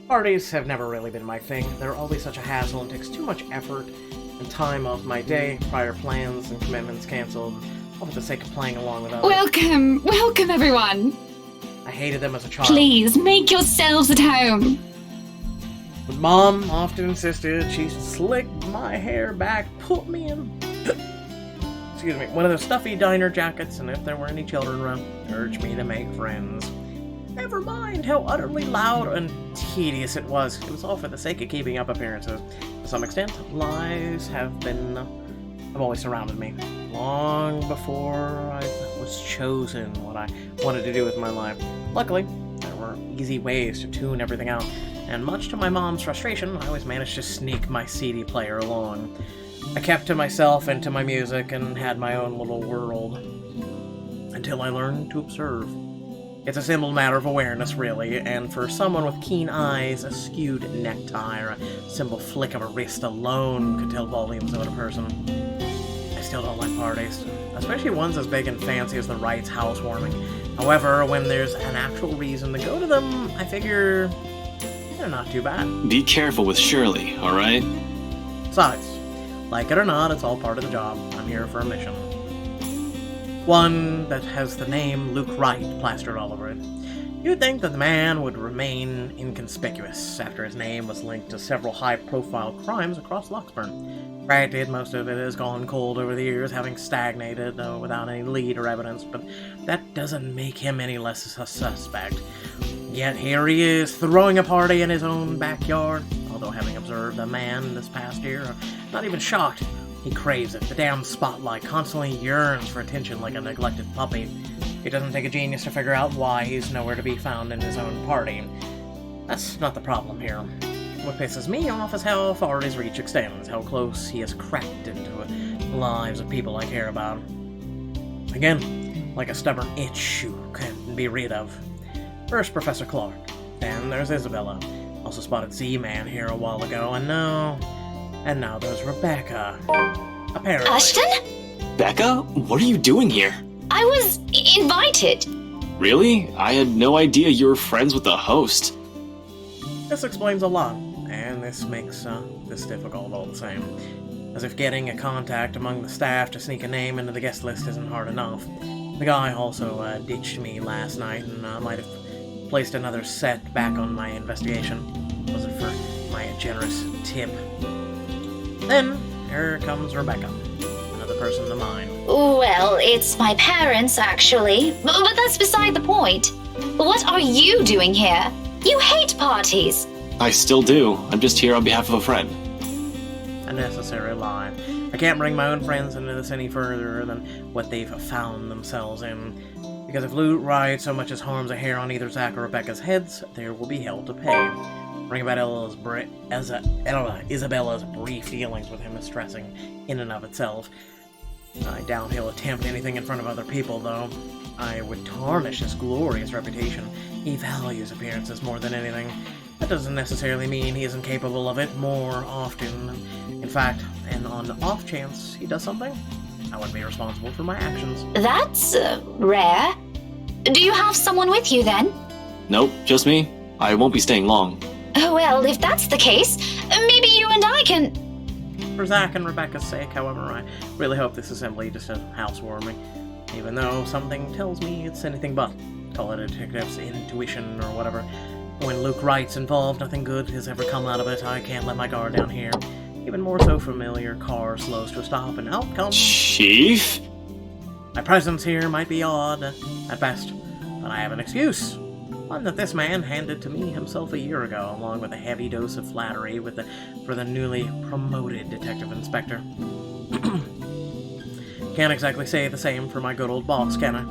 Parties have never really been my thing. They're always such a hassle and takes too much effort and time off my day, prior plans and commitments canceled, all for the sake of playing along with others. Welcome everyone. I hated them as a child. Please, make yourselves at home. But Mom often insisted she'd slick my hair back, put me in excuse me, one of those stuffy diner jackets, and if there were any children around, urged me to make friends. Never mind how utterly loud and tedious it was. It was all for the sake of keeping up appearances. To some extent, lies have always surrounded me. Long before I was chosen what I wanted to do with my life. Luckily, there were easy ways to tune everything out, and much to my mom's frustration, I always managed to sneak my CD player along. I kept to myself and to my music and had my own little world. Until I learned to observe. It's a simple matter of awareness, really, and for someone with keen eyes, a skewed necktie or a simple flick of a wrist alone could tell volumes about a person. I still don't like parties, especially ones as big and fancy as the Wrights' housewarming. However, when there's an actual reason to go to them, I figure they're not too bad. Be careful with Shirley, alright? Besides, like it or not, it's all part of the job. I'm here for a mission. One that has the name Luke Wright plastered all over it. You'd think that the man would remain inconspicuous after his name was linked to several high-profile crimes across Loxburn. Granted, most of it has gone cold over the years, having stagnated without any lead or evidence, but that doesn't make him any less a suspect. Yet here he is, throwing a party in his own backyard. Although having observed the man this past year, I'm not even shocked. He craves it. The damn spotlight constantly yearns for attention like a neglected puppy. It doesn't take a genius to figure out why he's nowhere to be found in his own party. That's not the problem here. What pisses me off is how far his reach extends, how close he has cracked into the lives of people I care about. Again, like a stubborn itch you can't be rid of. First Professor Clark, then there's Isabella. Also spotted Z-Man here a while ago, and now there's Rebecca. Apparently. Ashton? Becca? What are you doing here? I was invited. Really? I had no idea you were friends with the host. This explains a lot, and this makes this difficult all the same. As if getting a contact among the staff to sneak a name into the guest list isn't hard enough. The guy also ditched me last night, and might have placed another set back on my investigation. Was it for my generous tip? Then, here comes Rebecca. Another person to mind. Well, it's my parents, actually. But that's beside the point. What are you doing here? You hate parties. I still do. I'm just here on behalf of a friend. A necessary lie. I can't bring my own friends into this any further than what they've found themselves in. Because if Luke Wright so much as harms a hair on either Zach or Rebecca's heads, there will be hell to pay. Ring about Isabella's brief dealings with him is stressing in and of itself. I doubt he'll attempt anything in front of other people, though. I would tarnish his glorious reputation. He values appearances more than anything. That doesn't necessarily mean he isn't capable of it more often. In fact, and on the off chance he does something, I wouldn't be responsible for my actions. That's rare. Do you have someone with you, then? Nope, just me. I won't be staying long. Well, if that's the case, maybe you and I can... For Zach and Rebecca's sake, however, I really hope this is simply just a housewarming. Even though something tells me it's anything but. Call it a detective's intuition or whatever. When Luke Wright's involved, nothing good has ever come out of it. I can't let my guard down here. Even more so, familiar car slows to a stop, and out comes... Chief? My presence here might be odd, at best, but I have an excuse. One that this man handed to me himself a year ago, along with a heavy dose of flattery for the newly promoted detective inspector. Can't exactly say the same for my good old boss, can I?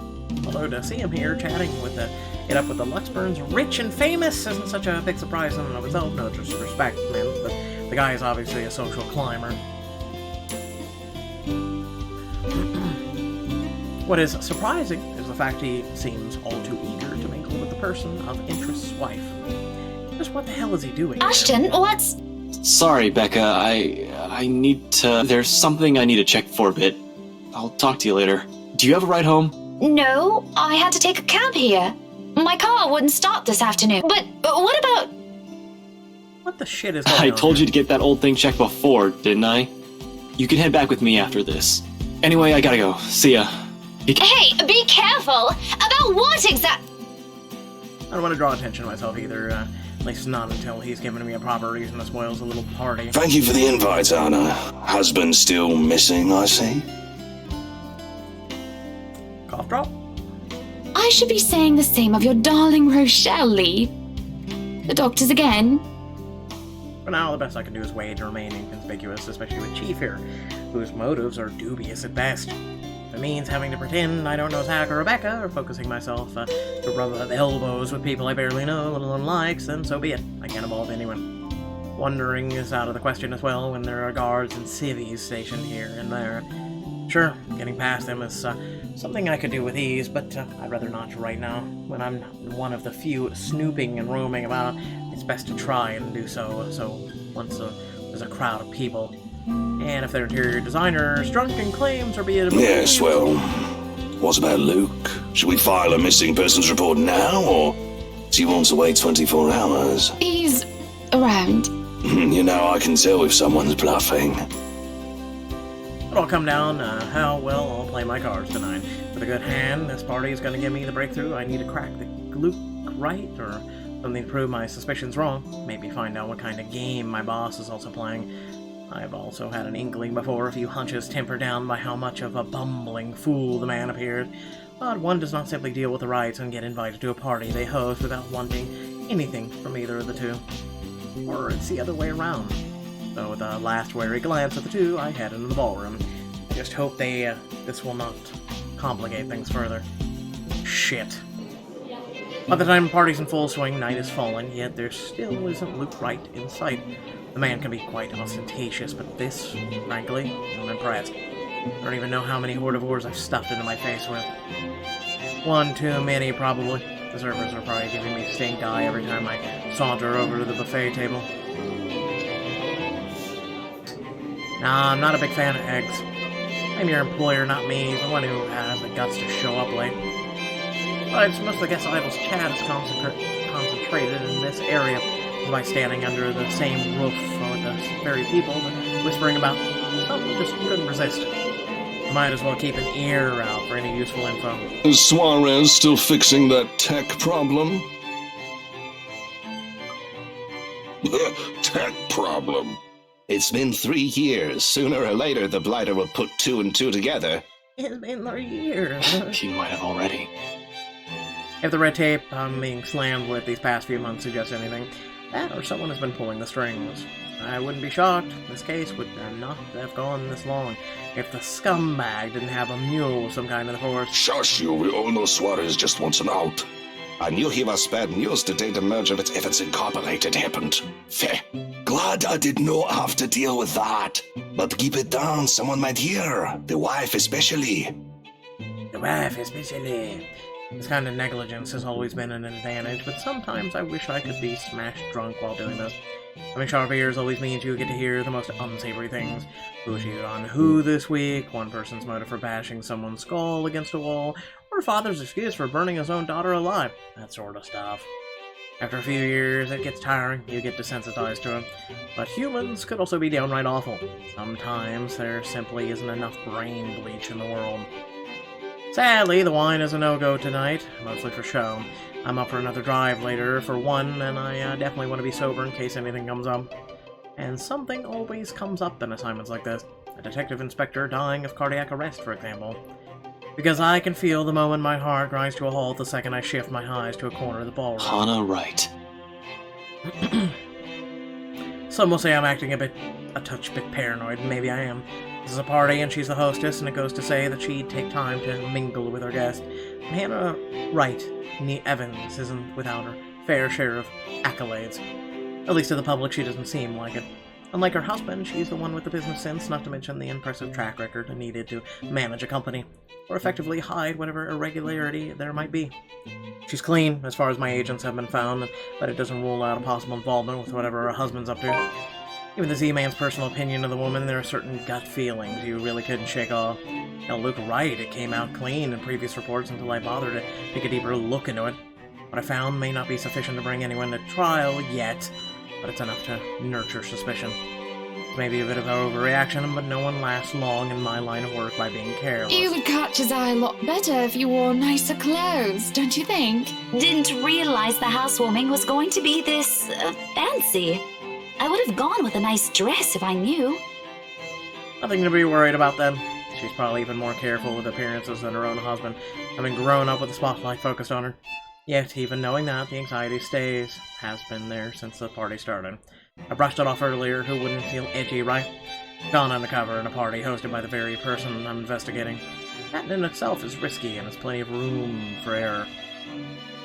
Although to see him here chatting it up with the Luxburns rich and famous isn't such a big surprise in and of itself. No disrespect, man, but the guy is obviously a social climber. What is surprising is the fact he seems all too eager to mingle with the person of interest's wife. Just what the hell is he doing? Ashton, what's... Sorry, Becca. I need to... There's something I need to check for a bit. I'll talk to you later. Do you have a ride home? No, I had to take a cab here. My car wouldn't start this afternoon. But what about... What the shit is going on? I told you to get that old thing checked before, didn't I? You can head back with me after this. Anyway, I gotta go. See ya. Hey, be careful! About what exact? I don't want to draw attention to myself either, at least not until he's given me a proper reason to spoil a little party. Thank you for the invite, Anna. Husband still missing, I see. Cough drop? I should be saying the same of your darling Rochelle, Lee. The doctors again? For now, the best I can do is wait to remain inconspicuous, especially with Chief here, whose motives are dubious at best. If it means having to pretend I don't know Zach or Rebecca, or focusing myself to rub up elbows with people I barely know, let alone likes, then so be it. I can't involve anyone. Wandering is out of the question as well when there are guards and civvies stationed here and there. Sure, getting past them is something I could do with ease, but I'd rather not right now. When I'm one of the few snooping and roaming about, it's best to try and do so once there's a crowd of people. And if their interior designer is drunk and claims or be it... Yes, well, what about Luke? Should we file a missing persons report now, or do you want to wait 24 hours? He's around. You know, I can tell if someone's bluffing. It'll come down how well I'll play my cards tonight. With a good hand, this party is going to give me the breakthrough I need to crack the Luke right, or something to prove my suspicions wrong. Maybe find out what kind of game my boss is also playing. I've also had an inkling before, a few hunches tempered down by how much of a bumbling fool the man appeared. But one does not simply deal with the rights and get invited to a party they host without wanting anything from either of the two. Or it's the other way around. So with a last wary glance at the two, I head into the ballroom. I just hope this will not complicate things further. Shit. By the time the party's in full swing, night is fallen, yet there still isn't Luke Wright in sight. The man can be quite ostentatious, but this, frankly, I'm impressed. I don't even know how many hors I've stuffed into my face with. One too many, probably. The servers are probably giving me stink eye every time I saunter over to the buffet table. Nah, I'm not a big fan of eggs. I'm your employer, not me, the one who has the guts to show up late. Besides, most of the guest idol's chat is concentrated in this area by standing under the same roof with the very people whispering about something just couldn't resist. Might as well keep an ear out for any useful info. Is Suarez still fixing that tech problem? Tech problem? It's been 3 years. Sooner or later, the blighter will put 2 and 2 together. It's been 3 years. She might have already. If the red tape I'm being slammed with these past few months suggests anything, that or someone has been pulling the strings. I wouldn't be shocked. This case would not have gone this long if the scumbag didn't have a mule of some kind in the force. Shush you, we all know Suarez just wants an out. I knew he was bad news the day the merger with Evans Incorporated happened. Feh. Glad I did not have to deal with that. But keep it down, someone might hear. The wife especially. The wife especially. This kind of negligence has always been an advantage, but sometimes I wish I could be smashed drunk while doing this. Having sharp ears always means you get to hear the most unsavory things. Who cheated on who this week, one person's motive for bashing someone's skull against a wall, or a father's excuse for burning his own daughter alive. That sort of stuff. After a few years, it gets tiring, you get desensitized to it. But humans could also be downright awful. Sometimes there simply isn't enough brain bleach in the world. Sadly, the wine is a no-go tonight, mostly for show. I'm up for another drive later for one, and I definitely want to be sober in case anything comes up. And something always comes up in assignments like this. A detective inspector dying of cardiac arrest, for example. Because I can feel the moment my heart grinds to a halt the second I shift my eyes to a corner of the ballroom. Hannah Wright. Some will say I'm acting a touch bit paranoid, and maybe I am. This is a party, and she's the hostess, and it goes to say that she'd take time to mingle with her guests. And Hannah Wright, Nee Evans, isn't without her fair share of accolades. At least to the public, she doesn't seem like it. Unlike her husband, she's the one with the business sense, not to mention the impressive track record needed to manage a company, or effectively hide whatever irregularity there might be. She's clean, as far as my agents have been found, but it doesn't rule out a possible involvement with whatever her husband's up to. Even the Z-Man's personal opinion of the woman, there are certain gut feelings you really couldn't shake off. Now, Luke Wright, it came out clean in previous reports until I bothered to take a deeper look into it. What I found may not be sufficient to bring anyone to trial yet, but it's enough to nurture suspicion. It's maybe a bit of an overreaction, but no one lasts long in my line of work by being careless. You would catch his eye a lot better if you wore nicer clothes, don't you think? Didn't realize the housewarming was going to be this fancy. I would have gone with a nice dress if I knew. Nothing to be worried about then. She's probably even more careful with appearances than her own husband, having grown up with the spotlight focused on her. Yet, even knowing that, the anxiety stays, has been there since the party started. I brushed it off earlier, who wouldn't feel edgy, right? Gone undercover in a party hosted by the very person I'm investigating. That in itself is risky, and there's plenty of room for error.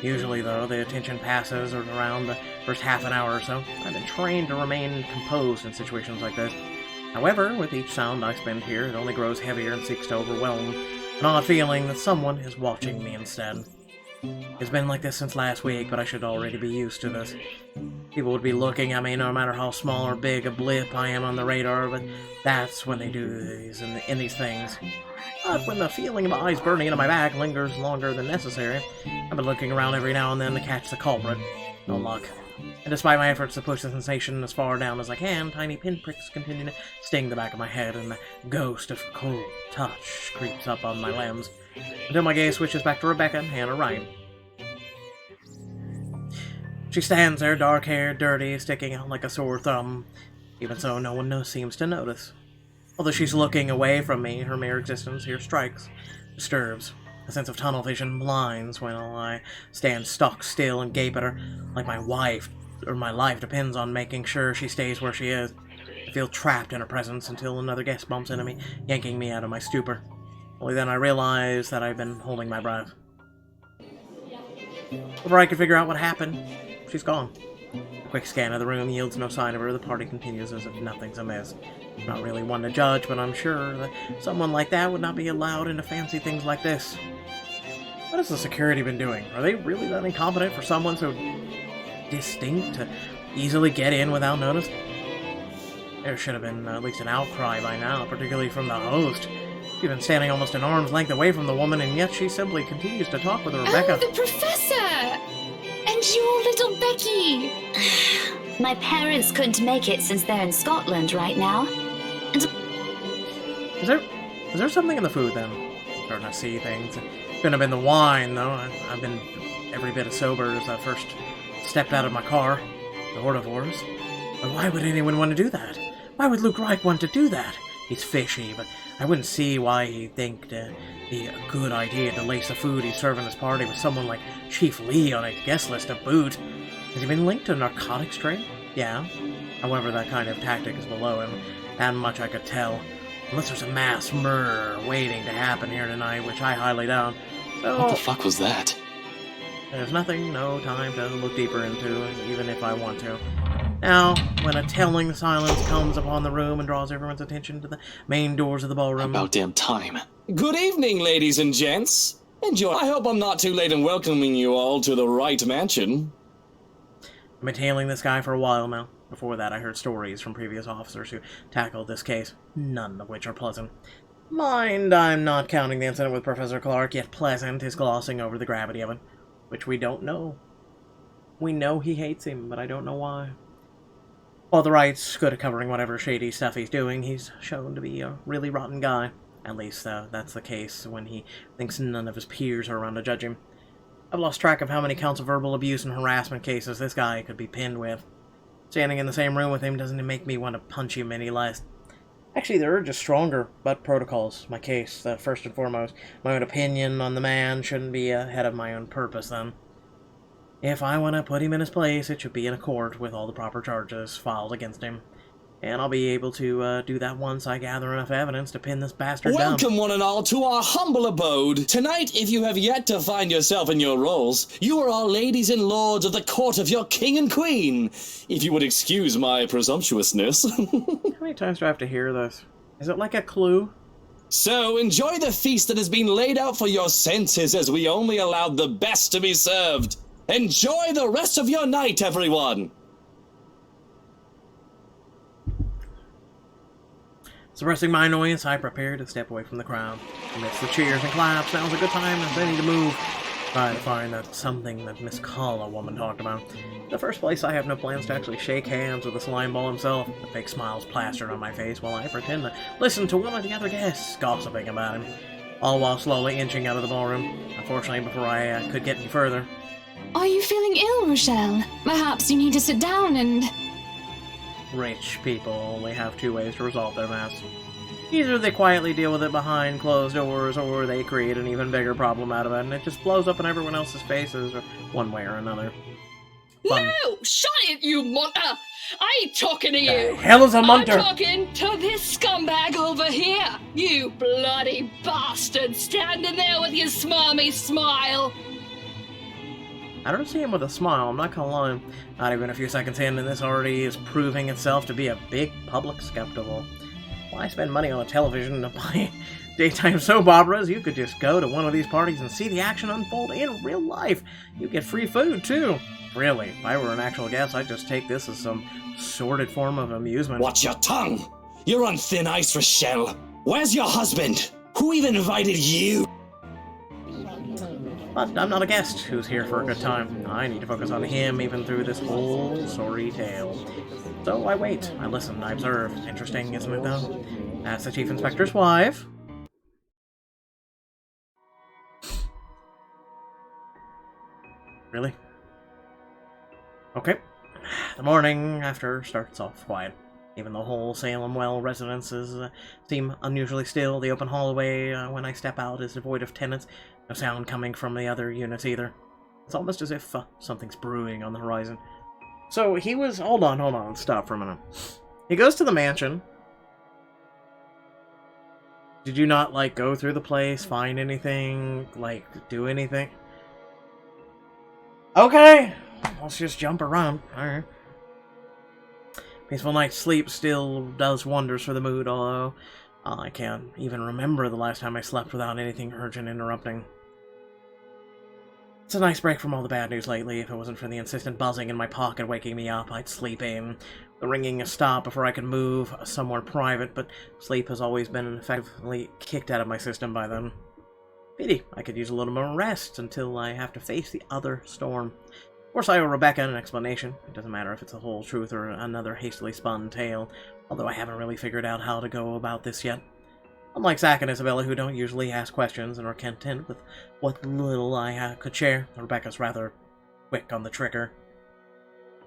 Usually, though, the attention passes around the first half an hour or so. I've been trained to remain composed in situations like this. However, with each sound I spend here, it only grows heavier and seeks to overwhelm an odd feeling that someone is watching me instead. It's been like this since last week, but I should already be used to this. People would be looking at me no matter how small or big a blip I am on the radar, but that's when they do these in these things. But when the feeling of eyes burning into my back lingers longer than necessary, I've been looking around every now and then to catch the culprit. No luck. And despite my efforts to push the sensation as far down as I can, tiny pinpricks continue to sting the back of my head, and the ghost of cold touch creeps up on my limbs, until my gaze switches back to Rebecca, Hannah Wright. She stands there, dark-haired, dirty, sticking out like a sore thumb. Even so, no one seems to notice. Although she's looking away from me, her mere existence here strikes, disturbs. A sense of tunnel vision blinds while I stand stock still and gape at her, like my life depends on making sure she stays where she is. I feel trapped in her presence until another guest bumps into me, yanking me out of my stupor. Only then I realize that I've been holding my breath. Before I can figure out what happened, she's gone. A quick scan of the room yields no sign of her. The party continues as if nothing's amiss. I'm not really one to judge, but I'm sure that someone like that would not be allowed into fancy things like this. What has the security been doing? Are they really that incompetent for someone so distinct to easily get in without notice? There should have been at least an outcry by now, particularly from the host. She's been standing almost an arm's length away from the woman, and yet she simply continues to talk with Rebecca. Oh, the professor! And your little Becky! My parents couldn't make it since they're in Scotland right now. Is there something in the food, then? I'm starting to see things. It couldn't have been the wine, though. I've been every bit as sober as I first stepped out of my car. The Hortivores. But why would anyone want to do that? Why would Luke Reich want to do that? He's fishy, but I wouldn't see why he'd think it'd be a good idea to lace the food he's serving his party with someone like Chief Lee on his guest list to boot. Has he been linked to a narcotics trade? Yeah. However, that kind of tactic is below him. That much I could tell. Unless there's a mass murder waiting to happen here tonight, which I highly doubt. So, What the fuck was that? there's nothing, no time to look deeper into, even if I want to. Now, when a telling silence comes upon the room and draws everyone's attention to the main doors of the ballroom... About damn time. Good evening, ladies and gents. Enjoy. I hope I'm not too late in welcoming you all to the Wright Mansion. I've been tailing this guy for a while now. Before that, I heard stories from previous officers who tackled this case, none of which are pleasant. Mind, I'm not counting the incident with Professor Clark, yet pleasant is glossing over the gravity of it, which we don't know. We know he hates him, but I don't know why. While the Wright's good at covering whatever shady stuff he's doing, he's shown to be a really rotten guy. At least, that's the case when he thinks none of his peers are around to judge him. I've lost track of how many counts of verbal abuse and harassment cases this guy could be pinned with. Standing in the same room with him doesn't make me want to punch him any less. Actually, the urge is stronger, but protocols. My case, first and foremost. My own opinion on the man shouldn't be ahead of my own purpose, then. If I want to put him in his place, it should be in a court with all the proper charges filed against him. And I'll be able to do that once I gather enough evidence to pin this bastard down. Welcome, one and all, to our humble abode. Tonight, if you have yet to find yourself in your roles, you are our ladies and lords of the court of your king and queen. If you would excuse my presumptuousness. How many times do I have to hear this? Is it like a clue? So, enjoy the feast that has been laid out for your senses, as we only allowed the best to be served. Enjoy the rest of your night, everyone! Suppressing my annoyance, I prepare to step away from the crowd. Amidst the cheers and claps, now's a good time as any to move. Trying to find that something that Miss Kala woman talked about. In the first place, I have no plans to actually shake hands with the slime ball himself. The fake smile's plastered on my face while I pretend to listen to one of the other guests gossiping about him, all while slowly inching out of the ballroom. Unfortunately, before I could get any further. Are you feeling ill, Rochelle? Perhaps you need to sit down and... Rich people only have two ways to resolve their mess. Either they quietly deal with it behind closed doors, or they create an even bigger problem out of it, and it just blows up in everyone else's faces, or one way or another. Fun. No! Shut it, you munter! I ain't talking to The you! hell is a munter? I'm talking to this scumbag over here! You bloody bastard standing there with your smarmy smile! I don't see him with a smile, I'm not gonna lie. Not even a few seconds in, and this already is proving itself to be a big public spectacle. Why spend money on a television to buy daytime soap operas? You could just go to one of these parties and see the action unfold in real life. You get free food, too. Really, if I were an actual guest, I'd just take this as some sordid form of amusement. Watch your tongue! You're on thin ice, Rochelle. Where's your husband? Who even invited you? But I'm not a guest who's here for a good time. I need to focus on him even through this whole sorry tale. So I wait, I listen, I observe. Interesting, isn't it, though? That's the Chief Inspector's wife. Really? Okay. The morning after starts off quiet. Even the whole Salem Well residences seem unusually still. The open hallway, when I step out, is devoid of tenants. No sound coming from the other units either. It's almost as if something's brewing on the horizon. So he was... Hold on. Stop for a minute. He goes to the mansion. Did you not, like, go through the place, find anything, like, do anything? Okay. Let's just jump around. Alright. Peaceful night's sleep still does wonders for the mood, although I can't even remember the last time I slept without anything urgent interrupting. It's a nice break from all the bad news lately. If it wasn't for the insistent buzzing in my pocket waking me up, I'd sleep in. The ringing stopped before I could move somewhere private, but sleep has always been effectively kicked out of my system by then. Pity, I could use a little more rest until I have to face the other storm. Of course, I owe Rebecca an explanation. It doesn't matter if it's the whole truth or another hastily spun tale, although I haven't really figured out how to go about this yet. Unlike Zach and Isabella, who don't usually ask questions and are content with what little I could share, Rebecca's rather quick on the trigger.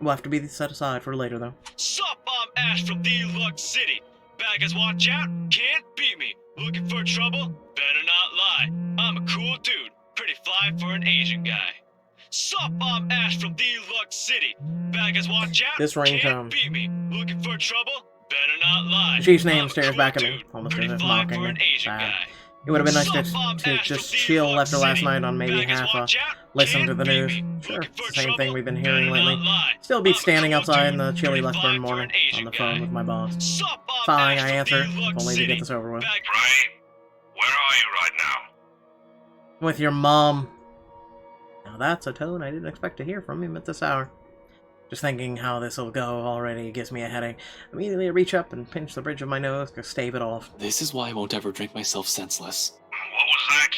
Will have to be set aside for later, though. Sup, I'm Ash from Deluxe City. Baggers, watch out, can't beat me. Looking for trouble? Better not lie. I'm a cool dude, pretty fly for an Asian guy. Sup, I'm Ash from Deluxe City. Baggers, watch out, This ringtone. can't beat me. Looking for trouble? Better not lie. The chief's name I'm a stares cool back at me, dude, almost pretty as if fly mocking for an me. Asian Sad. guy. It would have been nice Sup, I'm to Ash just from chill Deluxe after last City. night on maybe Baggers, half watch out, listen to can't the beat news. me. Sure, Looking it's for the same thing trouble? we've been Better hearing lately. not lie. Still be I'm a standing cool outside in dude, the chilly pretty fly Lethburn for morning an Asian on the phone guy. with my boss. Sup, I'm Sighing, Ash I from answer, Deluxe if only to City. get this over with. Right? Where are you right now? With your mom. Now that's a tone I didn't expect to hear from him at this hour. Just thinking how this'll go already gives me a headache. Immediately I reach up and pinch the bridge of my nose to stave it off. This is why I won't ever drink myself senseless. What was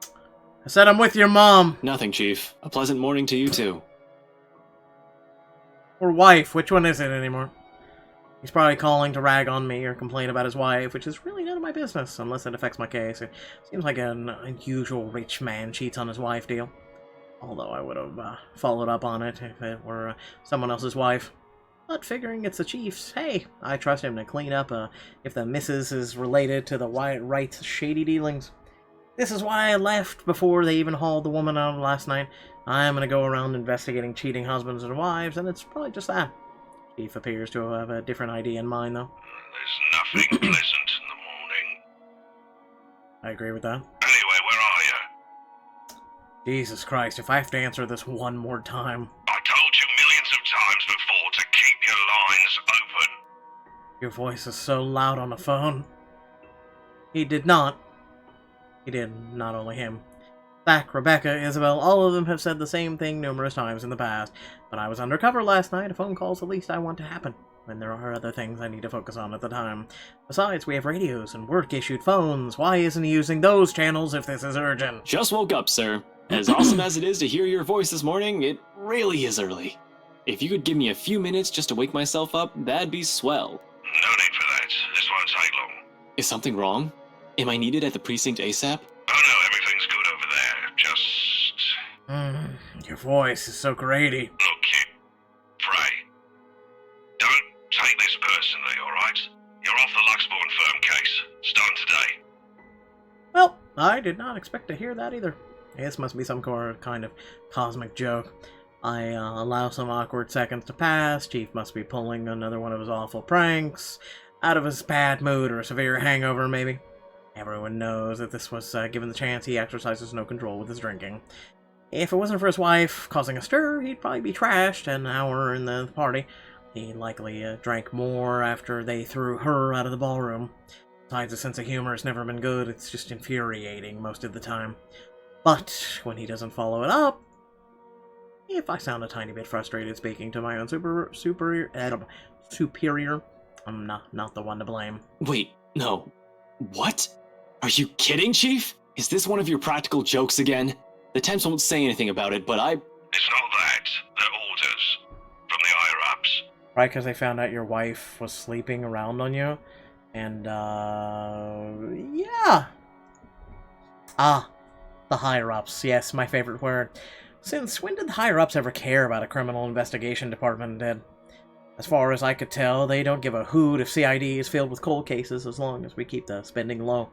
that? I said I'm with your mom. Nothing, Chief. A pleasant morning to you, too. Or wife, which one is it anymore? He's probably calling to rag on me or complain about his wife, which is really none of my business, unless it affects my case. It seems like an unusual rich man cheats on his wife deal. Although I would have followed up on it if it were someone else's wife. But figuring it's the chief's, hey, I trust him to clean up if the missus is related to the Wright's shady dealings. This is why I left before they even hauled the woman out last night. I'm going to go around investigating cheating husbands and wives, and it's probably just that. Chief appears to have a different idea in mind, though. There's nothing pleasant in the morning. I agree with that. Anyway, where are you? Jesus Christ, if I have to answer this one more time. I told you millions of times before to keep your lines open. Your voice is so loud on the phone. He did not. He did, not only him. Zach, Rebecca, Isabel, all of them have said the same thing numerous times in the past. When I was undercover last night, a phone call's the least I want to happen. when there are other things I need to focus on at the time. Besides, we have radios and work-issued phones. Why isn't he using those channels if this is urgent? Just woke up, sir. As awesome as it is to hear your voice this morning, it really is early. If you could give me a few minutes just to wake myself up, that'd be swell. No need for that. This won't take long. Is something wrong? Am I needed at the precinct ASAP? Oh no, everything's good over there. Just... Your voice is so grady. Look, kid. Pray. Don't take this personally, alright? You're off the Luxborn firm case. Starting today. Well, I did not expect to hear that either. This must be some kind of cosmic joke. I allow some awkward seconds to pass. Chief must be pulling another one of his awful pranks. Out of his bad mood or a severe hangover, maybe. Everyone knows that this was, given the chance, he exercises no control with his drinking. If it wasn't for his wife causing a stir, he'd probably be trashed an hour in the party. He likely drank more after they threw her out of the ballroom. Besides, his sense of humor has never been good. It's just infuriating most of the time. But when he doesn't follow it up, if I sound a tiny bit frustrated speaking to my own superior, I'm not the one to blame. Wait, no. What? Are you kidding, Chief? Is this one of your practical jokes again? The Temps won't say anything about it, but It's not that. They're orders. From the higher-ups. Right, because they found out your wife was sleeping around on you. And, yeah. The higher-ups. Yes, my favorite word. Since when did the higher-ups ever care about a criminal investigation department, Dad? As far as I could tell, they don't give a hoot if CID is filled with cold cases as long as we keep the spending low.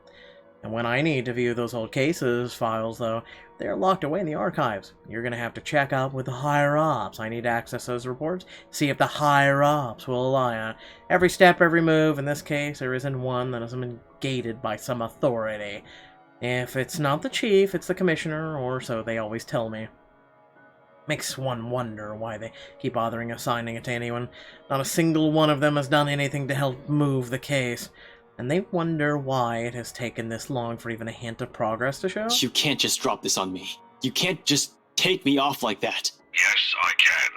And when I need to view those old cases files, though, they're locked away in the archives. You're going to have to check up with the higher-ups. I need to access those reports, see if the higher-ups will allow on every step, every move. In this case, there isn't one that hasn't been gated by some authority. If it's not the chief, it's the commissioner, or so they always tell me. Makes one wonder why they keep bothering assigning it to anyone. Not a single one of them has done anything to help move the case. And they wonder why it has taken this long for even a hint of progress to show. you can't just drop this on me. You can't just take me off like that. Yes, I can.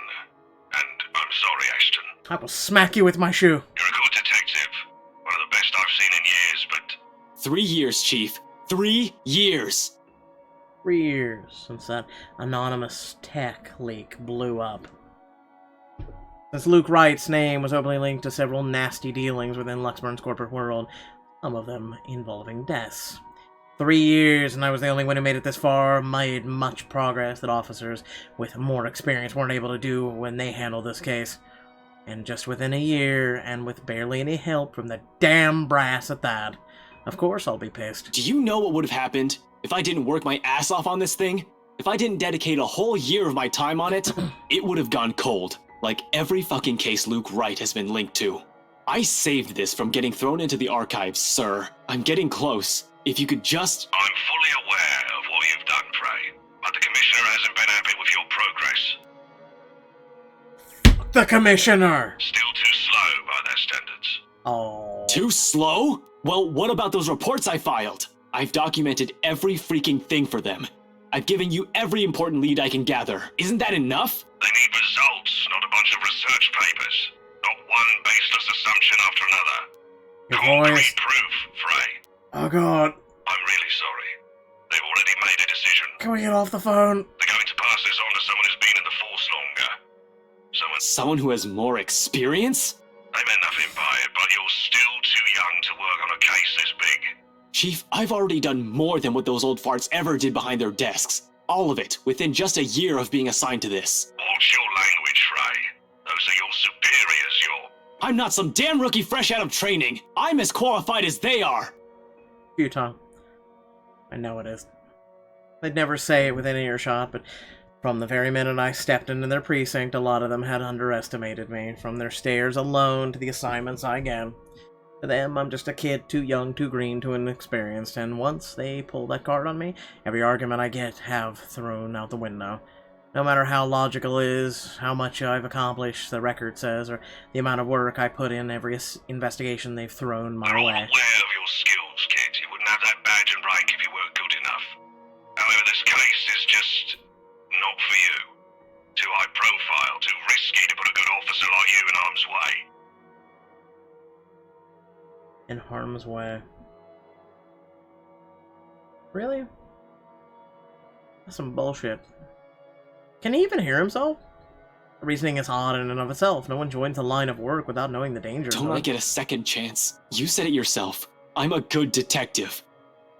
And I'm sorry, Ashton. I will smack you with my shoe. You're a good detective. One of the best I've seen in years, but... 3 years, Chief. 3 years! 3 years since that anonymous tech leak blew up. Since Luke Wright's name was openly linked to several nasty dealings within Luxborn's corporate world, some of them involving deaths. 3 years, and I was the only one who made it this far, made much progress that officers with more experience weren't able to do when they handled this case. And just within a year, and with barely any help from the damn brass at that, of course I'll be pissed. Do you know what would have happened if I didn't work my ass off on this thing? If I didn't dedicate a whole year of my time on it, it would have gone cold. Like every fucking case Luke Wright has been linked to. I saved this from getting thrown into the archives, sir. I'm getting close. If you could just... I'm fully aware of what you've done, Prey. But the Commissioner hasn't been happy with your progress. The Commissioner! Still too slow by their standards. Oh. Too slow? Well, what about those reports I filed? I've documented every freaking thing for them. I've given you every important lead I can gather. Isn't that enough? They need results, not a bunch of research papers. Not one baseless assumption after another. Your Concrete voice. proof, Frey. Oh god. I'm really sorry. They've already made a decision. Can we get off the phone? They're going to pass this on to someone who's been in the force longer. Someone who has more experience? They meant nothing by it, but you're still too young to work on a case this big. Chief, I've already done more than what those old farts ever did behind their desks. All of it, within just a year of being assigned to this. Watch your language, Frey. Those are your superiors, I'm not some damn rookie fresh out of training. I'm as qualified as they are. Futile. I know it is. They'd never say it within earshot, but from the very minute I stepped into their precinct, a lot of them had underestimated me, from their stares alone to the assignments I get. To them, I'm just a kid, too young, too green, too inexperienced, and once they pull that card on me, every argument I get have thrown out the window. No matter how logical it is, how much I've accomplished, the record says, or the amount of work I put in every investigation they've thrown my They're all way. aware of your skills, kid. You wouldn't have that badge and rank if you weren't good enough. However, this case is just not for you. Too high profile, too risky to put a good officer like you in harm's way. in harm's way. Really? That's some bullshit. Can he even hear himself? The reasoning is odd in and of itself. No one joins the line of work without knowing the dangers. Don't I get a second chance? You said it yourself. I'm a good detective.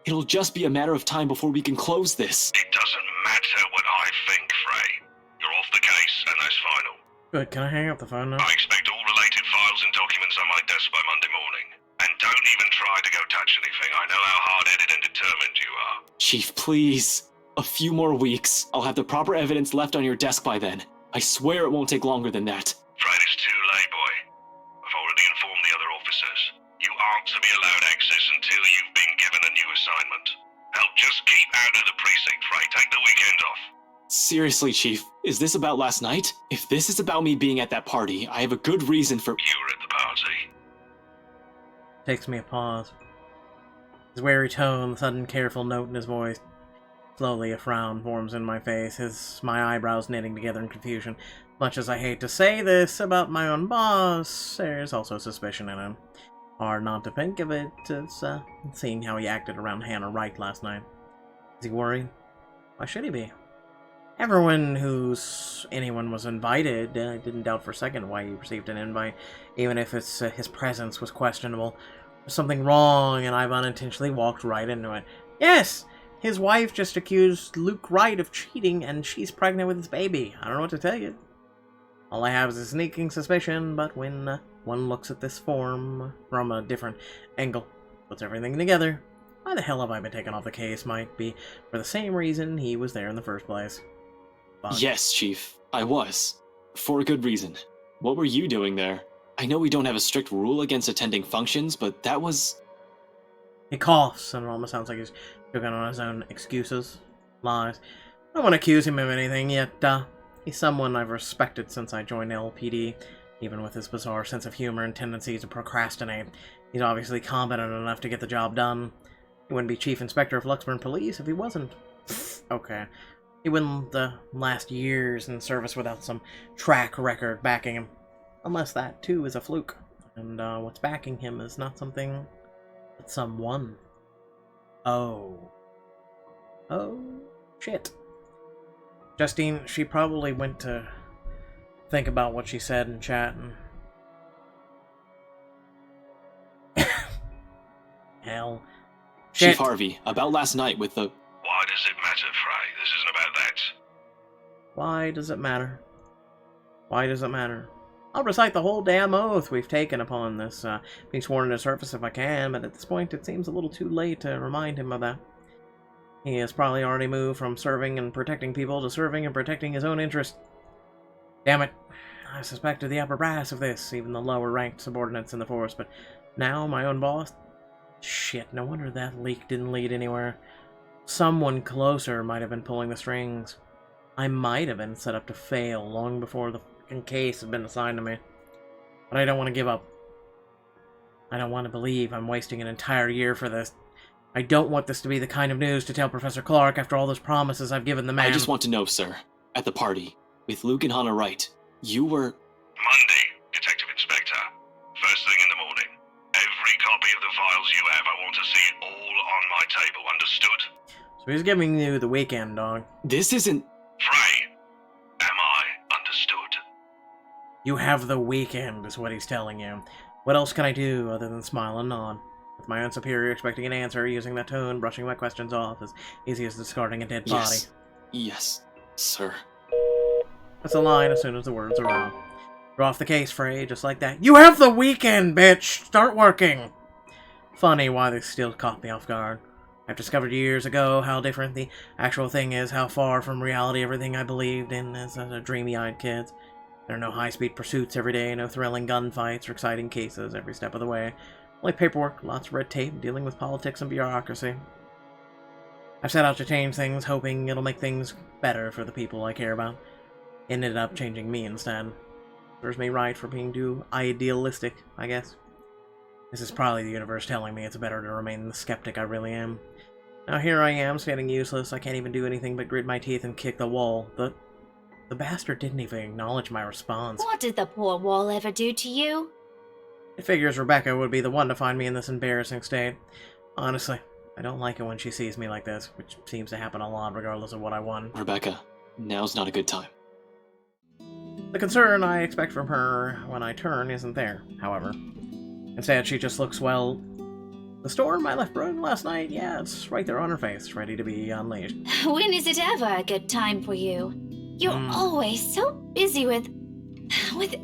It'll just be a matter of time before we can close this. It doesn't matter what I think, Frey. You're off the case, and that's final. Good, can I hang up the phone now? I expect all related files and documents on my desk by Monday morning. And don't even try to go touch anything. I know how hard-headed and determined you are. Chief, please. A few more weeks. I'll have the proper evidence left on your desk by then. I swear it won't take longer than that. Fred, it's too late, boy. I've already informed the other officers. You aren't to be allowed access until you've been given a new assignment. Hell, just keep out of the precinct, Frey. Take the weekend off. Seriously, Chief, is this about last night? If this is about me being at that party, I have a good reason for— You were at the party. Takes me a pause. His wary tone, the sudden careful note in his voice. Slowly a frown forms in my face, my eyebrows knitting together in confusion. Much as I hate to say this about my own boss, there's also suspicion in him. Hard not to think of it, seeing how he acted around Hannah Wright last night. Is he worried? Why should he be? Everyone anyone was invited, I didn't doubt for a second why he received an invite, even if his presence was questionable. There's something wrong, and I've unintentionally walked right into it. Yes! His wife just accused Luke Wright of cheating, and she's pregnant with his baby. I don't know what to tell you. All I have is a sneaking suspicion, but when one looks at this form from a different angle, puts everything together, why the hell have I been taken off the case? Might be for the same reason he was there in the first place. But Yes, Chief, I was. For a good reason. What were you doing there? I know we don't have a strict rule against attending functions, but that was— he coughs, and it almost sounds like he's choking on his own excuses, lies. I don't want to accuse him of anything, yet he's someone I've respected since I joined LPD, even with his bizarre sense of humor and tendency to procrastinate. He's obviously competent enough to get the job done. He wouldn't be Chief Inspector of Luxburn Police if he wasn't. Okay. He wouldn't last years in service without some track record backing him. Unless that, too, is a fluke. And what's backing him is not something, but someone. Oh, shit. Justine, she probably went to think about what she said in chat and... Hell. Shit. Chief Harvey, about last night with the— Why does it matter, Frey? This isn't about that. Why does it matter? Why does it matter? I'll recite the whole damn oath we've taken upon this, being sworn to the surface if I can, but at this point it seems a little too late to remind him of that. He has probably already moved from serving and protecting people to serving and protecting his own interest. Damn it. I suspected the upper brass of this, even the lower-ranked subordinates in the force, but now my own boss? Shit, no wonder that leak didn't lead anywhere. Someone closer might have been pulling the strings. I might have been set up to fail long before the fucking case had been assigned to me. But I don't want to give up. I don't want to believe I'm wasting an entire year for this. I don't want this to be the kind of news to tell Professor Clark after all those promises I've given the man. I just want to know, sir, at the party, with Luke and Hannah Wright, you were— Monday, Detective Inspector. First thing in the morning. Every copy of the files you have, I want to see it all on my table, understood? So he's giving you the weekend, dog. This isn't— Frey, am I understood? You have the weekend, is what he's telling you. What else can I do other than smile and nod? With my own superior expecting an answer, using that tone, brushing my questions off, as easy as discarding a dead body. Yes. Yes, sir. That's a line as soon as the words are out. You're off the case, Frey, just like that. You have the weekend, bitch! Start working! Funny why they still caught me off guard. I've discovered years ago how different the actual thing is, how far from reality everything I believed in as a dreamy-eyed kid. There are no high-speed pursuits every day, no thrilling gunfights or exciting cases every step of the way. Only paperwork, lots of red tape, dealing with politics and bureaucracy. I've set out to change things, hoping it'll make things better for the people I care about. Ended up changing me instead. Serves me right for being too idealistic, I guess. This is probably the universe telling me it's better to remain the skeptic I really am. Now here I am, standing useless. I can't even do anything but grit my teeth and kick the wall. The bastard didn't even acknowledge my response. What did the poor wall ever do to you? It figures Rebecca would be the one to find me in this embarrassing state. Honestly, I don't like it when she sees me like this, which seems to happen a lot regardless of what I want. Rebecca, now's not a good time. The concern I expect from her when I turn isn't there, however. Instead, she just looks, well, the storm I left brewing last night, yeah, it's right there on her face, ready to be unleashed. When is it ever a good time for you? You're always so busy with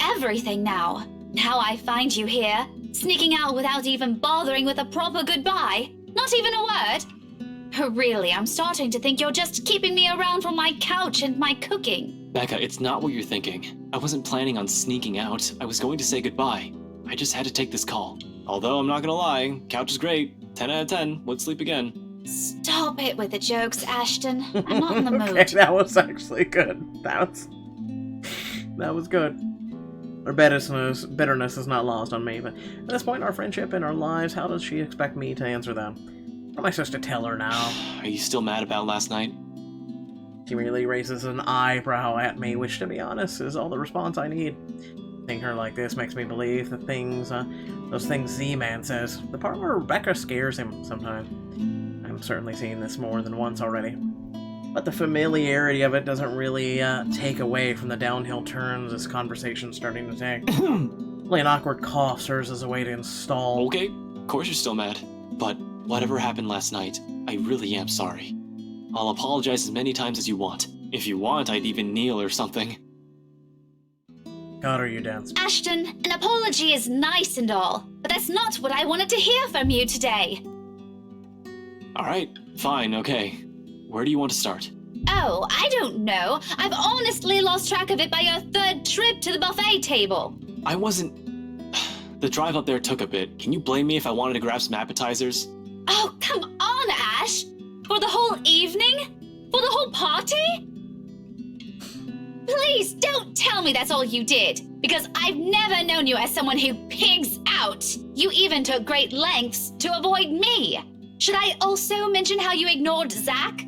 everything now. Now I find you here, sneaking out without even bothering with a proper goodbye. Not even a word. Really, I'm starting to think you're just keeping me around for my couch and my cooking. Becca, it's not what you're thinking. I wasn't planning on sneaking out. I was going to say goodbye. I just had to take this call. Although, I'm not gonna lie, couch is great. 10 out of 10. Would sleep again. Stop it with the jokes, Ashton. I'm not in the mood. Okay, that was actually good. That was good. Her bitterness is not lost on me, but at this point in our friendship and our lives, how does she expect me to answer them? What am I supposed to tell her now? Are you still mad about last night? She merely raises an eyebrow at me, which, to be honest, is all the response I need. Seeing her like this makes me believe the things, those things Z-Man says. The part where Rebecca scares him sometimes. I'm certainly seeing this more than once already. But the familiarity of it doesn't really take away from the downhill turns this conversation's starting to take. Only an awkward cough serves as a way to install. Okay, of course you're still mad. But whatever happened last night, I really am sorry. I'll apologize as many times as you want. If you want, I'd even kneel or something. God, are you dense? Ashton, an apology is nice and all, but that's not what I wanted to hear from you today. Alright, fine, okay. Where do you want to start? Oh, I don't know. I've honestly lost track of it by your third trip to the buffet table. I wasn't... The drive up there took a bit. Can you blame me if I wanted to grab some appetizers? Oh, come on, Ash! For the whole evening? For the whole party? Please don't tell me that's all you did, because I've never known you as someone who pigs out. You even took great lengths to avoid me. Should I also mention how you ignored Zach?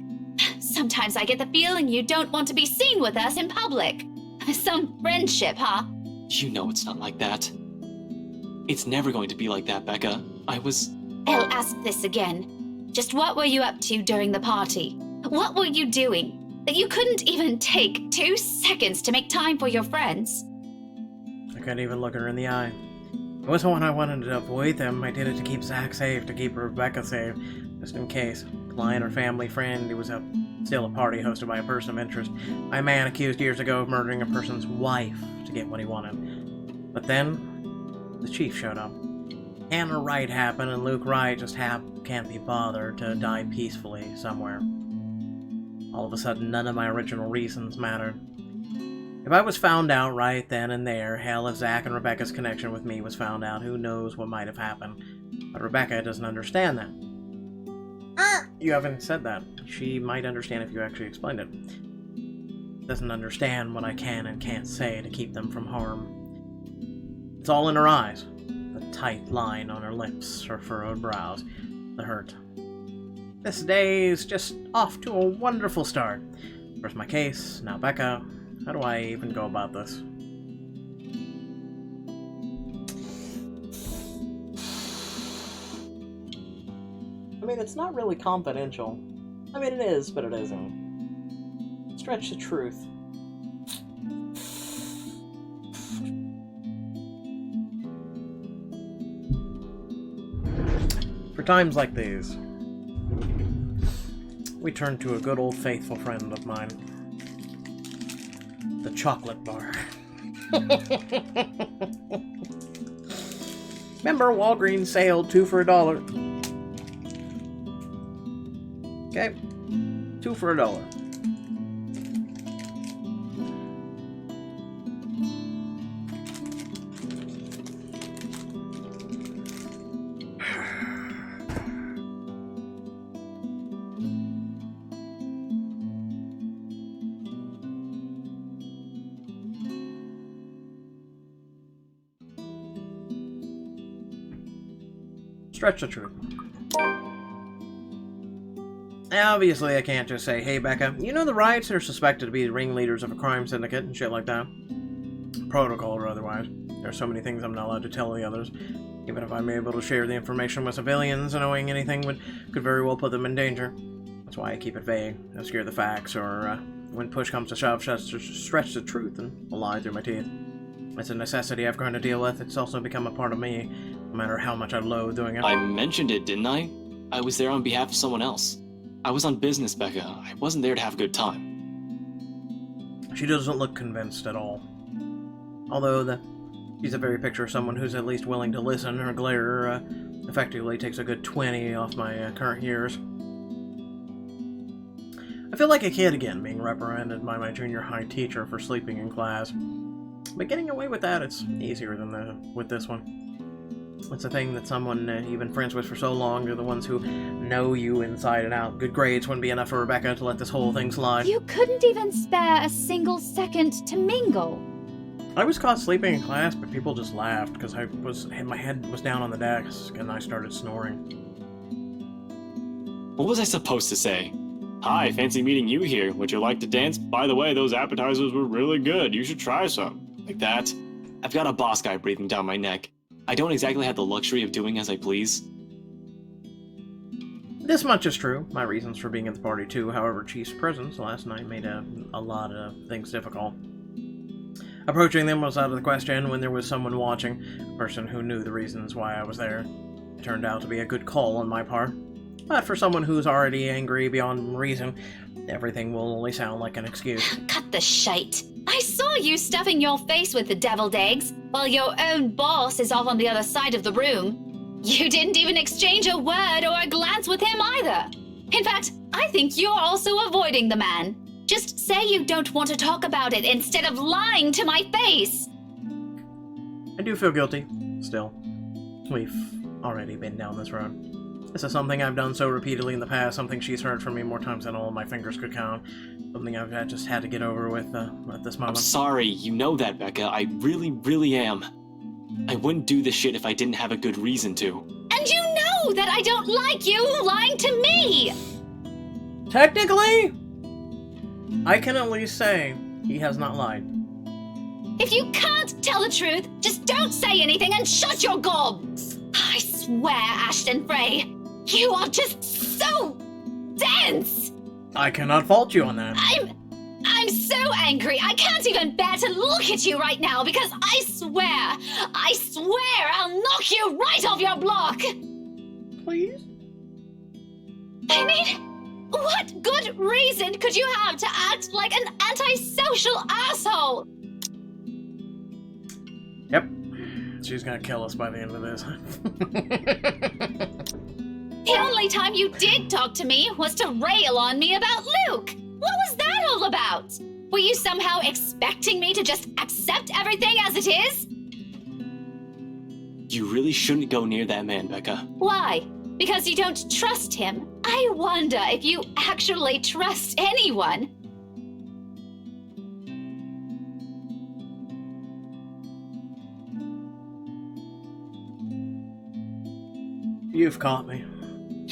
Sometimes I get the feeling you don't want to be seen with us in public. Some friendship, huh? You know it's not like that. It's never going to be like that, Becca. I'll ask this again. Just what were you up to during the party? What were you doing that you couldn't even take 2 seconds to make time for your friends? I couldn't even look her in the eye. It wasn't when I wanted to avoid them. I did it to keep Zach safe, to keep Rebecca safe, just in case. Client or family friend, it was still a party hosted by a person of interest. By a man accused years ago of murdering a person's wife to get what he wanted. But then, the chief showed up. Hannah Wright happened, and Luke Wright just can't be bothered to die peacefully somewhere. All of a sudden, none of my original reasons mattered. If I was found out right then and there, hell, if Zach and Rebecca's connection with me was found out, who knows what might have happened. But Rebecca doesn't understand that. You haven't said that. She might understand if you actually explained it. Doesn't understand what I can and can't say to keep them from harm. It's all in her eyes. The tight line on her lips, her furrowed brows, the hurt. This day's just off to a wonderful start. First my case, now Becca. How do I even go about this? I mean, it's not really confidential. I mean, it is, but it isn't. Stretch the truth. For times like these, we turn to a good old faithful friend of mine. The chocolate bar. Remember Walgreens sale 2 for $1. Okay, 2 for $1. Stretch the truth. Obviously, I can't just say, hey, Becca, you know the Wrights are suspected to be the ringleaders of a crime syndicate and shit like that. protocol or otherwise. There are so many things I'm not allowed to tell the others. Even if I'm able to share the information with civilians, knowing anything could very well put them in danger. That's why I keep it vague. I scare the facts, or when push comes to shove, stretch the truth and lie through my teeth. It's a necessity I've grown to deal with. It's also become a part of me, no matter how much I loathe doing it. I mentioned it, didn't I? I was there on behalf of someone else. I was on business, Becca. I wasn't there to have a good time. She doesn't look convinced at all. Although she's a very picture of someone who's at least willing to listen. Her glare effectively takes a good 20 off my current years. I feel like a kid again, being reprimanded by my junior high teacher for sleeping in class. But getting away with that, it's easier than with this one. It's a thing that someone you've been friends with for so long, they're the ones who know you inside and out. Good grades wouldn't be enough for Rebecca to let this whole thing slide. You couldn't even spare a single second to mingle. I was caught sleeping in class, but people just laughed because my head was down on the desk and I started snoring. What was I supposed to say? Hi, fancy meeting you here. Would you like to dance? By the way, those appetizers were really good. You should try some. Like that? I've got a boss guy breathing down my neck. I don't exactly have the luxury of doing as I please. This much is true. My reasons for being at the party too. However, Chief's presence last night made a lot of things difficult. Approaching them was out of the question when there was someone watching, a person who knew the reasons why I was there. It turned out to be a good call on my part. But for someone who's already angry beyond reason, everything will only sound like an excuse. Cut the shite. I saw you stuffing your face with the deviled eggs, while your own boss is off on the other side of the room. You didn't even exchange a word or a glance with him either. In fact, I think you're also avoiding the man. Just say you don't want to talk about it instead of lying to my face. I do feel guilty, still. We've already been down this road. This is something I've done so repeatedly in the past, something she's heard from me more times than all my fingers could count. Something I've just had to get over with at this moment. I'm sorry, you know that, Becca. I really, really am. I wouldn't do this shit if I didn't have a good reason to. And you know that I don't like you lying to me! Technically, I can at least say he has not lied. If you can't tell the truth, just don't say anything and shut your gob! I swear, Ashton Frey, you are just so dense! I cannot fault you on that. I'm so angry. I can't even bear to look at you right now because I swear I'll knock you right off your block! Please? I mean, what good reason could you have to act like an antisocial asshole? Yep. She's gonna kill us by the end of this. The only time you did talk to me was to rail on me about Luke. What was that all about? Were you somehow expecting me to just accept everything as it is? You really shouldn't go near that man, Becca. Why? Because you don't trust him? I wonder if you actually trust anyone. You've caught me.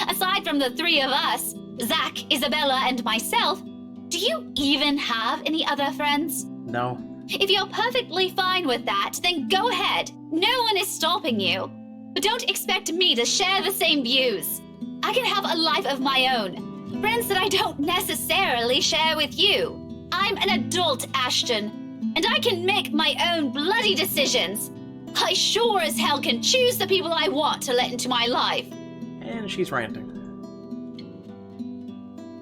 Aside from the three of us, Zach, Isabella, and myself, do you even have any other friends? No. If you're perfectly fine with that, then go ahead. No one is stopping you. But don't expect me to share the same views. I can have a life of my own. Friends that I don't necessarily share with you. I'm an adult, Ashton, and I can make my own bloody decisions. I sure as hell can choose the people I want to let into my life. And she's ranting.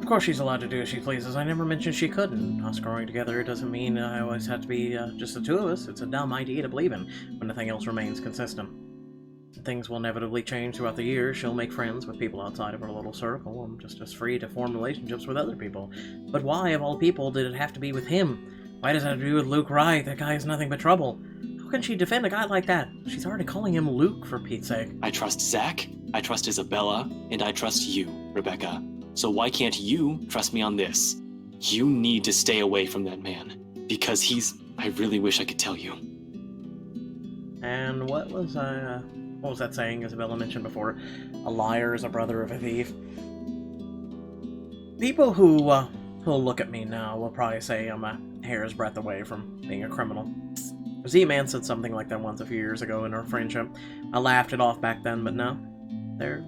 Of course she's allowed to do as she pleases. I never mentioned she couldn't. Us growing together doesn't mean I always have to be just the two of us. It's a dumb idea to believe in when nothing else remains consistent. Things will inevitably change throughout the years. She'll make friends with people outside of her little circle. I'm just as free to form relationships with other people. But why, of all people, did it have to be with him? Why does it have to do with Luke Wright? That guy is nothing but trouble. How can she defend a guy like that? She's already calling him Luke, for Pete's sake. I trust Zach, I trust Isabella, and I trust you, Rebecca. So why can't you trust me on this? You need to stay away from that man. Because I really wish I could tell you. And what was that saying Isabella mentioned before? A liar is a brother of a thief. People who'll look at me now will probably say I'm a hair's breadth away from being a criminal. Z-Man said something like that once a few years ago in our friendship. I laughed it off back then, but no. They're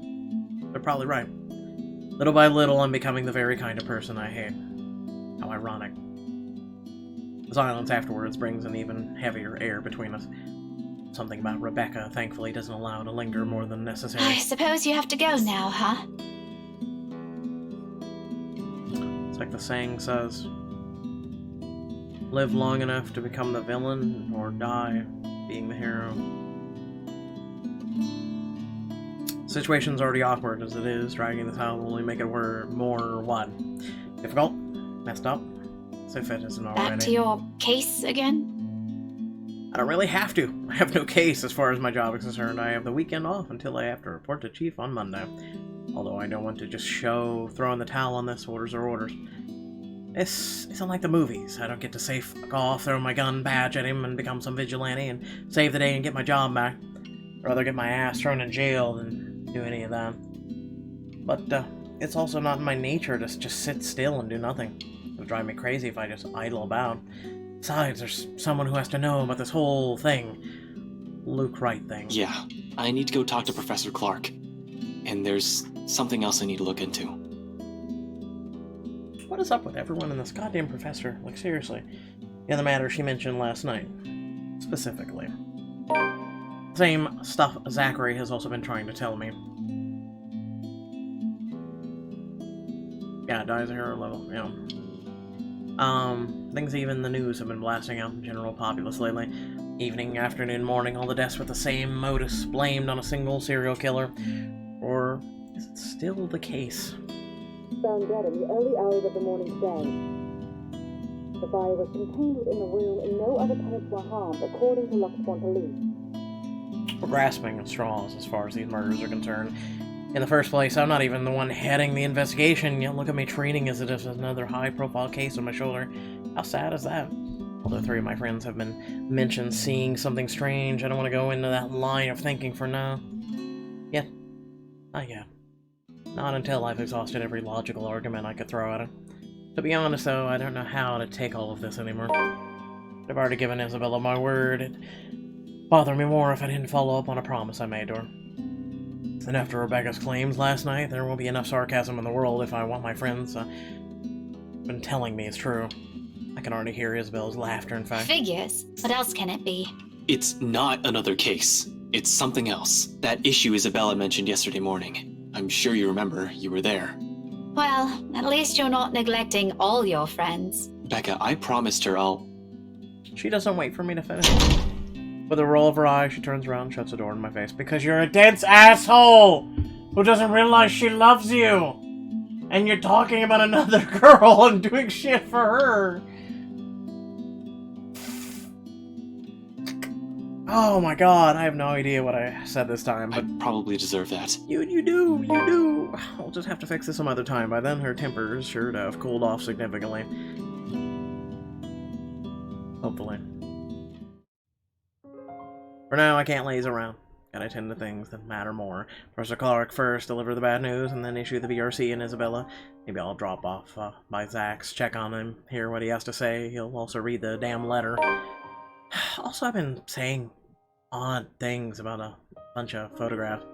probably right. Little by little, I'm becoming the very kind of person I hate. How ironic. The silence afterwards brings an even heavier air between us. Something about Rebecca, thankfully, doesn't allow to linger more than necessary. I suppose you have to go now, huh? It's like the saying says, live long enough to become the villain, or die being the hero. The situation's already awkward as it is. Dragging this out will only make it more, what? Difficult? Messed up? As if it isn't already. Back to your case again? I don't really have to. I have no case as far as my job is concerned. I have the weekend off until I have to report to Chief on Monday. Although I don't want to just throw in the towel on this. Orders are orders. This isn't like the movies. I don't get to say fuck off, throw my gun badge at him, and become some vigilante and save the day and get my job back. I'd rather get my ass thrown in jail than do any of that. But it's also not in my nature to just sit still and do nothing. It would drive me crazy if I just idle about. Besides, there's someone who has to know about this whole thing. Luke Wright thing. Yeah, I need to go talk to Professor Clark. And there's something else I need to look into. What is up with everyone and this goddamn professor? Like, seriously. In the matter she mentioned last night. Specifically. Same stuff Zachary has also been trying to tell me. Yeah, dies a hero level, yeah. Things even the news have been blasting out in general populace lately. Evening, afternoon, morning, all the deaths with the same modus, blamed on a single serial killer. Or is it still the case? Found dead in the early hours of the morning today. The fire was contained within the room and no other tenants were harmed, according to Luxbourne police. We're grasping at straws as far as these murders are concerned. In the first place, I'm not even the one heading the investigation, yet look at me treating as if it's another high-profile case on my shoulder. How sad is that? Although 3 of my friends have been mentioned seeing something strange, I don't want to go into that line of thinking for now. Yet, not yet. Not until I've exhausted every logical argument I could throw at it. To be honest, though, I don't know how to take all of this anymore. I've already given Isabella my word. It'd bother me more if I didn't follow up on a promise I made to her. And after Rebecca's claims last night, there won't be enough sarcasm in the world if I want my friends been telling me it's true. I can already hear Isabella's laughter, in fact. Figures. What else can it be? It's not another case. It's something else. That issue Isabella mentioned yesterday morning. I'm sure you remember. You were there. Well, at least you're not neglecting all your friends. Becca, I promised her I'll... She doesn't wait for me to finish. With a roll of her eye, she turns around and shuts the door in my face. Because you're a dense asshole who doesn't realize she loves you. And you're talking about another girl and doing shit for her. Oh my god, I have no idea what I said this time, but... I probably deserve that. You do. I'll just have to fix this some other time. By then, her temper is sure to have cooled off significantly. Hopefully. For now, I can't laze around. Gotta attend to things that matter more. Professor Clark first, deliver the bad news, and then issue the BRC and Isabella. Maybe I'll drop off by Zach's, check on him, hear what he has to say. He'll also read the damn letter. Also, I've been saying odd things about a bunch of photographs.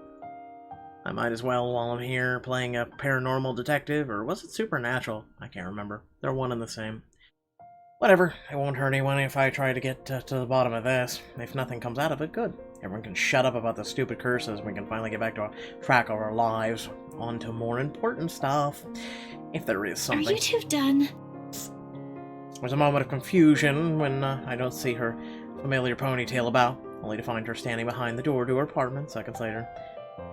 I might as well, while I'm here, playing a paranormal detective, or was it supernatural? I can't remember. They're one and the same. Whatever, it won't hurt anyone if I try to get to the bottom of this. If nothing comes out of it, good. Everyone can shut up about the stupid curses. We can finally get back to a track of our lives. On to more important stuff. If there is something. Are you two done? There's a moment of confusion when I don't see her familiar ponytail about, only to find her standing behind the door to her apartment seconds later.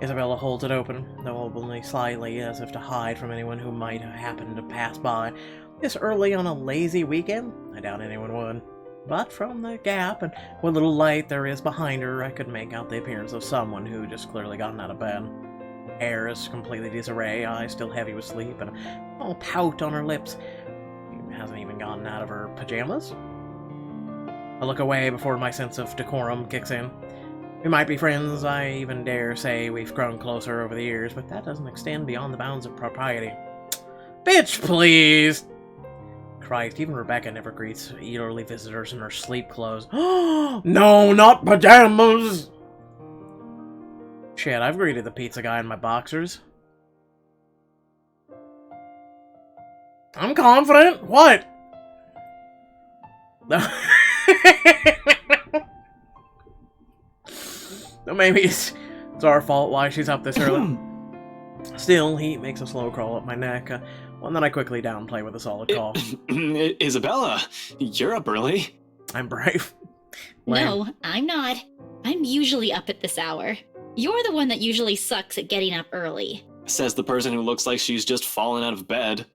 Isabella holds it open, though only slightly, as if to hide from anyone who might happen to pass by. This early on a lazy weekend? I doubt anyone would. But from the gap and what little light there is behind her, I could make out the appearance of someone who just clearly gotten out of bed. Hair is completely disarray, eyes still heavy with sleep, and a small pout on her lips. She hasn't even gotten out of her pajamas. I look away before my sense of decorum kicks in. We might be friends, I even dare say we've grown closer over the years, but that doesn't extend beyond the bounds of propriety. Bitch, please! Christ, even Rebecca never greets elderly visitors in her sleep clothes. No, not pajamas! Shit, I've greeted the pizza guy in my boxers. I'm confident. What? Maybe it's our fault why she's up this early. Still, heat makes a slow crawl up my neck, one that I quickly downplay with a solid call. Isabella, you're up early. I'm brave. Lame. No, I'm not. I'm usually up at this hour. You're the one that usually sucks at getting up early. Says the person who looks like she's just fallen out of bed.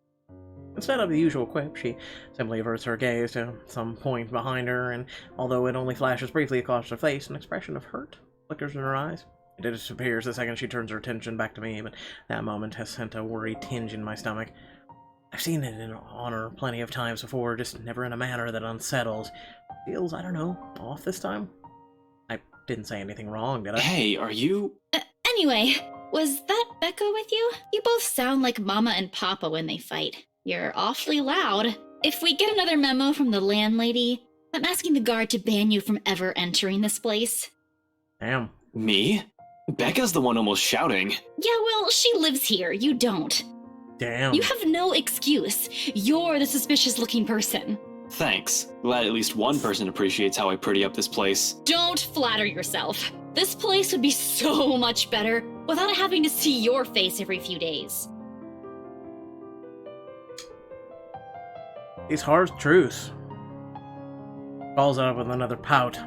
Instead of the usual quip, she simply averts her gaze to some point behind her, and although it only flashes briefly across her face, an expression of hurt flickers in her eyes. It disappears the second she turns her attention back to me, but that moment has sent a worried tinge in my stomach. I've seen it in honor plenty of times before, just never in a manner that unsettles. Feels, I don't know, off this time? I didn't say anything wrong, did I? Hey, are you... Anyway, was that Becca with you? You both sound like Mama and Papa when they fight. You're awfully loud. If we get another memo from the landlady, I'm asking the guard to ban you from ever entering this place. Damn. Me? Becca's the one almost shouting. Yeah, well, she lives here. You don't. Damn. You have no excuse. You're the suspicious-looking person. Thanks. Glad at least one person appreciates how I pretty up this place. Don't flatter yourself. This place would be so much better without having to see your face every few days. These hard truths. Falls out with another pout.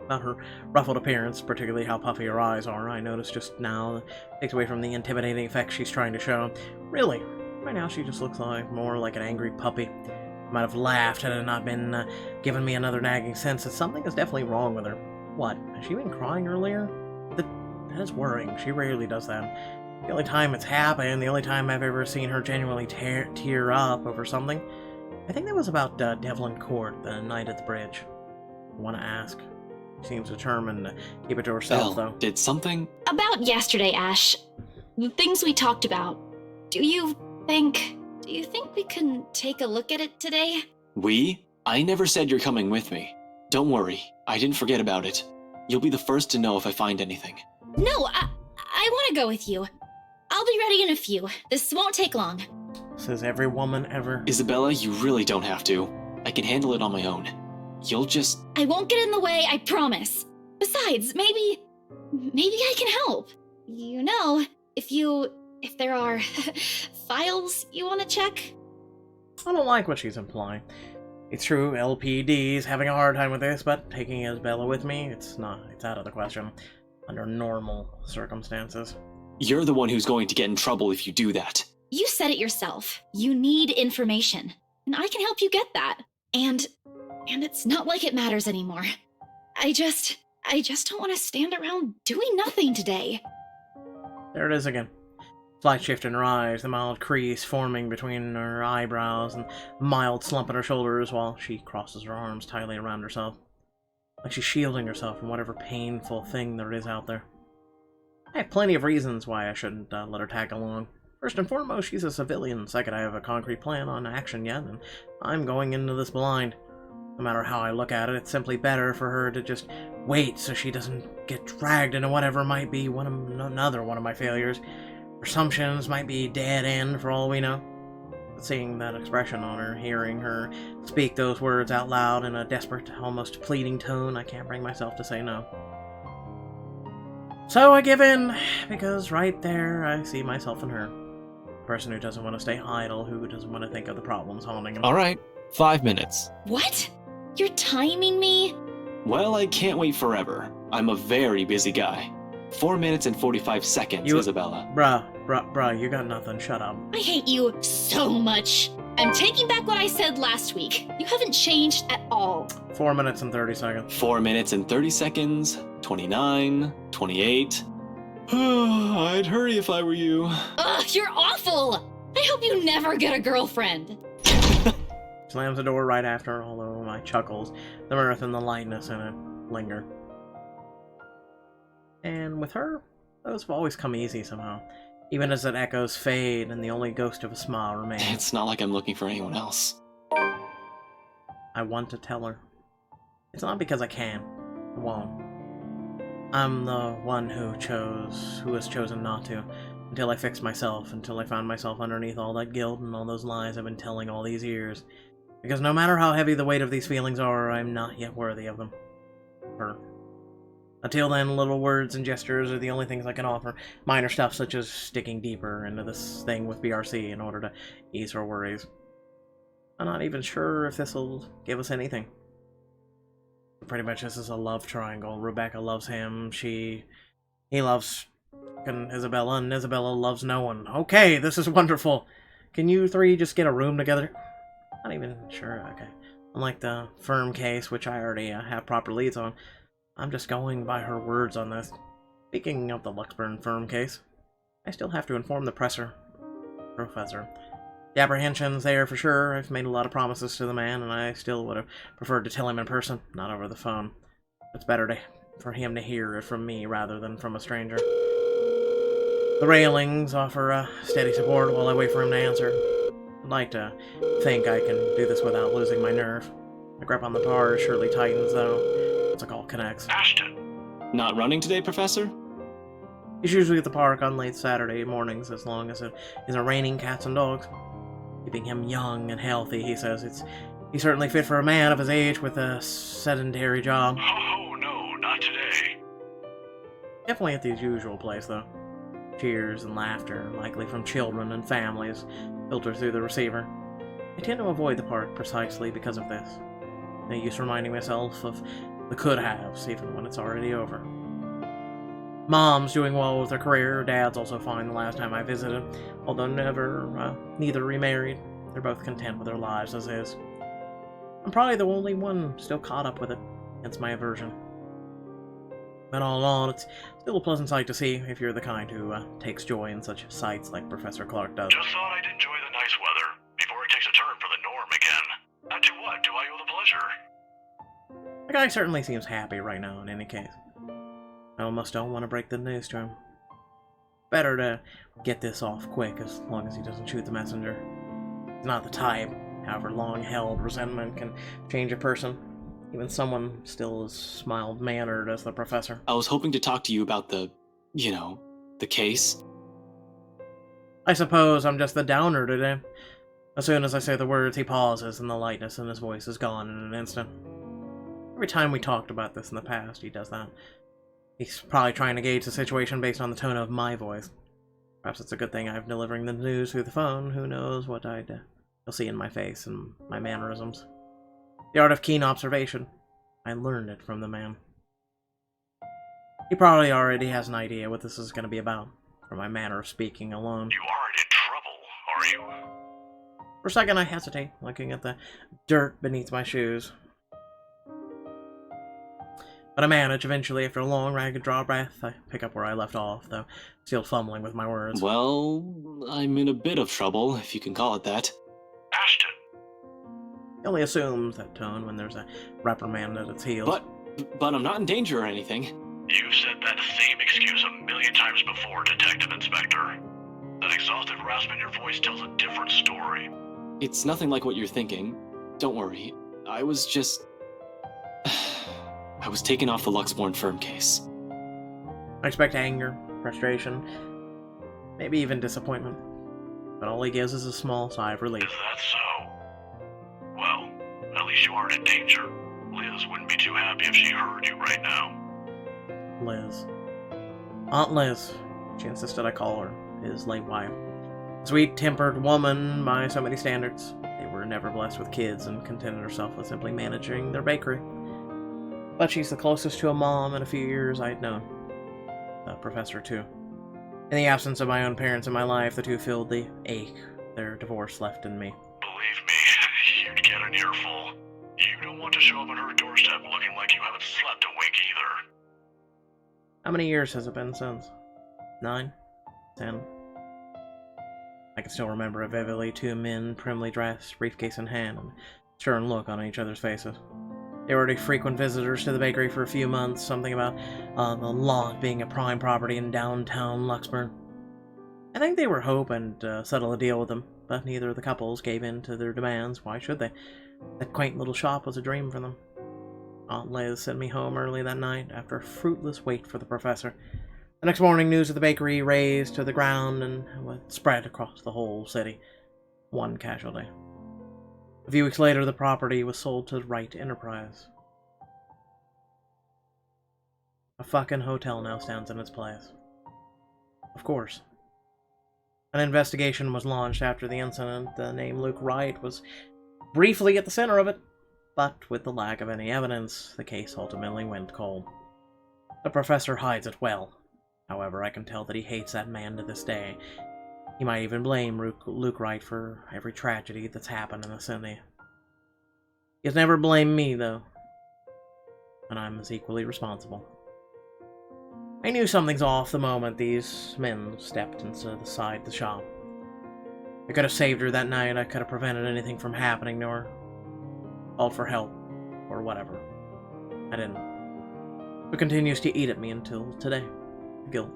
About her ruffled appearance, particularly how puffy her eyes are, I notice just now that takes away from the intimidating effect she's trying to show. Really, right now she just looks like more like an angry puppy. I might have laughed had it not been giving me another nagging sense that something is definitely wrong with her. What? Has she been crying earlier? That is worrying. She rarely does that. The only time it's happened, the only time I've ever seen her genuinely tear up over something, I think that was about Devlin Court, the night at the bridge. I want to ask. She seems determined to keep it to herself, though. Did something... About yesterday, Ash. The things we talked about. Do you think we can take a look at it today? We? I never said you're coming with me. Don't worry, I didn't forget about it. You'll be the first to know if I find anything. No, I want to go with you. I'll be ready in a few. This won't take long. Says every woman ever. Isabella, you really don't have to. I can handle it on my own. You'll just... I won't get in the way, I promise. Besides, maybe I can help. You know, if there are files you want to check. I don't like what she's implying. It's true, LPD's having a hard time with this, but taking Isabella with me, it's out of the question. Under normal circumstances. You're the one who's going to get in trouble if you do that. You said it yourself. You need information. And I can help you get that. And it's not like it matters anymore. I just don't want to stand around doing nothing today. There it is again. Slight shift in her eyes, the mild crease forming between her eyebrows, and mild slump in her shoulders while she crosses her arms tightly around herself. Like she's shielding herself from whatever painful thing there is out there. I have plenty of reasons why I shouldn't let her tag along. First and foremost, she's a civilian. Second, I have a concrete plan on action yet, and I'm going into this blind. No matter how I look at it, it's simply better for her to just wait so she doesn't get dragged into whatever might be another one of my failures. Her assumptions might be dead end for all we know. But seeing that expression on her, hearing her speak those words out loud in a desperate, almost pleading tone, I can't bring myself to say no. So I give in, because right there I see myself in her. A person who doesn't want to stay idle, who doesn't want to think of the problems haunting him. Alright, 5 minutes. What? You're timing me? Well, I can't wait forever. I'm a very busy guy. 4 minutes and 45 seconds, Isabella. Bruh, you got nothing. Shut up. I hate you so much. I'm taking back what I said last week. You haven't changed at all. 4 minutes and 30 seconds. 4 minutes and 30 seconds. 29, 28. I'd hurry if I were you. Ugh, you're awful! I hope you never get a girlfriend. Slams the door right after, although my chuckles, the mirth and the lightness in it linger. And with her, those have always come easy somehow. even as its echoes fade and the only ghost of a smile remains. It's not like I'm looking for anyone else. I want to tell her. It's not because I can. I won't. I'm the one who has chosen not to, until I fixed myself, until I found myself underneath all that guilt and all those lies I've been telling all these years. Because no matter how heavy the weight of these feelings are, I'm not yet worthy of them. Her. Until then, little words and gestures are the only things I can offer. Minor stuff such as sticking deeper into this thing with BRC in order to ease her worries. I'm not even sure if this'll give us anything. Pretty much this is a love triangle. Rebecca loves him, he loves Isabella, and Isabella loves no one. Okay, this is wonderful. Can you three just get a room together? Not even sure, okay. Unlike the firm case, which I already have proper leads on, I'm just going by her words on this. Speaking of the Luxburn firm case, I still have to inform the professor. The apprehension's there for sure. I've made a lot of promises to the man, and I still would have preferred to tell him in person, not over the phone. It's better for him to hear it from me rather than from a stranger. The railings offer steady support while I wait for him to answer. I'd like to think I can do this without losing my nerve. The grip on the bar surely tightens, though. It's like all connects. Ashton! Not running today, Professor? He's usually at the park on late Saturday mornings as long as it isn't raining cats and dogs. Keeping him young and healthy, he says. He's certainly fit for a man of his age with a sedentary job. Oh, no, not today. Definitely at the usual place, though. Cheers and laughter, likely from children and families, filter through the receiver. I tend to avoid the park precisely because of this. No use reminding myself of the could-haves, even when it's already over. Mom's doing well with her career. Dad's also fine the last time I visited, although neither remarried. They're both content with their lives as is. I'm probably the only one still caught up with it, hence my aversion. But all in all, it's still a pleasant sight to see if you're the kind who takes joy in such sights like Professor Clark does. Just thought I'd enjoy the nice weather before it takes a turn for the norm again. To what do I owe the pleasure? The guy certainly seems happy right now in any case. I almost don't want to break the news to him. Better to get this off quick as long as he doesn't shoot the messenger. He's not the type. However long-held resentment can change a person. Even someone still as mild-mannered as the professor. I was hoping to talk to you about the case. I suppose I'm just the downer today. As soon as I say the words, he pauses, and the lightness in his voice is gone in an instant. Every time we talked about this in the past, he does that. He's probably trying to gauge the situation based on the tone of my voice. Perhaps it's a good thing I'm delivering the news through the phone. Who knows what you'll see in my face and my mannerisms. The art of keen observation. I learned it from the man. He probably already has an idea what this is going to be about, from my manner of speaking alone. You aren't in trouble, are you? For a second I hesitate, looking at the dirt beneath my shoes. But I manage eventually, after a long, ragged draw of breath. I pick up where I left off, though still fumbling with my words. Well, I'm in a bit of trouble, if you can call it that. Ashton! He only assumes that tone when there's a reprimand at its heels. But I'm not in danger or anything. You've said that same excuse a million times before, Detective Inspector. That exhausted rasp in your voice tells a different story. It's nothing like what you're thinking. Don't worry. I was taken off the Luxborn firm case. I expect anger, frustration, maybe even disappointment. But all he gives is a small sigh of relief. Is that so? Well, at least you aren't in danger. Liz wouldn't be too happy if she heard you right now. Liz. Aunt Liz. She insisted I call her his late wife. A sweet-tempered woman by so many standards. They were never blessed with kids and contented herself with simply managing their bakery. But she's the closest to a mom in a few years I'd known. The professor, too. In the absence of my own parents in my life, the two filled the ache their divorce left in me. Believe me, you'd get an earful. You don't want to show up at her doorstep looking like you haven't slept a wink either. How many years has it been since? 9? 10? I can still remember it vividly, two men, primly dressed, briefcase in hand, and a stern look on each other's faces. They were already frequent visitors to the bakery for a few months, something about the lot being a prime property in downtown Luxburn. I think they were hoping to settle a deal with them, but neither of the couples gave in to their demands. Why should they? That quaint little shop was a dream for them. Aunt Liz sent me home early that night after a fruitless wait for the professor. The next morning, news of the bakery razed to the ground and spread across the whole city. One casualty. A few weeks later, the property was sold to Wright Enterprise. A fucking hotel now stands in its place. Of course. An investigation was launched after the incident. The name Luke Wright was briefly at the center of it, but with the lack of any evidence, the case ultimately went cold. The professor hides it well. However, I can tell that he hates that man to this day. He might even blame Luke Wright for every tragedy that's happened in the city. He has never blamed me, though, and I'm as equally responsible. I knew something's off the moment these men stepped inside the shop. I could have saved her that night, I could have prevented anything from happening to her, called for help, or whatever. I didn't. It continues to eat at me until today. Guilt.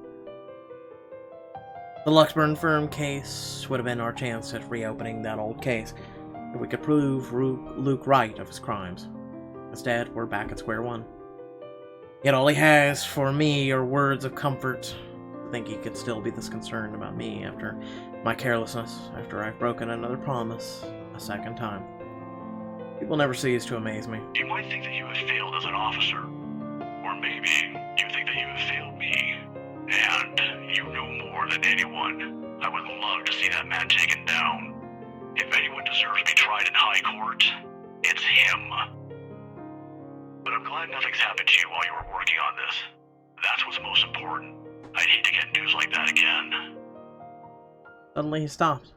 The Luxburn firm case would have been our chance at reopening that old case, if we could prove Luke right of his crimes. Instead, we're back at square one. Yet all he has for me are words of comfort. To think he could still be this concerned about me after my carelessness, after I've broken another promise a second time. People never cease to amaze me. You might think that you have failed as an officer. Or maybe you think that you have failed me. And you know more than anyone. I would love to see that man taken down. If anyone deserves to be tried in high court, it's him. But I'm glad nothing's happened to you while you were working on this. That's what's most important. I'd hate to get news like that again. Suddenly he stops.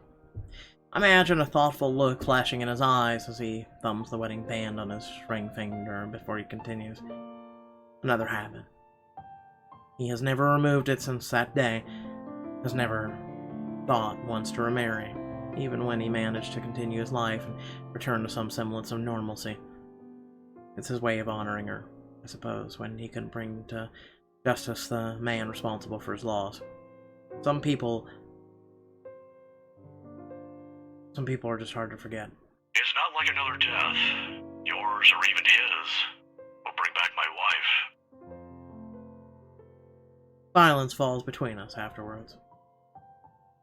I imagine a thoughtful look flashing in his eyes as he thumbs the wedding band on his ring finger before he continues. Another habit. He has never removed it since that day, has never thought once to remarry, even when he managed to continue his life and return to some semblance of normalcy. It's his way of honoring her, I suppose, when he couldn't bring to justice the man responsible for his loss. Some people are just hard to forget. It's not like another death, yours or even his, will bring back my wife. Silence falls between us afterwards.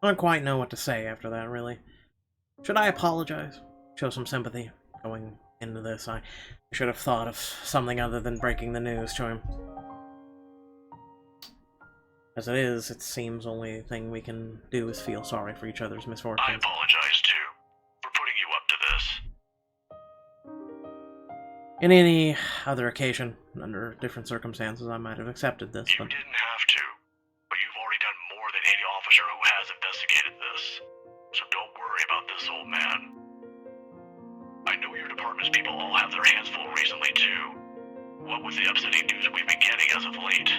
I don't quite know what to say after that, really. Should I apologize? Show some sympathy? Going into this, I should have thought of something other than breaking the news to him. As it is, it seems the only thing we can do is feel sorry for each other's misfortunes. I apologize, too, for putting you up to this. In any other occasion, under different circumstances, I might have accepted this, You but didn't have to, but you've already done more than any officer who has investigated this. So don't worry about this, old man. I know your department's people all have their hands full recently, too. What with the upsetting news we've been getting as of late.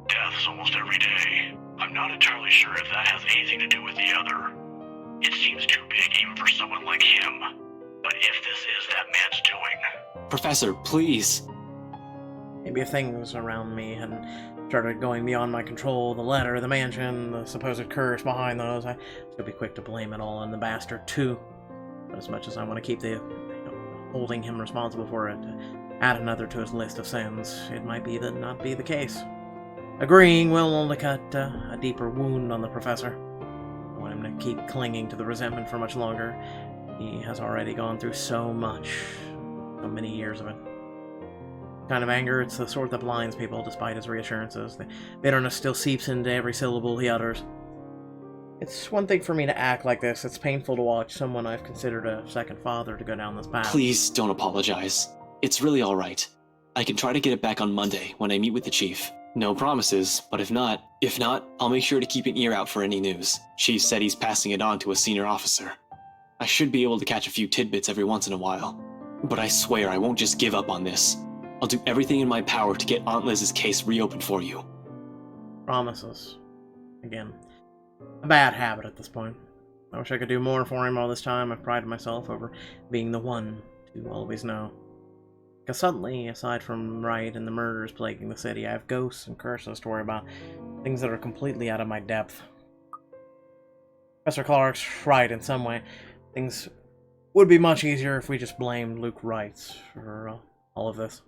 Deaths almost every day. I'm not entirely sure if that has anything to do with the other. It seems too big even for someone like him. But if this is that man's doing... Professor, please. maybe if things around me hadn't started going beyond my control, the letter, the mansion, the supposed curse behind those, I would be quick to blame it all on the bastard, too. But as much as I want to keep holding him responsible for it, add another to his list of sins, it might be that not be the case. Agreeing will only cut a deeper wound on the professor. I want him to keep clinging to the resentment for much longer. He has already gone through so much, so many years of it. Kind of anger, it's the sort that blinds people despite his reassurances. The bitterness still seeps into every syllable he utters. It's one thing for me to act like this. It's painful to watch someone I've considered a second father to go down this path. Please don't apologize. It's really alright. I can try to get it back on Monday when I meet with the chief. No promises, but if not, I'll make sure to keep an ear out for any news. Chief said he's passing it on to a senior officer. I should be able to catch a few tidbits every once in a while. But I swear I won't just give up on this. I'll do everything in my power to get Aunt Liz's case reopened for you. Promises. Again. A bad habit at this point. I wish I could do more for him all this time. I've prided myself over being the one to always know. Because suddenly, aside from Wright and the murders plaguing the city, I have ghosts and curses to worry about. Things that are completely out of my depth. Professor Clark's right in some way. Things would be much easier if we just blamed Luke Wright for all of this.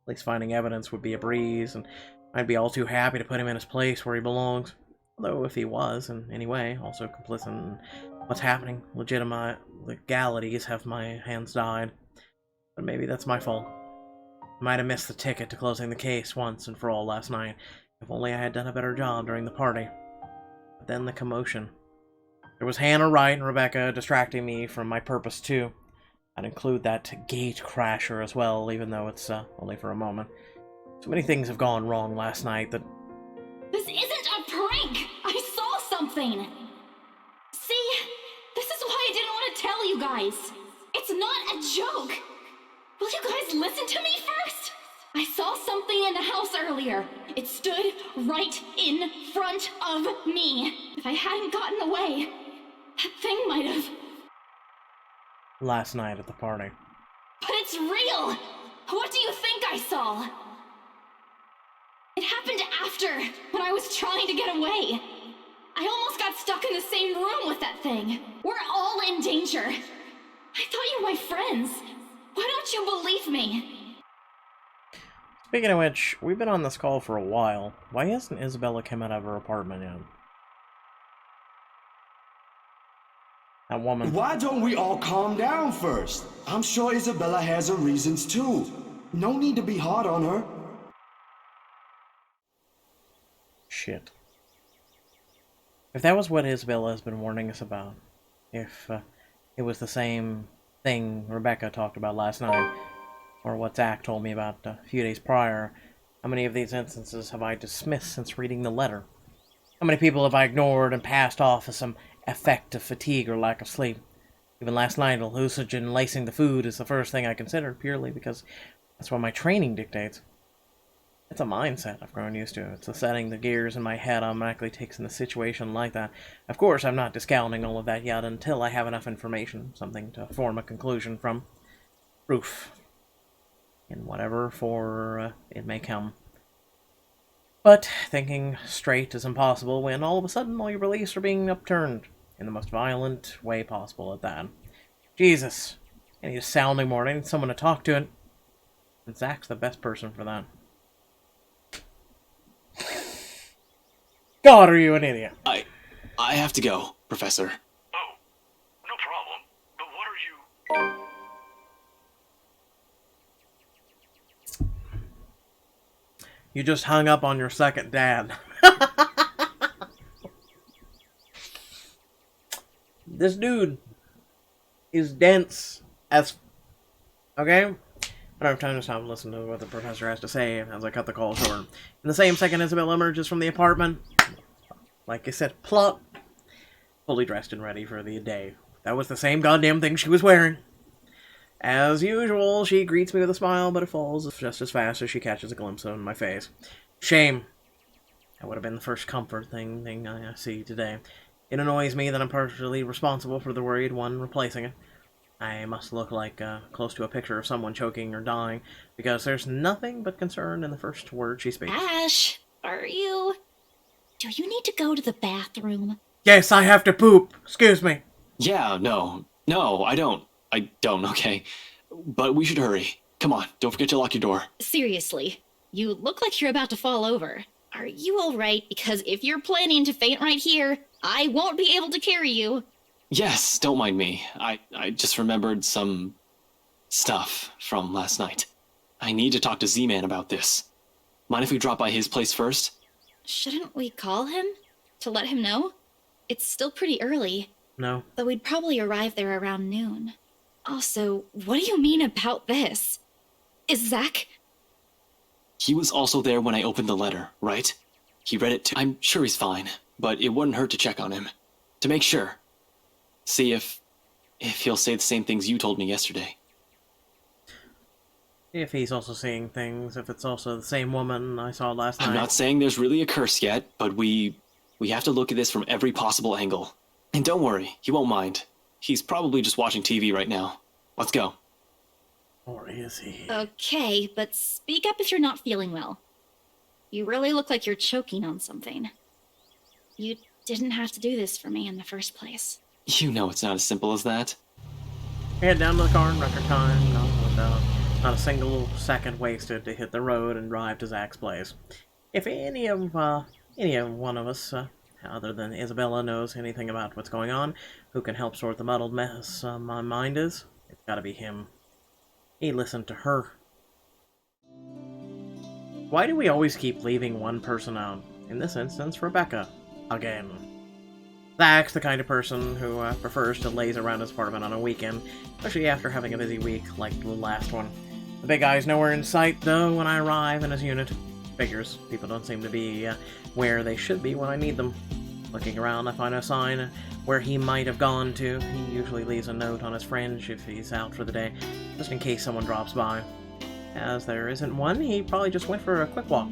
At least finding evidence would be a breeze, and I'd be all too happy to put him in his place where he belongs. Although if he was, in any way, also complicit in what's happening, legitimate legalities have my hands tied. But maybe that's my fault. I might have missed the ticket to closing the case once and for all last night, if only I had done a better job during the party. But then the commotion. There was Hannah Wright and Rebecca distracting me from my purpose too. I'd include that gate crasher as well, even though it's only for a moment. So many things have gone wrong last night that... This isn't a prank! I saw something! See? This is why I didn't want to tell you guys! It's not a joke! Will you guys listen to me first? I saw something in the house earlier. It stood right in front of me. If I hadn't gotten away, that thing might have... last night at the party. But it's real! What do you think I saw? It happened after, when I was trying to get away. I almost got stuck in the same room with that thing. We're all in danger. I thought you were my friends. Why don't you believe me? Speaking of which, we've been on this call for a while. Why hasn't Isabella come out of her apartment yet? That woman. Why don't we all calm down first? I'm sure Isabella has her reasons too. No need to be hard on her. Shit. If that was what Isabella has been warning us about, if it was the same thing Rebecca talked about last night, or what Zach told me about a few days prior, how many of these instances have I dismissed since reading the letter? How many people have I ignored and passed off as some effect of fatigue or lack of sleep? Even last night, hallucinogen lacing the food is the first thing I considered, purely because that's what my training dictates. It's a mindset I've grown used to. It's a setting the gears in my head automatically takes in a situation like that. Of course, I'm not discounting all of that yet until I have enough information, something to form a conclusion from. Proof. In whatever form it may come. But thinking straight is impossible when all of a sudden all your beliefs are being upturned, in the most violent way possible at that. Jesus. I need a sounding board. I need someone to talk to it. And Zach's the best person for that. God, are you an idiot? I have to go, Professor. Oh, no problem. But what are you... You just hung up on your second dad. This dude is dense as... Okay? I don't have time to stop and listen to what the professor has to say as I cut the call short. In the same second, Isabel emerges from the apartment. Like I said, plop. Fully dressed and ready for the day. That was the same goddamn thing she was wearing. As usual, she greets me with a smile, but it falls just as fast as she catches a glimpse of my face. Shame. That would have been the first comfort thing I see today. It annoys me that I'm partially responsible for the worried one replacing it. I must look like close to a picture of someone choking or dying, because there's nothing but concern in the first word she speaks. Ash, are you... Do you need to go to the bathroom? Yes, I have to poop. Excuse me. Yeah, no, I don't, okay? But we should hurry. Come on, don't forget to lock your door. Seriously, you look like you're about to fall over. Are you alright? Because if you're planning to faint right here, I won't be able to carry you. Yes, don't mind me. I just remembered some... stuff from last night. I need to talk to Z-Man about this. Mind if we drop by his place first? Shouldn't we call him? To let him know? It's still pretty early. No. Though we'd probably arrive there around noon. Also, what do you mean about this? Is Zach... He was also there when I opened the letter, right? He read it too. I'm sure he's fine, but it wouldn't hurt to check on him. To make sure. See if he'll say the same things you told me yesterday. If he's also seeing things, if it's also the same woman I saw last night. I'm not saying there's really a curse yet, but we have to look at this from every possible angle. And don't worry, he won't mind. He's probably just watching TV right now. Let's go. Or is he? Okay, but speak up if you're not feeling well. You really look like you're choking on something. You didn't have to do this for me in the first place. You know it's not as simple as that. Head down to the car in record time, not a single second wasted to hit the road and drive to Zach's place. If any of one of us, other than Isabella, knows anything about what's going on, who can help sort the muddled mess my mind is, it's gotta be him. He listened to her. Why do we always keep leaving one person out? In this instance, Rebecca. Again. Zach's the kind of person who prefers to laze around his apartment on a weekend, especially after having a busy week like the last one. The big guy's nowhere in sight, though, when I arrive in his unit. Figures. People don't seem to be where they should be when I need them. Looking around, I find a sign where he might have gone to. He usually leaves a note on his fringe if he's out for the day, just in case someone drops by. As there isn't one, he probably just went for a quick walk.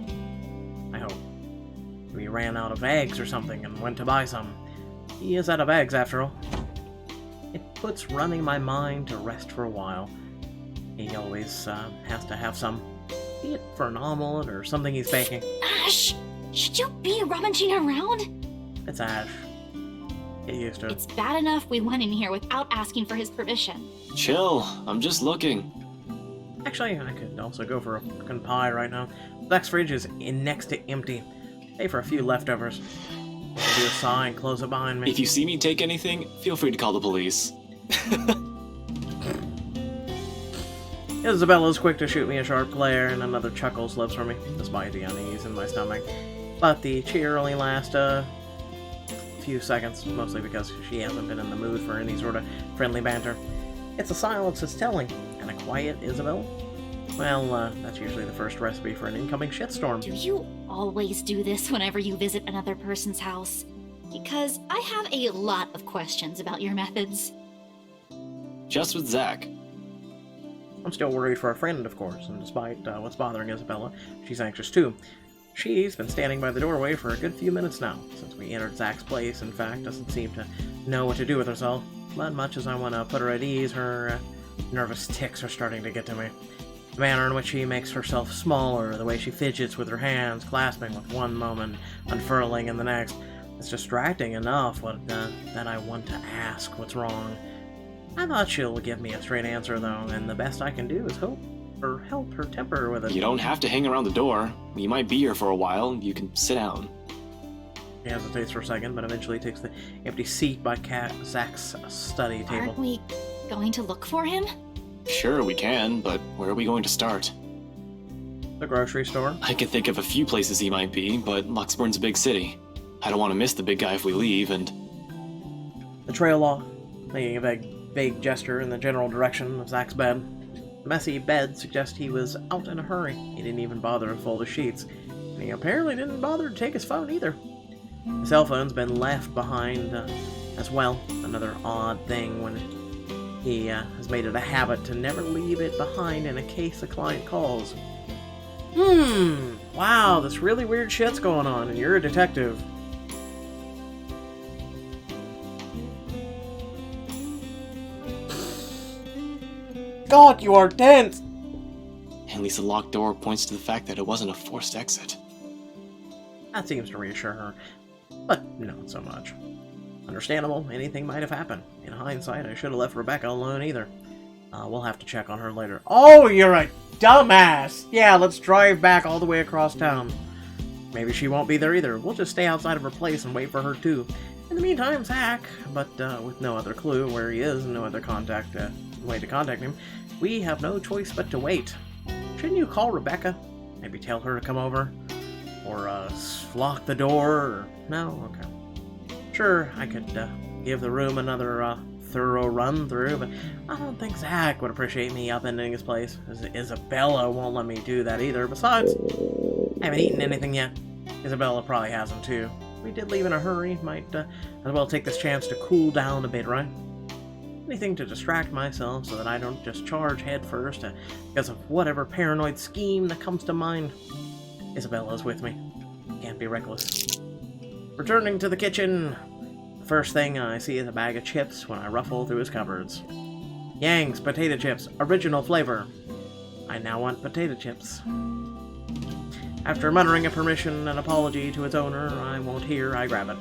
I hope. Maybe he ran out of eggs or something and went to buy some. He is out of eggs, after all. It puts running my mind to rest for a while. He always has to have some, be it for an omelet or something he's baking. Ash! Should you be rummaging around? It's Ash. Get used to it. It's bad enough we went in here without asking for his permission. Chill, I'm just looking. Actually, I could also go for a fucking pie right now. Zach's fridge is next to empty. Pay for a few leftovers. I'll do a sigh and close it behind me. If you see me take anything, feel free to call the police. Isabella's quick to shoot me a sharp glare, and another chuckle slips from me, despite the unease in my stomach. But the cheer only lasts a few seconds, mostly because she hasn't been in the mood for any sort of friendly banter. It's a silence that's telling, and a quiet Isabella? Well, that's usually the first recipe for an incoming shitstorm. Do you always do this whenever you visit another person's house? Because I have a lot of questions about your methods. Just with Zach. I'm still worried for a friend, of course, and despite what's bothering Isabella, she's anxious too. She's been standing by the doorway for a good few minutes now, since we entered Zach's place. In fact, doesn't seem to know what to do with herself. But much as I want to put her at ease, her nervous tics are starting to get to me. The manner in which she makes herself smaller, the way she fidgets with her hands, clasping with one moment, unfurling in the next, it's distracting enough that I want to ask what's wrong. I thought she'll give me a straight answer, though, and the best I can do is hope or help her temper with it. You don't have to hang around the door. You might be here for a while. You can sit down. She hesitates for a second, but eventually takes the empty seat by Zach's study table. Aren't we going to look for him? Sure, we can, but where are we going to start? The grocery store. I can think of a few places he might be, but Luxburn's a big city. I don't want to miss the big guy if we leave, and... The trail log, making a vague gesture in the general direction of Zach's bed. The messy bed suggests he was out in a hurry. He didn't even bother to fold his sheets. And he apparently didn't bother to take his phone either. The cell phone's been left behind as well. Another odd thing when he has made it a habit to never leave it behind in a case a client calls. Wow, this really weird shit's going on, and you're a detective. God, you are dense! At least the locked door points to the fact that it wasn't a forced exit. That seems to reassure her, but not so much. Understandable, anything might have happened. In hindsight, I should have left Rebecca alone either. We'll have to check on her later. Oh, you're a dumbass! Yeah, let's drive back all the way across town. Maybe she won't be there either. We'll just stay outside of her place and wait for her too. In the meantime, Zach, but with no other clue where he is and no other way to contact him, we have no choice but to wait. Shouldn't you call Rebecca? Maybe tell her to come over? Or lock the door? Or... No? Okay. Sure, I could give the room another thorough run through, but I don't think Zach would appreciate me upending his place. Isabella won't let me do that either. Besides, I haven't eaten anything yet. Isabella probably hasn't too. We did leave in a hurry. Might as well take this chance to cool down a bit, right? Anything to distract myself so that I don't just charge head first because of whatever paranoid scheme that comes to mind. Isabella's with me. Can't be reckless. Returning to the kitchen, the first thing I see is a bag of chips when I ruffle through his cupboards. Yang's potato chips, original flavor. I now want potato chips. After muttering a permission and apology to its owner I won't hear, I grab it.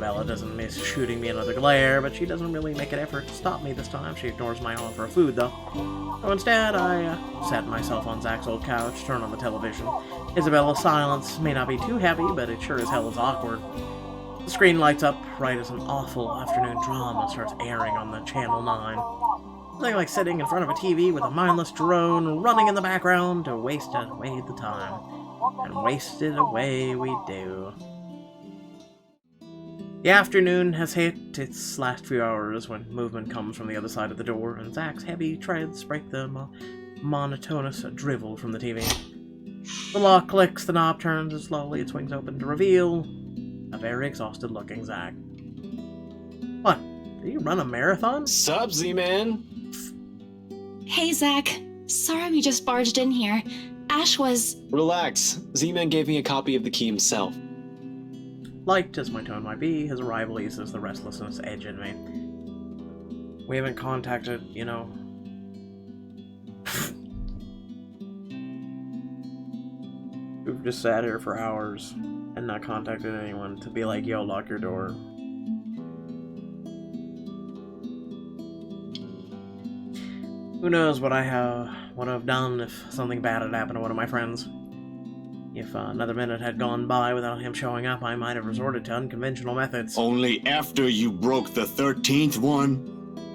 Isabella doesn't miss shooting me another glare, but she doesn't really make an effort to stop me this time. She ignores my offer of food, though. So instead, I sat myself on Zach's old couch, turned on the television. Isabella's silence may not be too heavy, but it sure as hell is awkward. The screen lights up right as an awful afternoon drama starts airing on the Channel 9. Something like sitting in front of a TV with a mindless drone running in the background to waste away the time. And waste it away we do. The afternoon has hit its last few hours when movement comes from the other side of the door, and Zach's heavy treads break the monotonous drivel from the TV. The lock clicks, the knob turns, and slowly it swings open to reveal a very exhausted-looking Zach. What? Did you run a marathon? Sup, Z-Man? Hey, Zach. Sorry we just barged in here. Ash was... Relax. Z-Man gave me a copy of the key himself. Light as my tone might be, his arrival eases the restlessness edge in me. We haven't contacted, you know... We've just sat here for hours and not contacted anyone to be like, yo, lock your door. Who knows what I would have done if something bad had happened to one of my friends. If another minute had gone by without him showing up, I might have resorted to unconventional methods. Only after you broke the 13th one.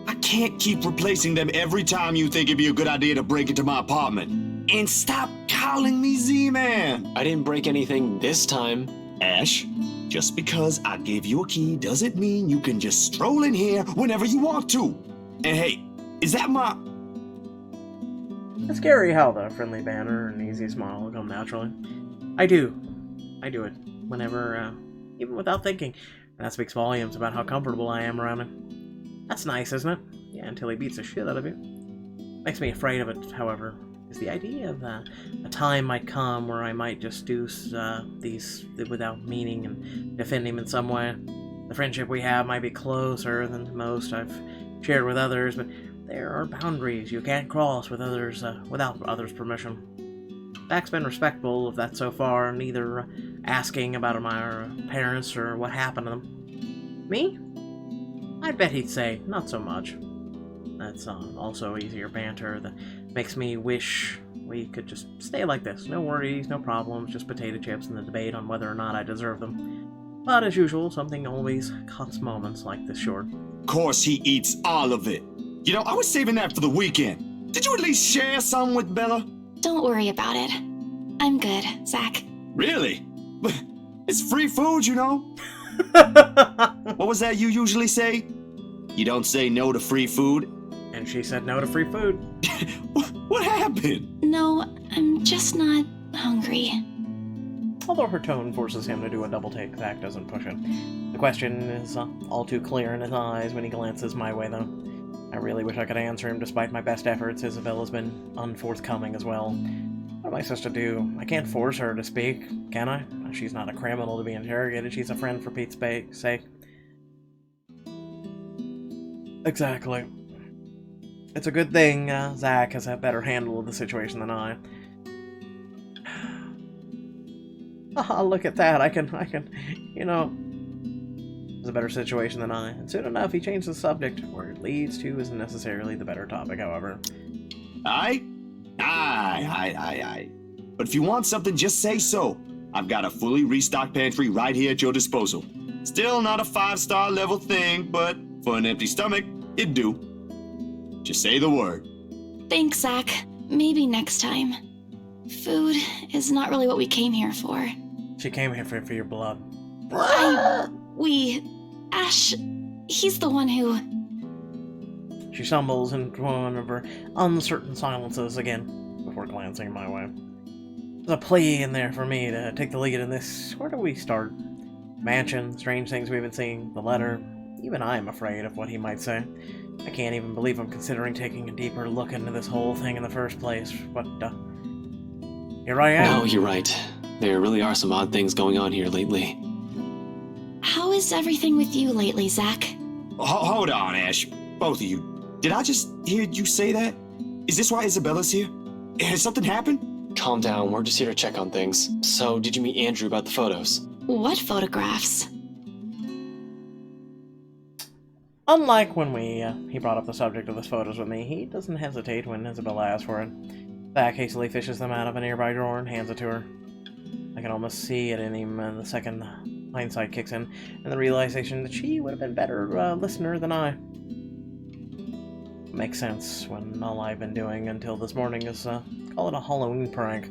I can't keep replacing them every time you think it'd be a good idea to break into my apartment. And stop calling me Z-Man! I didn't break anything this time. Ash, just because I gave you a key doesn't mean you can just stroll in here whenever you want to. And hey, is that my... It's scary how the friendly banter and easy smile will come naturally. I do it whenever, even without thinking. And that speaks volumes about how comfortable I am around him. That's nice, isn't it? Yeah, until he beats the shit out of you. Makes me afraid of it, however, is the idea of a time might come where I might just do these without meaning and defend him in some way. The friendship we have might be closer than most I've shared with others, but there are boundaries you can't cross with others without others' permission. Zach's been respectful of that so far, neither asking about my parents or what happened to them. Me? I bet he'd say, not so much. That's also easier banter that makes me wish we could just stay like this. No worries, no problems, just potato chips and the debate on whether or not I deserve them. But as usual, something always cuts moments like this short. Of course he eats all of it. You know, I was saving that for the weekend. Did you at least share some with Bella? Don't worry about it. I'm good, Zach. Really? It's free food, you know? What was that you usually say? You don't say no to free food? And she said no to free food. What happened? No, I'm just not hungry. Although her tone forces him to do a double take, Zach doesn't push it. The question is all too clear in his eyes when he glances my way, though. I really wish I could answer him despite my best efforts. Isabella's been unforthcoming as well. What am I supposed to do? I can't force her to speak, can I? She's not a criminal to be interrogated. She's a friend for Pete's sake. Exactly. It's a good thing Zach has a better handle of the situation than I. Ah, look at that. I can, you know... It's a better situation than I. And soon enough, he changed the subject. Where it leads to isn't necessarily the better topic, however. Aye. But if you want something, just say so. I've got a fully restocked pantry right here at your disposal. Still not a 5-star level thing, but for an empty stomach, it'd do. Just say the word. Thanks, Zach. Maybe next time. Food is not really what we came here for. She came here for your blood. Ash, he's the one who... She stumbles into one of her uncertain silences again, before glancing my way. There's a plea in there for me to take the lead in this. Where do we start? Mansion, strange things we've been seeing, the letter. Even I am afraid of what he might say. I can't even believe I'm considering taking a deeper look into this whole thing in the first place, but, here I am. No, you're right. There really are some odd things going on here lately. How is everything with you lately, Zach? Hold on, Ash. Both of you. Did I just hear you say that? Is this why Isabella's here? Has something happened? Calm down, we're just here to check on things. So, did you meet Andrew about the photos? What photographs? Unlike when he brought up the subject of his photos with me, he doesn't hesitate when Isabella asks for it. Zach hastily fishes them out of a nearby drawer and hands it to her. I can almost see it in him the second hindsight kicks in, and the realization that she would have been a better listener than I. Makes sense when all I've been doing until this morning is call it a Halloween prank.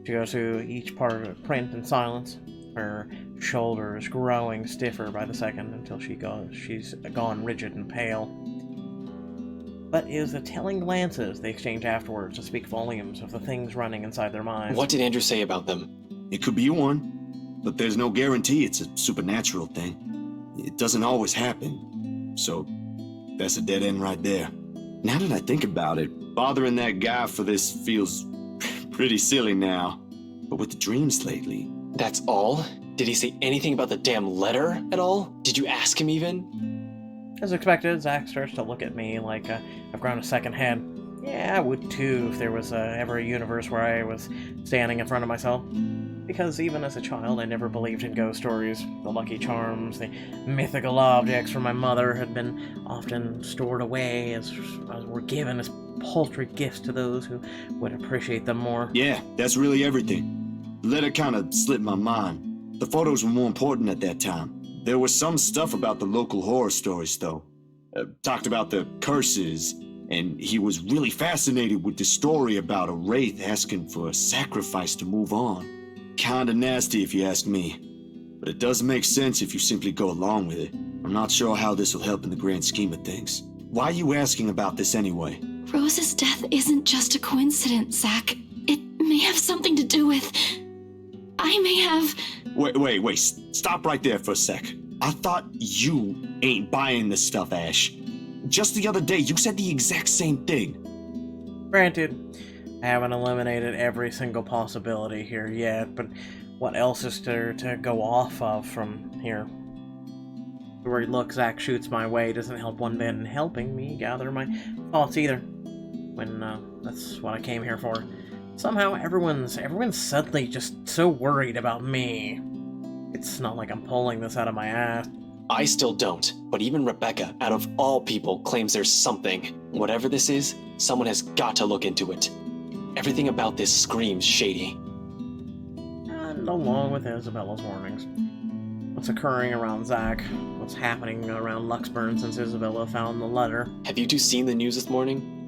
She goes through each part of it, print in silence, her shoulders growing stiffer by the second until she's gone rigid and pale. But it is the telling glances they exchange afterwards to speak volumes of the things running inside their minds. What did Andrew say about them? It could be one, but there's no guarantee it's a supernatural thing. It doesn't always happen, so that's a dead end right there. Now that I think about it, bothering that guy for this feels pretty silly now. But with the dreams lately... That's all? Did he say anything about the damn letter at all? Did you ask him even? As expected, Zach starts to look at me like I've grown a second head. Yeah, I would too if there was ever a universe where I was standing in front of myself. Because even as a child, I never believed in ghost stories. The Lucky Charms, the mythical objects from my mother had been often stored away as were given as paltry gifts to those who would appreciate them more. Yeah, that's really everything. The letter kind of slipped my mind. The photos were more important at that time. There was some stuff about the local horror stories, though. Talked about the curses, and he was really fascinated with the story about a wraith asking for a sacrifice to move on. Kinda nasty if you ask me, but it does make sense if you simply go along with it. I'm not sure how this will help in the grand scheme of things. Why are you asking about this anyway? Rose's death isn't just a coincidence, Zach. It may have something to do with... I may have... Wait, stop right there for a sec. I thought you ain't buying this stuff, Ash. Just the other day, you said the exact same thing. Granted, I haven't eliminated every single possibility here yet, but what else is there to go off of from here? The word look Zach shoots my way doesn't help one bit in helping me gather my thoughts either. When that's what I came here for. Somehow everyone's suddenly just so worried about me. It's not like I'm pulling this out of my ass. I still don't, but even Rebecca, out of all people, claims there's something. Whatever this is, someone has got to look into it. Everything about this screams shady. And along with Isabella's warnings. What's occurring around Zach? What's happening around Luxburn since Isabella found the letter? Have you two seen the news this morning?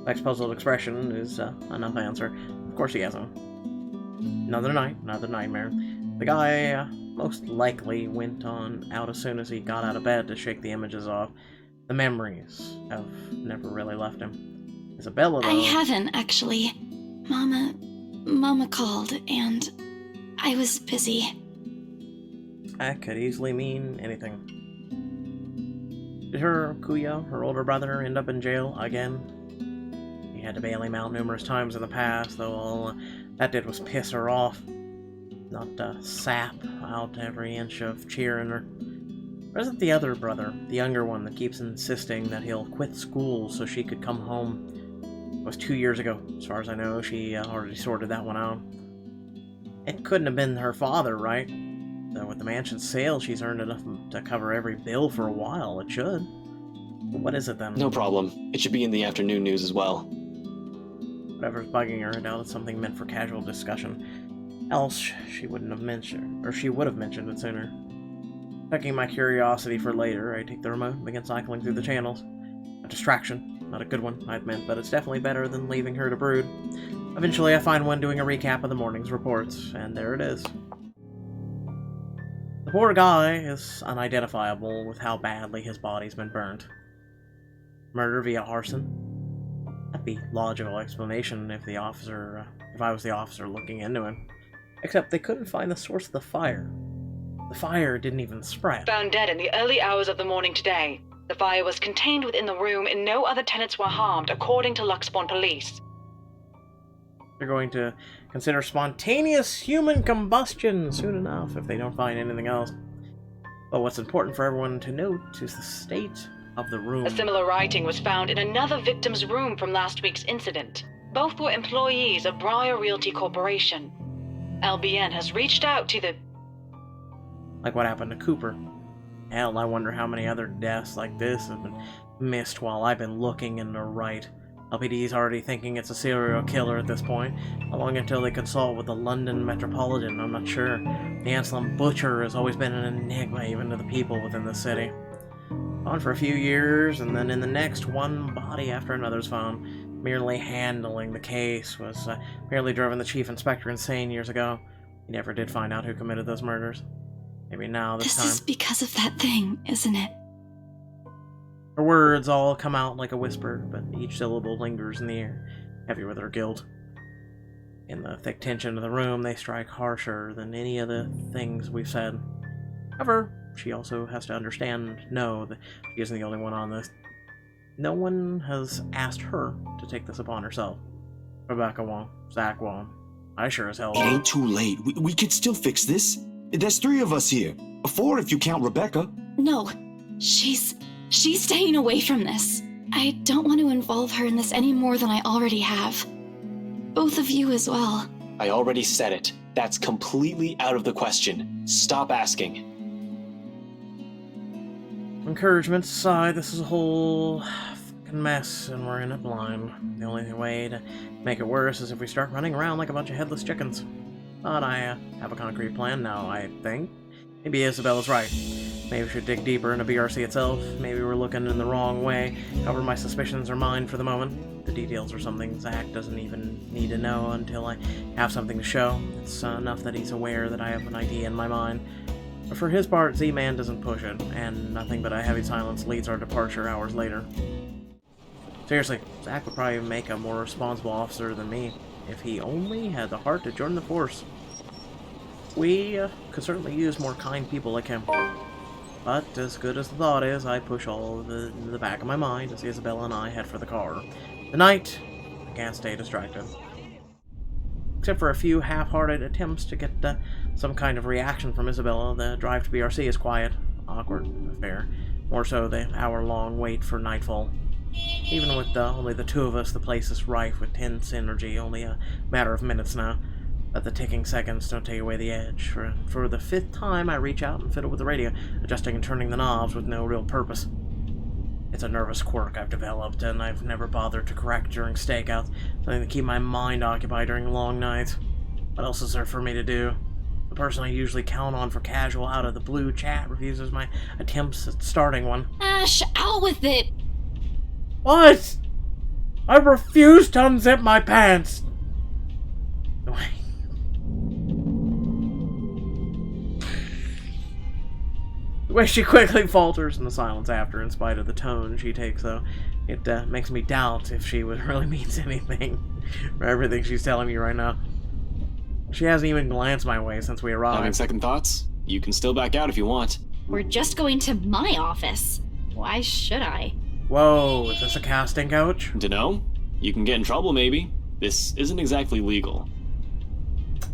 Zach's puzzled expression is enough answer. Of course he hasn't. Another night, another nightmare. The guy most likely went on out as soon as he got out of bed to shake the images off. The memories have never really left him. Isabella, though... I haven't, actually. Mama called, and I was busy. That could easily mean anything. Did her Kuya, her older brother, end up in jail again? He had to bail him out numerous times in the past, though all that did was piss her off. Not sap out every inch of cheering her. Or is it the other brother, the younger one, that keeps insisting that he'll quit school so she could come home? It was 2 years ago. As far as I know, she already sorted that one out. It couldn't have been her father, right? Though with the mansion sale, she's earned enough to cover every bill for a while. It should. But what is it then? No problem. It should be in the afternoon news as well. Whatever's bugging her, I doubt it's something meant for casual discussion. Else, she wouldn't have mentioned, or she would have mentioned it sooner. Checking my curiosity for later, I take the remote and begin cycling through the channels. A distraction. Not a good one, I admit, but it's definitely better than leaving her to brood. Eventually, I find one doing a recap of the morning's reports, and there it is. The poor guy is unidentifiable with how badly his body's been burnt. Murder via arson? That'd be logical explanation if I was the officer looking into it. Except they couldn't find the source of the fire. The fire didn't even spread. Found dead in the early hours of the morning today. The fire was contained within the room and no other tenants were harmed, according to Luxburn police. They're going to consider spontaneous human combustion soon enough if they don't find anything else. But what's important for everyone to note is the state of the room. A similar writing was found in another victim's room from last week's incident. Both were employees of Briar Realty Corporation. LBN has reached out to the... Like what happened to Cooper. Hell, I wonder how many other deaths like this have been missed while I've been looking in the right. LPD's already thinking it's a serial killer at this point. How long until they consult with the London Metropolitan? I'm not sure. The Anselm Butcher has always been an enigma even to the people within the city. On for a few years, and then in the next, one body after another's found. Merely handling the case was merely driven the chief inspector insane years ago. He never did find out who committed those murders. Maybe now, this time. This is because of that thing, isn't it? Her words all come out like a whisper, but each syllable lingers in the air, heavy with her guilt. In the thick tension of the room, they strike harsher than any of the things we've said. However, she also has to know that she isn't the only one on this. No one has asked her to take this upon herself. Rebecca won't. Zach won't. I sure as hell It won't. ain't too late. We could still fix this. There's 3 of us here. 4 if you count Rebecca. No, she's staying away from this. I don't want to involve her in this any more than I already have. Both of you as well. I already said it. That's completely out of the question. Stop asking. Encouragement aside, this is a whole fucking mess, and we're in it blind. The only way to make it worse is if we start running around like a bunch of headless chickens. But I have a concrete plan now, I think. Maybe Isabella's right. Maybe we should dig deeper into BRC itself. Maybe we're looking in the wrong way. However, my suspicions are mine for the moment. The details are something Zach doesn't even need to know until I have something to show. It's enough that he's aware that I have an idea in my mind. But for his part, Z-Man doesn't push it, and nothing but a heavy silence leads our departure hours later. Seriously, Zach would probably make a more responsible officer than me, if he only had the heart to join the force. We could certainly use more kind people like him. But as good as the thought is, I push all of it into the back of my mind as Isabella and I head for the car. Tonight, I can't stay distracted. Except for a few half-hearted attempts to get some kind of reaction from Isabella, the drive to BRC is quiet, awkward affair. More so the hour-long wait for nightfall. Even with only the 2 of us, the place is rife with tense energy, only a matter of minutes now. But the ticking seconds don't take away the edge. For the 5th time, I reach out and fiddle with the radio, adjusting and turning the knobs with no real purpose. It's a nervous quirk I've developed, and I've never bothered to correct during stakeouts, something to keep my mind occupied during long nights. What else is there for me to do? The person I usually count on for casual out-of-the-blue chat refuses my attempts at starting one. Ash, out with it! What? I refuse to unzip my pants! Wait. The way she quickly falters in the silence after, in spite of the tone she takes, though, it makes me doubt if she really means anything for everything she's telling me right now. She hasn't even glanced my way since we arrived. Having second thoughts? You can still back out if you want. We're just going to my office. Why should I? Whoa, is this a casting couch? Dunno? You can get in trouble, maybe. This isn't exactly legal.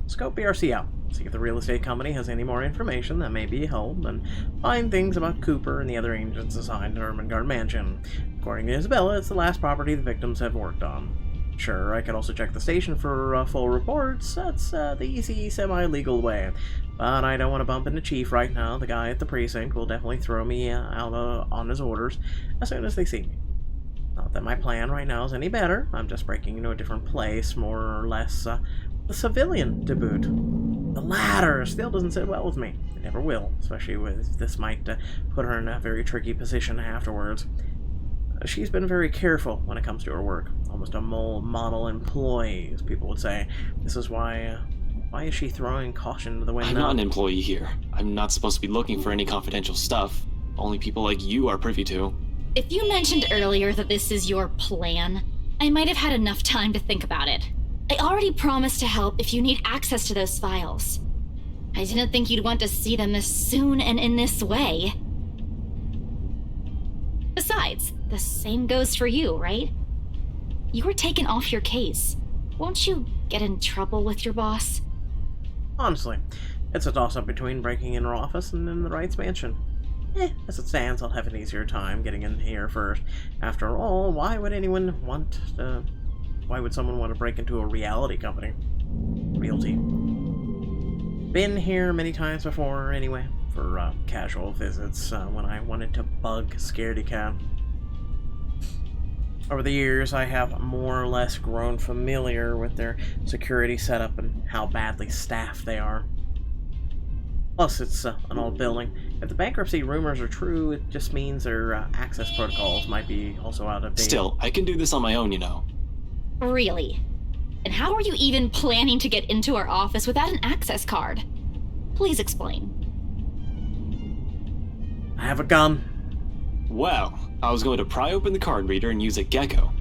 Scope BRC out. See if the real estate company has any more information that may be helpful, and find things about Cooper and the other agents assigned to Ermengarde Mansion. According to Isabella, it's the last property the victims have worked on. Sure, I could also check the station for full reports. That's the easy, semi-legal way. But I don't want to bump into Chief right now. The guy at the precinct will definitely throw me out on his orders as soon as they see me. Not that my plan right now is any better. I'm just breaking into a different place, more or less the civilian to boot. The latter still doesn't sit well with me. It never will, especially with this might put her in a very tricky position afterwards. She's been very careful when it comes to her work. Almost a model employee, as people would say. This is why is she throwing caution to the wind I'm now? not an employee here. I'm not supposed to be looking for any confidential stuff. Only people like you are privy to. If you mentioned earlier that this is your plan, I might have had enough time to think about it. I already promised to help if you need access to those files. I didn't think you'd want to see them this soon and in this way. Besides, the same goes for you, right? You were taken off your case. Won't you get in trouble with your boss? Honestly, it's a toss-up between breaking in her office and in the Wright's mansion. As it stands, I'll have an easier time getting in here first. After all, why would someone want to break into a reality company? Realty. Been here many times before, anyway. for casual visits when I wanted to bug Scaredy Cat. Over the years, I have more or less grown familiar with their security setup and how badly staffed they are. Plus, it's an old building. If the bankruptcy rumors are true, it just means their access protocols might be also out of date. Still, I can do this on my own, you know. Really? And how are you even planning to get into our office without an access card? Please explain. I have a gun. Well, I was going to pry open the card reader and use a gecko.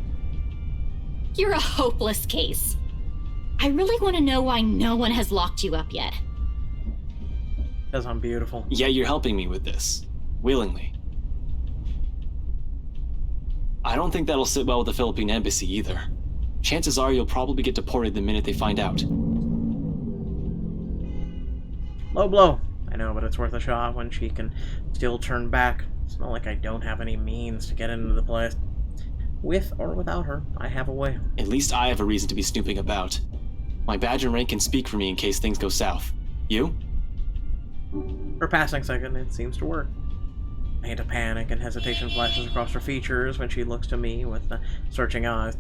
You're a hopeless case. I really want to know why no one has locked you up yet. Because I'm beautiful. Yeah, you're helping me with this. Willingly. I don't think that'll sit well with the Philippine embassy either. Chances are you'll probably get deported the minute they find out. Low blow. I know, but it's worth a shot when she can still turn back. It's not like I don't have any means to get into the place. With or without her, I have a way. At least I have a reason to be snooping about. My badge and rank can speak for me in case things go south. You? For a passing second, it seems to work. A hint of panic and hesitation flashes across her features when she looks to me with searching eyes.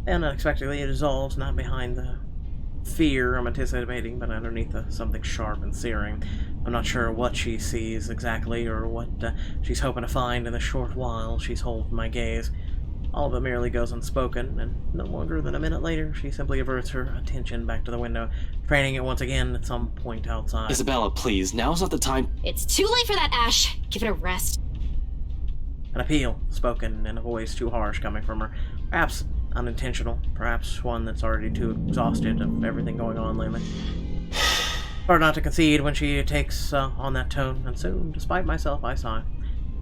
Then unexpectedly it dissolves, not behind the fear I'm anticipating, but underneath something sharp and searing. I'm not sure what she sees exactly, or what she's hoping to find in the short while she's holding my gaze. All of it merely goes unspoken, and no longer than a minute later, she simply averts her attention back to the window, training it once again at some point outside. Isabella, please, now's not the time. It's too late for that, Ash. Give it a rest. An appeal, spoken in a voice too harsh coming from her. Perhaps unintentional, perhaps one that's already too exhausted of everything going on lately. Hard not to concede when she takes on that tone, and soon, despite myself, I sigh.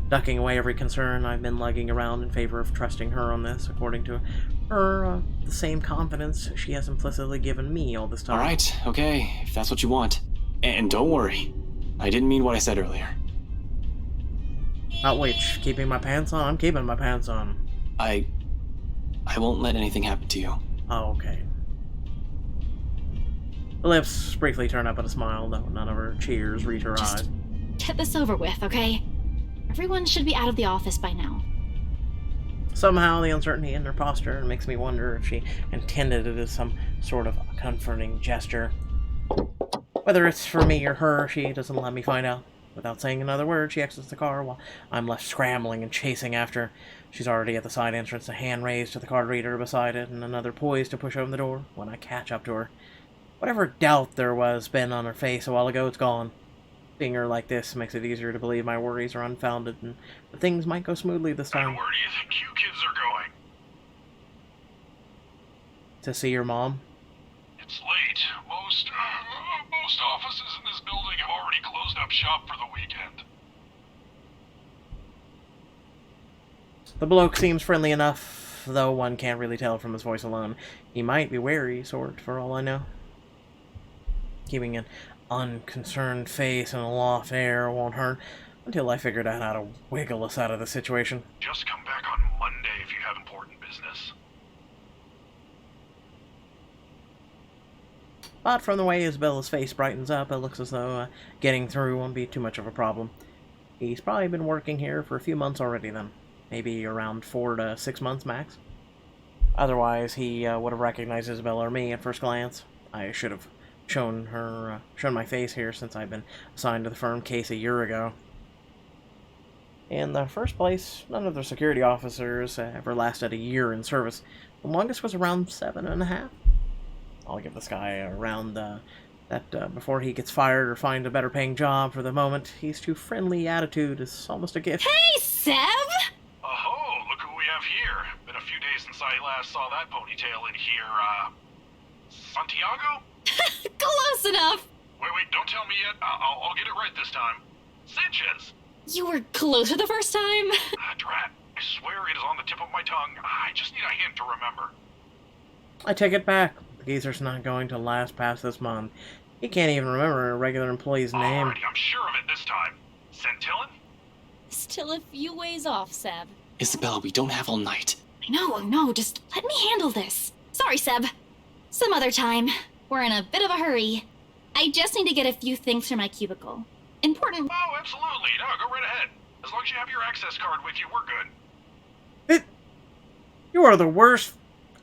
Ducking away every concern I've been lugging around in favor of trusting her on this, according to her, the same confidence she has implicitly given me all this time. Alright, okay, if that's what you want. And don't worry, I didn't mean what I said earlier. Not which, keeping my pants on? I'm keeping my pants on. I won't let anything happen to you. Oh, okay. The lips briefly turn up at a smile, though none of her cheers reach her eyes. Get this over with, okay? Everyone should be out of the office by now. Somehow, the uncertainty in her posture makes me wonder if she intended it as some sort of comforting gesture. Whether it's for me or her, she doesn't let me find out. Without saying another word, she exits the car while I'm left scrambling and chasing after her. She's already at the side entrance, a hand raised to the card reader beside it, and another poised to push open the door when I catch up to her. Whatever doubt there was been on her face a while ago, it's gone. Seeing her like this makes it easier to believe my worries are unfounded and that things might go smoothly this time. And where do you think you kids are going? To see your mom? It's late. Most offices in this building have already closed up shop for the weekend. The bloke seems friendly enough, though one can't really tell from his voice alone. He might be wary, sort, for all I know. Keeping an unconcerned face and a aloft air won't hurt, until I figured out how to wiggle us out of the situation. Just come back on Monday if you have important business. But from the way Isabella's face brightens up, it looks as though getting through won't be too much of a problem. He's probably been working here for a few months already then. Maybe around 4 to 6 months max. Otherwise, he would have recognized Isabella or me at first glance. I should have shown my face here since I've been assigned to the firm case a year ago. In the first place, none of the security officers ever lasted a year in service. The longest was around 7.5. I'll give this guy around that before he gets fired or finds a better paying job. For the moment, he's too friendly attitude is almost a gift. Hey, Seb! Oh, look who we have here. Been a few days since I last saw that ponytail in here, Santiago? Close enough! Wait, don't tell me yet. I'll get it right this time. Sanchez! You were closer the first time? Drat. I swear it is on the tip of my tongue. I just need a hint to remember. I take it back. The geezer's not going to last past this month. He can't even remember a regular employee's name. Alrighty, I'm sure of it this time. Centillon? Still a few ways off, Seb. Isabella, we don't have all night. I know, just let me handle this. Sorry, Seb. Some other time. We're in a bit of a hurry. I just need to get a few things from my cubicle. Important. Oh, absolutely. No, go right ahead. As long as you have your access card with you, we're good. You are the worst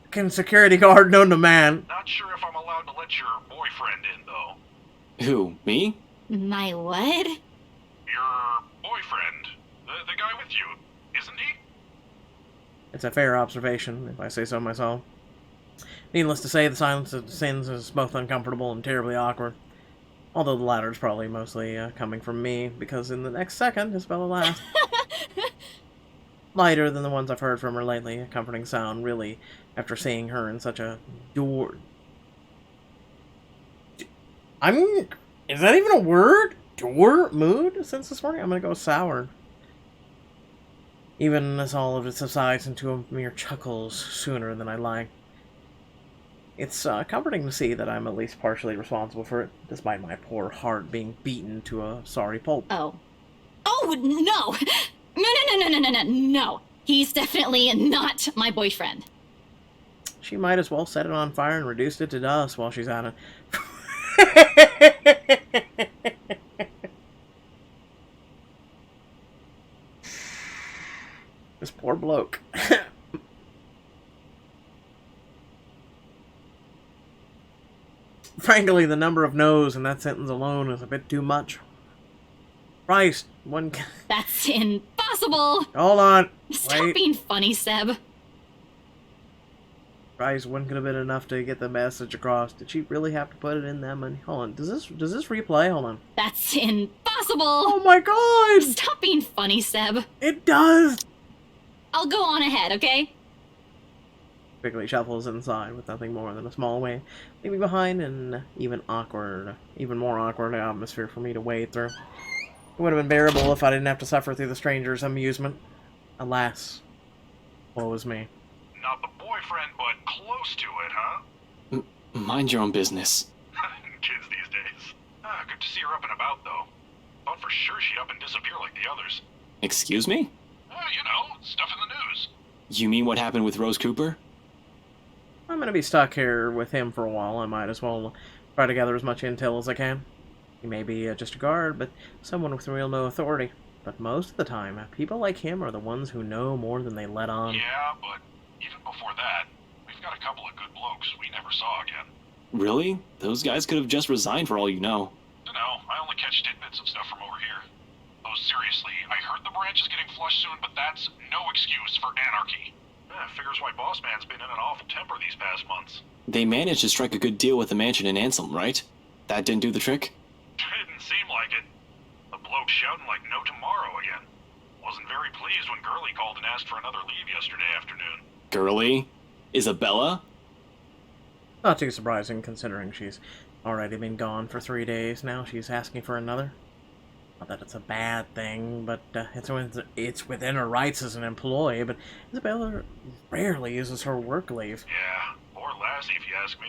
fucking security guard known to man. Not sure if I'm allowed to let your boyfriend in, though. Who, me? My what? Your boyfriend. The guy with you, isn't he? It's a fair observation, if I say so myself. Needless to say, the silence of sins is both uncomfortable and terribly awkward. Although the latter is probably mostly coming from me, because in the next second, Isabella laughs. Lighter than the ones I've heard from her lately, a comforting sound, really, after seeing her in such a is that even a word? Mood since this morning? I'm gonna go sour. Even as all of it subsides into a mere chuckles sooner than I like. It's comforting to see that I'm at least partially responsible for it, despite my poor heart being beaten to a sorry pulp. Oh. Oh, no! No. He's definitely not my boyfriend. She might as well set it on fire and reduce it to dust while she's at it. This poor bloke. Frankly, the number of no's in that sentence alone is a bit too much. Christ, one... That's impossible! Hold on. Stop Wait. being funny, Seb. Christ, one could have been enough to get the message across. Did she really have to put it in that many? Hold on. Does this replay? Hold on. That's impossible! Oh my god! Stop being funny, Seb. It does! I'll go on ahead, okay? Quickly shuffles inside with nothing more than a small wave, leaving behind an even more awkward atmosphere for me to wade through. It would have been bearable if I didn't have to suffer through the stranger's amusement. Alas, woe is me. Not the boyfriend, but close to it, huh? Mind your own business. Kids these days. Good to see her up and about, though. Thought for sure she'd up and disappear like the others. Excuse me? You know, stuff in the news. You mean what happened with Rose Cooper? I'm gonna be stuck here with him for a while. I might as well try to gather as much intel as I can. He may be just a guard, but someone with real no authority. But most of the time, people like him are the ones who know more than they let on. Yeah, but even before that, we've got a couple of good blokes we never saw again. Really? Those guys could have just resigned for all you know. Dunno, I only catch tidbits of stuff from over here. Oh, seriously, I heard the branch is getting flushed soon, but that's no excuse for anarchy. Figures why Boss Man's been in an awful temper these past months. They managed to strike a good deal with the mansion in Ansem, right? That didn't do the trick? Didn't seem like it. The bloke shouting like no tomorrow again. Wasn't very pleased when Gurley called and asked for another leave yesterday afternoon. Gurley? Isabella? Not too surprising, considering she's already been gone for 3 days now. She's asking for another. Not that it's a bad thing, but it's within her rights as an employee, but Isabella rarely uses her work leave. Yeah, poor lassie if you ask me.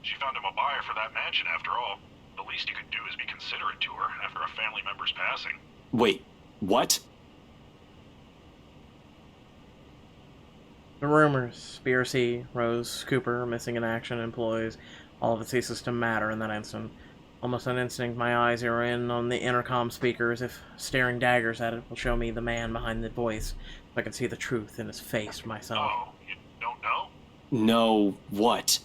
She found him a buyer for that mansion after all. The least he could do is be considerate to her after a family member's passing. Wait, what? The rumors, BRC, Rose Cooper, missing in action, employees, all of it ceases to matter in that instant. Almost an instinct, my eyes are in on the intercom speaker as if staring daggers at it will show me the man behind the voice, so I can see the truth in his face myself. Oh, you don't know? No, what?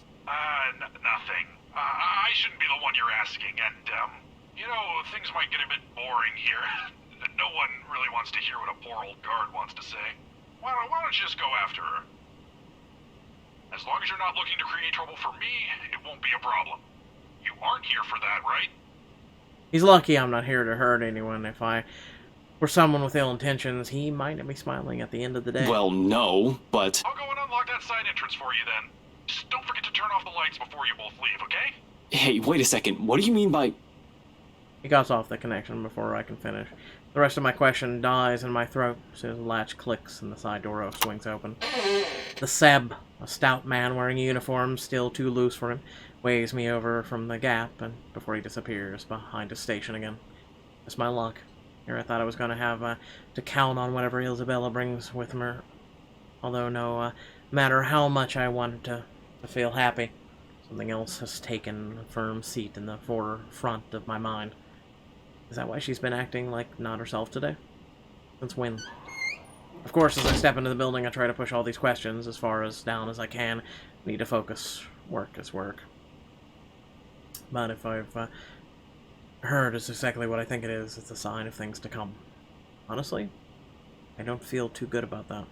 Nothing. I shouldn't be the one you're asking, and, you know, things might get a bit boring here. No one really wants to hear what a poor old guard wants to say. Why don't you just go after her? As long as you're not looking to create trouble for me, it won't be a problem. You aren't here for that, right? He's lucky I'm not here to hurt anyone. If I were someone with ill intentions, he might be smiling at the end of the day. Well, no, but... I'll go and unlock that side entrance for you then. Just don't forget to turn off the lights before you both leave, okay? Hey, wait a second. What do you mean by... He cuts off the connection before I can finish. The rest of my question dies in my throat as soon as the latch clicks and the side door swings open. The Seb, a stout man wearing a uniform still too loose for him, waves me over from the gap and before he disappears behind his station again. It's my luck. Here I thought I was going to have to count on whatever Isabella brings with her. Although no matter how much I wanted to feel happy, something else has taken a firm seat in the forefront of my mind. Is that why she's been acting like not herself today? Since when? Of course, as I step into the building, I try to push all these questions as far as down as I can. Need to focus. Work is work. But if I've heard it's exactly what I think it is, it's a sign of things to come. Honestly, I don't feel too good about that.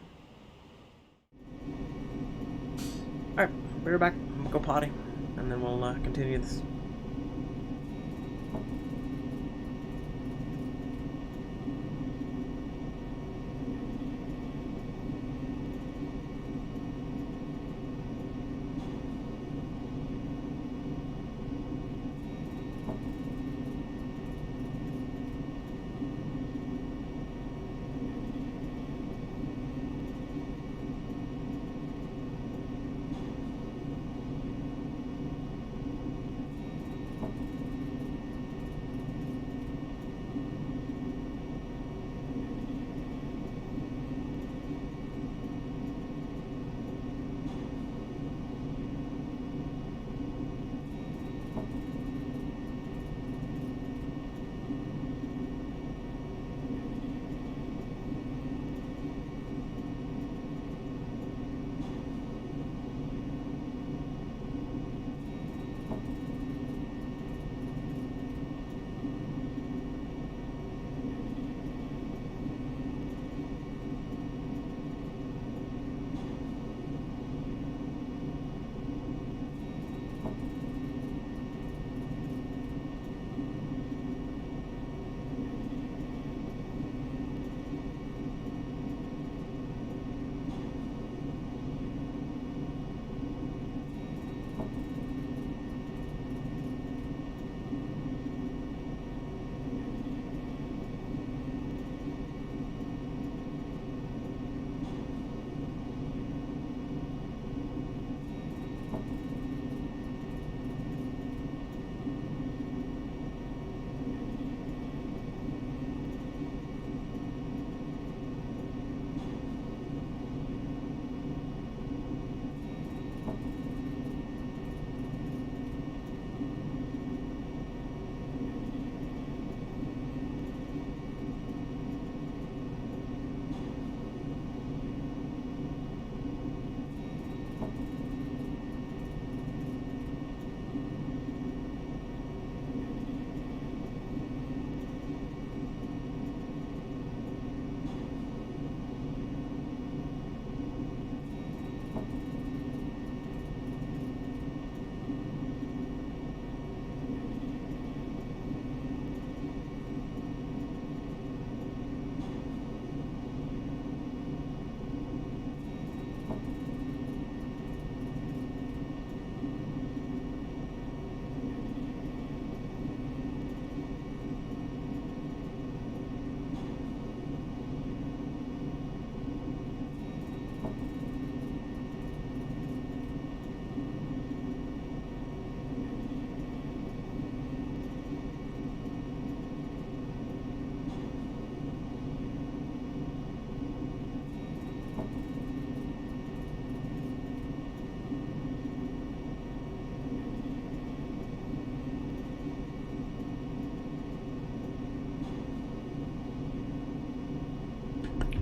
Alright, be right back. I'm gonna go potty, and then we'll continue this.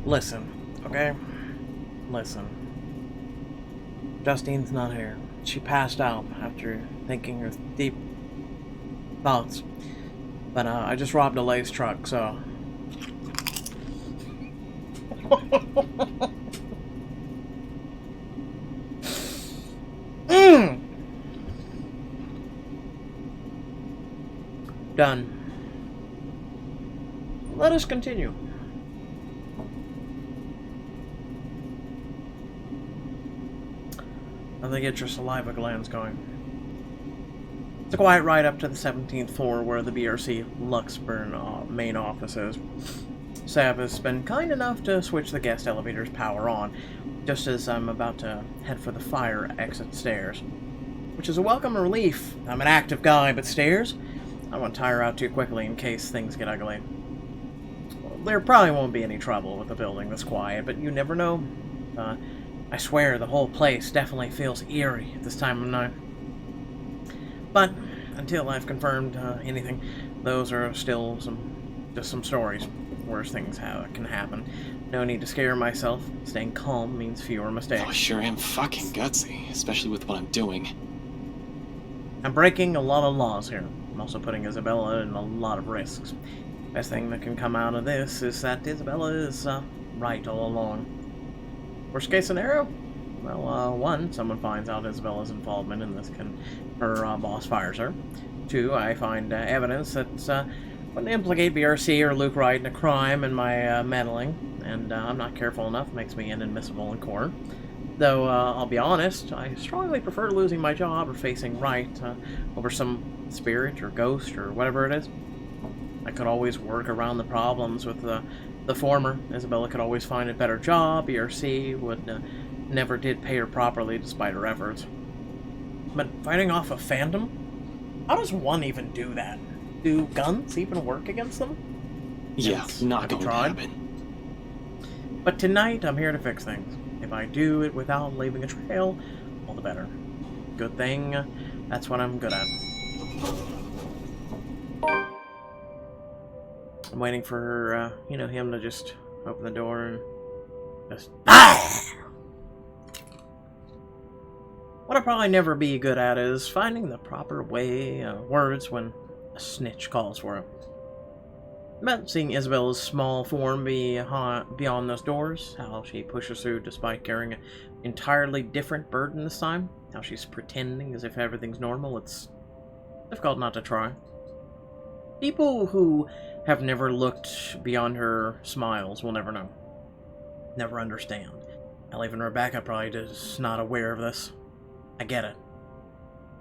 Listen, okay? Listen. Justine's not here. She passed out after thinking her deep thoughts. But I just robbed a lace truck, so... Done. Let us continue. Now they get your saliva glands going. It's a quiet ride up to the 17th floor where the BRC Luxburn main office is. Sav has been kind enough to switch the guest elevator's power on, just as I'm about to head for the fire exit stairs. Which is a welcome relief. I'm an active guy, but stairs? I won't tire out too quickly in case things get ugly. Well, there probably won't be any trouble with a building this quiet, but you never know. I swear the whole place definitely feels eerie at this time of night. But until I've confirmed anything, those are still just some stories. Worse things can happen. No need to scare myself. Staying calm means fewer mistakes. Oh, I sure am fucking gutsy, especially with what I'm doing. I'm breaking a lot of laws here. I'm also putting Isabella in a lot of risks. Best thing that can come out of this is that Isabella is right all along. Worst case scenario? Well, one, someone finds out Isabella's involvement in this, her boss fires her. Two, I find evidence that wouldn't implicate BRC or Luke Wright in a crime in my meddling, and I'm not careful enough, makes me inadmissible in court. Though, I'll be honest, I strongly prefer losing my job or facing Wright over some spirit or ghost or whatever it is. I could always work around the problems with the former. Isabella could always find a better job. BRC would never did pay her properly despite her efforts. But fighting off a phantom? How does one even do that? Do guns even work against them? Yeah, Yes, not have you going to tried? happen. But tonight, I'm here to fix things. If I do it without leaving a trail, all the better. Good thing, that's what I'm good at. I'm waiting for, him to just open the door and just... What I'll probably never be good at is finding the proper words when a snitch calls for it. But seeing Isabella's small form beyond those doors, how she pushes through despite carrying an entirely different burden this time, how she's pretending as if everything's normal, it's difficult not to try. People who have never looked beyond her smiles will never know. Never understand. Hell, even Rebecca probably is not aware of this. I get it.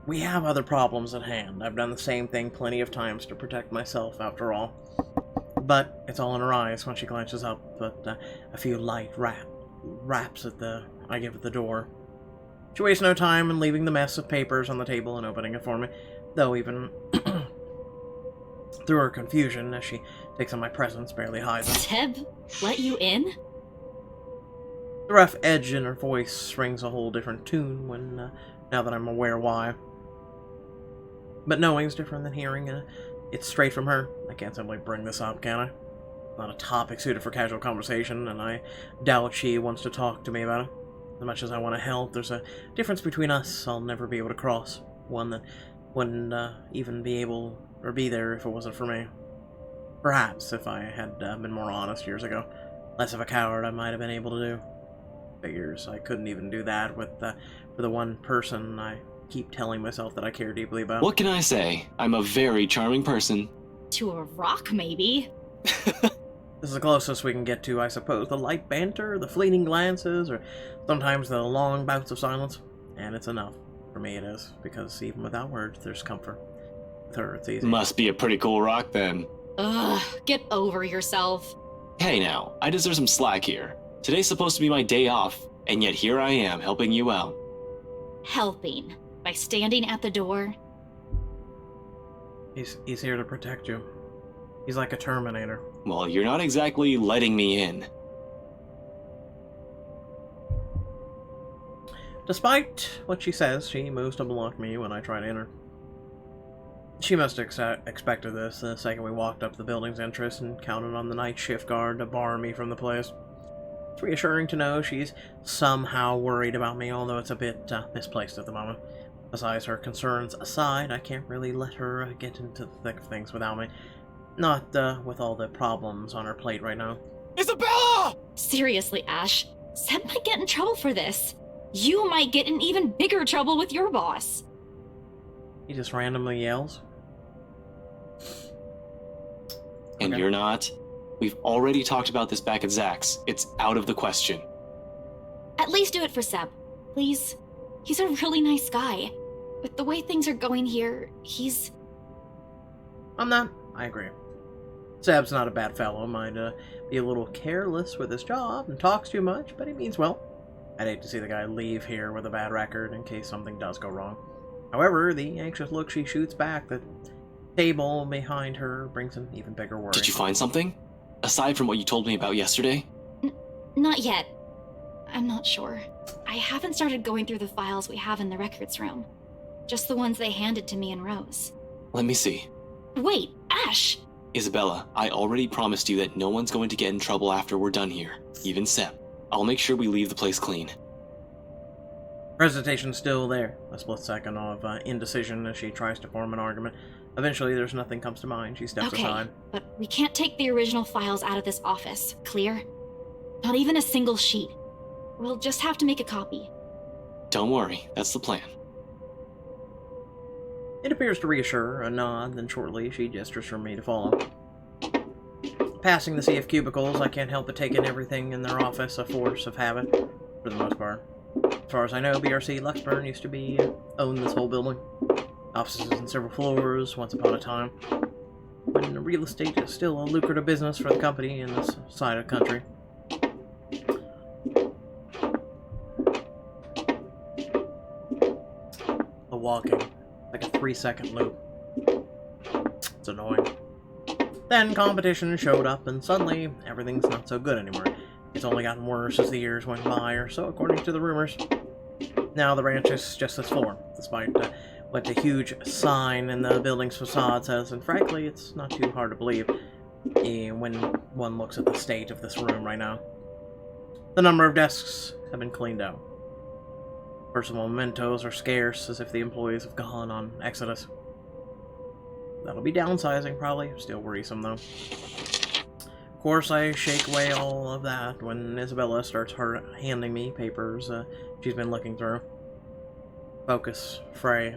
We have other problems at hand. I've done the same thing plenty of times to protect myself, after all. But it's all in her eyes when she glances up at a few light raps I give at the door. She wastes no time in leaving the mess of papers on the table and opening it for me, though even through her confusion as she takes on my presence barely hides it. Seb, let you in? The rough edge in her voice rings a whole different tune now that I'm aware why. But knowing's different than hearing. It's straight from her. I can't simply bring this up, can I? Not a topic suited for casual conversation, and I doubt she wants to talk to me about it. As much as I want to help, there's a difference between us I'll never be able to cross. One that wouldn't even be able or be there if it wasn't for me. Perhaps if I had been more honest years ago. Less of a coward I might have been able to do. Figures I couldn't even do that for the one person I keep telling myself that I care deeply about. What can I say? I'm a very charming person. To a rock, maybe. This is the closest we can get to, I suppose. The light banter, the fleeting glances, or sometimes the long bouts of silence. And it's enough. For me it is, because even without words, there's comfort. With her, it's easy. Must be a pretty cool rock then. Ugh, get over yourself. Hey now, I deserve some slack here. Today's supposed to be my day off, and yet here I am helping you out. Helping? By standing at the door? He's here to protect you. He's like a Terminator. Well, you're not exactly letting me in. Despite what she says, she moves to block me when I try to enter. She must have expected this the second we walked up the building's entrance and counted on the night shift guard to bar me from the place. It's reassuring to know she's somehow worried about me, although it's a bit misplaced at the moment. Besides, her concerns aside, I can't really let her get into the thick of things without me. Not with all the problems on her plate right now. Isabella! Seriously, Ash, Seb might get in trouble for this. You might get in even bigger trouble with your boss. He just randomly yells. And Okay. you're not? We've already talked about this back at Zach's. It's out of the question. At least do it for Seb, please. He's a really nice guy. With the way things are going here, he's... I'm not. I agree. Seb's not a bad fellow. Might be a little careless with his job and talks too much, but he means well. I'd hate to see the guy leave here with a bad record in case something does go wrong. However, the anxious look she shoots back the table behind her brings an even bigger worry. Did you find something? Aside from what you told me about yesterday? Not yet. I'm not sure. I haven't started going through the files we have in the records room. Just the ones they handed to me in rows. Let me see. Wait, Ash! Isabella, I already promised you that no one's going to get in trouble after we're done here. Even Sep. I'll make sure we leave the place clean. Presentation's still there. A split second of indecision as she tries to form an argument. Eventually, there's nothing comes to mind. She steps aside. But we can't take the original files out of this office. Clear? Not even a single sheet. We'll just have to make a copy. Don't worry, that's the plan. It appears to reassure her, a nod, then shortly she gestures for me to follow. Passing the sea of cubicles, I can't help but take in everything in their office, a force of habit, for the most part. As far as I know, BRC Luxburn used to own this whole building. Offices in several floors, once upon a time, when real estate is still a lucrative business for the company in this side of the country. The walking, like a 3-second loop. It's annoying. Then competition showed up, and suddenly everything's not so good anymore. It's only gotten worse as the years went by, or so according to the rumors. Now the ranch is just this form, despite what the huge sign in the building's facade says, and frankly, it's not too hard to believe when one looks at the state of this room right now. The number of desks have been cleaned out. Personal mementos are scarce, as if the employees have gone on exodus. That'll be downsizing, probably. Still worrisome, though. Of course, I shake away all of that when Isabella starts handing me papers she's been looking through. Focus, Frey.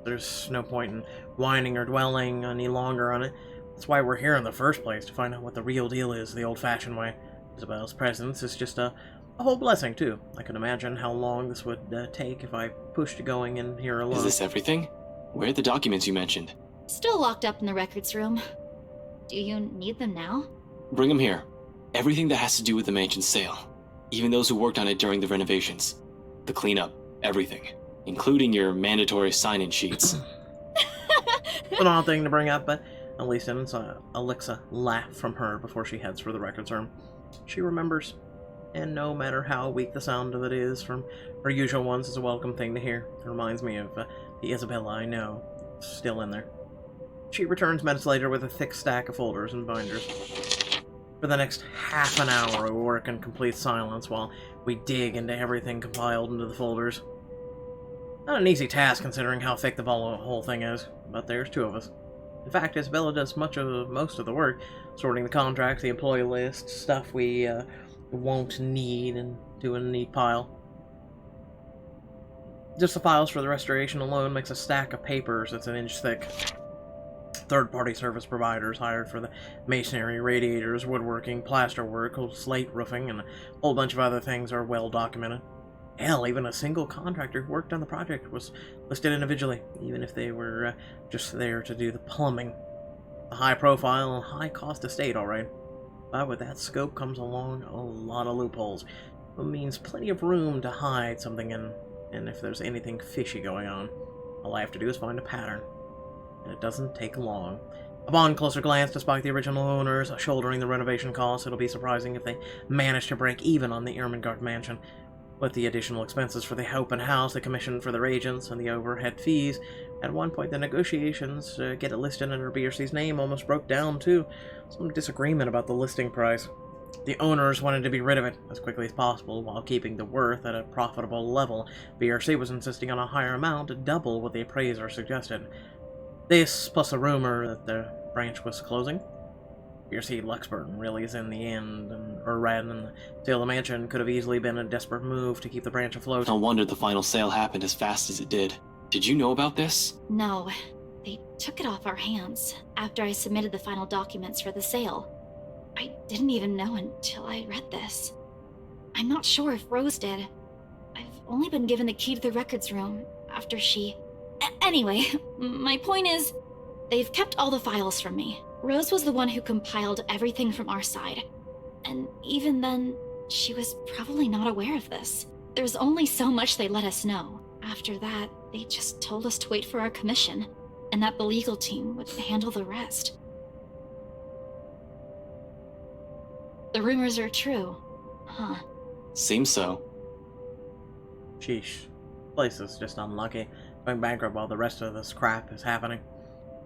There's no point in whining or dwelling any longer on it. That's why we're here in the first place, to find out what the real deal is the old-fashioned way. Isabella's presence is just a whole blessing, too. I can imagine how long this would take if I pushed going in here alone. Is this everything? Where are the documents you mentioned? Still locked up in the records room. Do you need them now? Bring them here. Everything that has to do with the mansion's sale. Even those who worked on it during the renovations. The cleanup. Everything. Including your mandatory sign-in sheets. An odd thing to bring up, but at least Alexa laughed from her before she heads for the records room. She remembers, and no matter how weak the sound of it is from her usual ones, it's a welcome thing to hear. It reminds me of the Isabella I know. It's still in there. She returns minutes later with a thick stack of folders and binders. For the next half an hour, we work in complete silence while we dig into everything compiled into the folders. Not an easy task considering how thick the whole thing is, but there's two of us. In fact, Isabella does most of the work, sorting the contracts, the employee list, stuff we won't need, and doing a neat pile. Just the files for the restoration alone makes a stack of papers that's an inch thick. Third-party service providers hired for the masonry, radiators, woodworking, plasterwork, slate roofing, and a whole bunch of other things are well documented. Hell, even a single contractor who worked on the project was listed individually, even if they were just there to do the plumbing. A high-profile and high-cost estate, alright. But with that scope comes along a lot of loopholes. It means plenty of room to hide something in, and if there's anything fishy going on, all I have to do is find a pattern. And it doesn't take long. Upon closer glance, despite the original owners shouldering the renovation costs, it'll be surprising if they manage to break even on the Ermengarde Mansion. With the additional expenses for the open house, the commission for their agents, and the overhead fees, at one point the negotiations to get it listed under BRC's name almost broke down too. Some disagreement about the listing price. The owners wanted to be rid of it as quickly as possible while keeping the worth at a profitable level. BRC was insisting on a higher amount, double what the appraiser suggested. This, plus a rumor that the branch was closing. BRC Luxburn really is in the end, and the sale of the mansion could have easily been a desperate move to keep the branch afloat. No wonder the final sale happened as fast as it did. Did you know about this? No. They took it off our hands after I submitted the final documents for the sale. I didn't even know until I read this. I'm not sure if Rose did. I've only been given the key to the records room after she... Anyway, my point is, they've kept all the files from me. Rose was the one who compiled everything from our side. And even then, she was probably not aware of this. There's only so much they let us know. After that, they just told us to wait for our commission, and that the legal team would handle the rest. The rumors are true, huh? Seems so. Sheesh. Place is just unlucky. Going bankrupt while the rest of this crap is happening.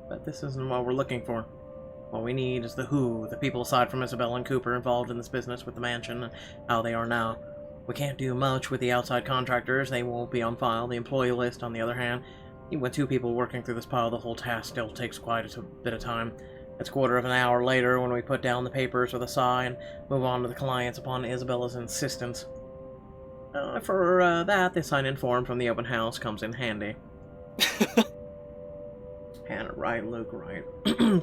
but this isn't what we're looking for. What we need is the who, the people aside from Isabel and Cooper involved in this business with the mansion and how they are now. We can't do much with the outside contractors, they won't be on file. The employee list, on the other hand, even with 2 people working through this pile, the whole task still takes quite a bit of time. It's a quarter of an hour later when we put down the papers with a sigh and move on to the clients upon Isabella's insistence. For that, the sign-in form from the open house comes in handy. Hannah Wright, Luke Wright,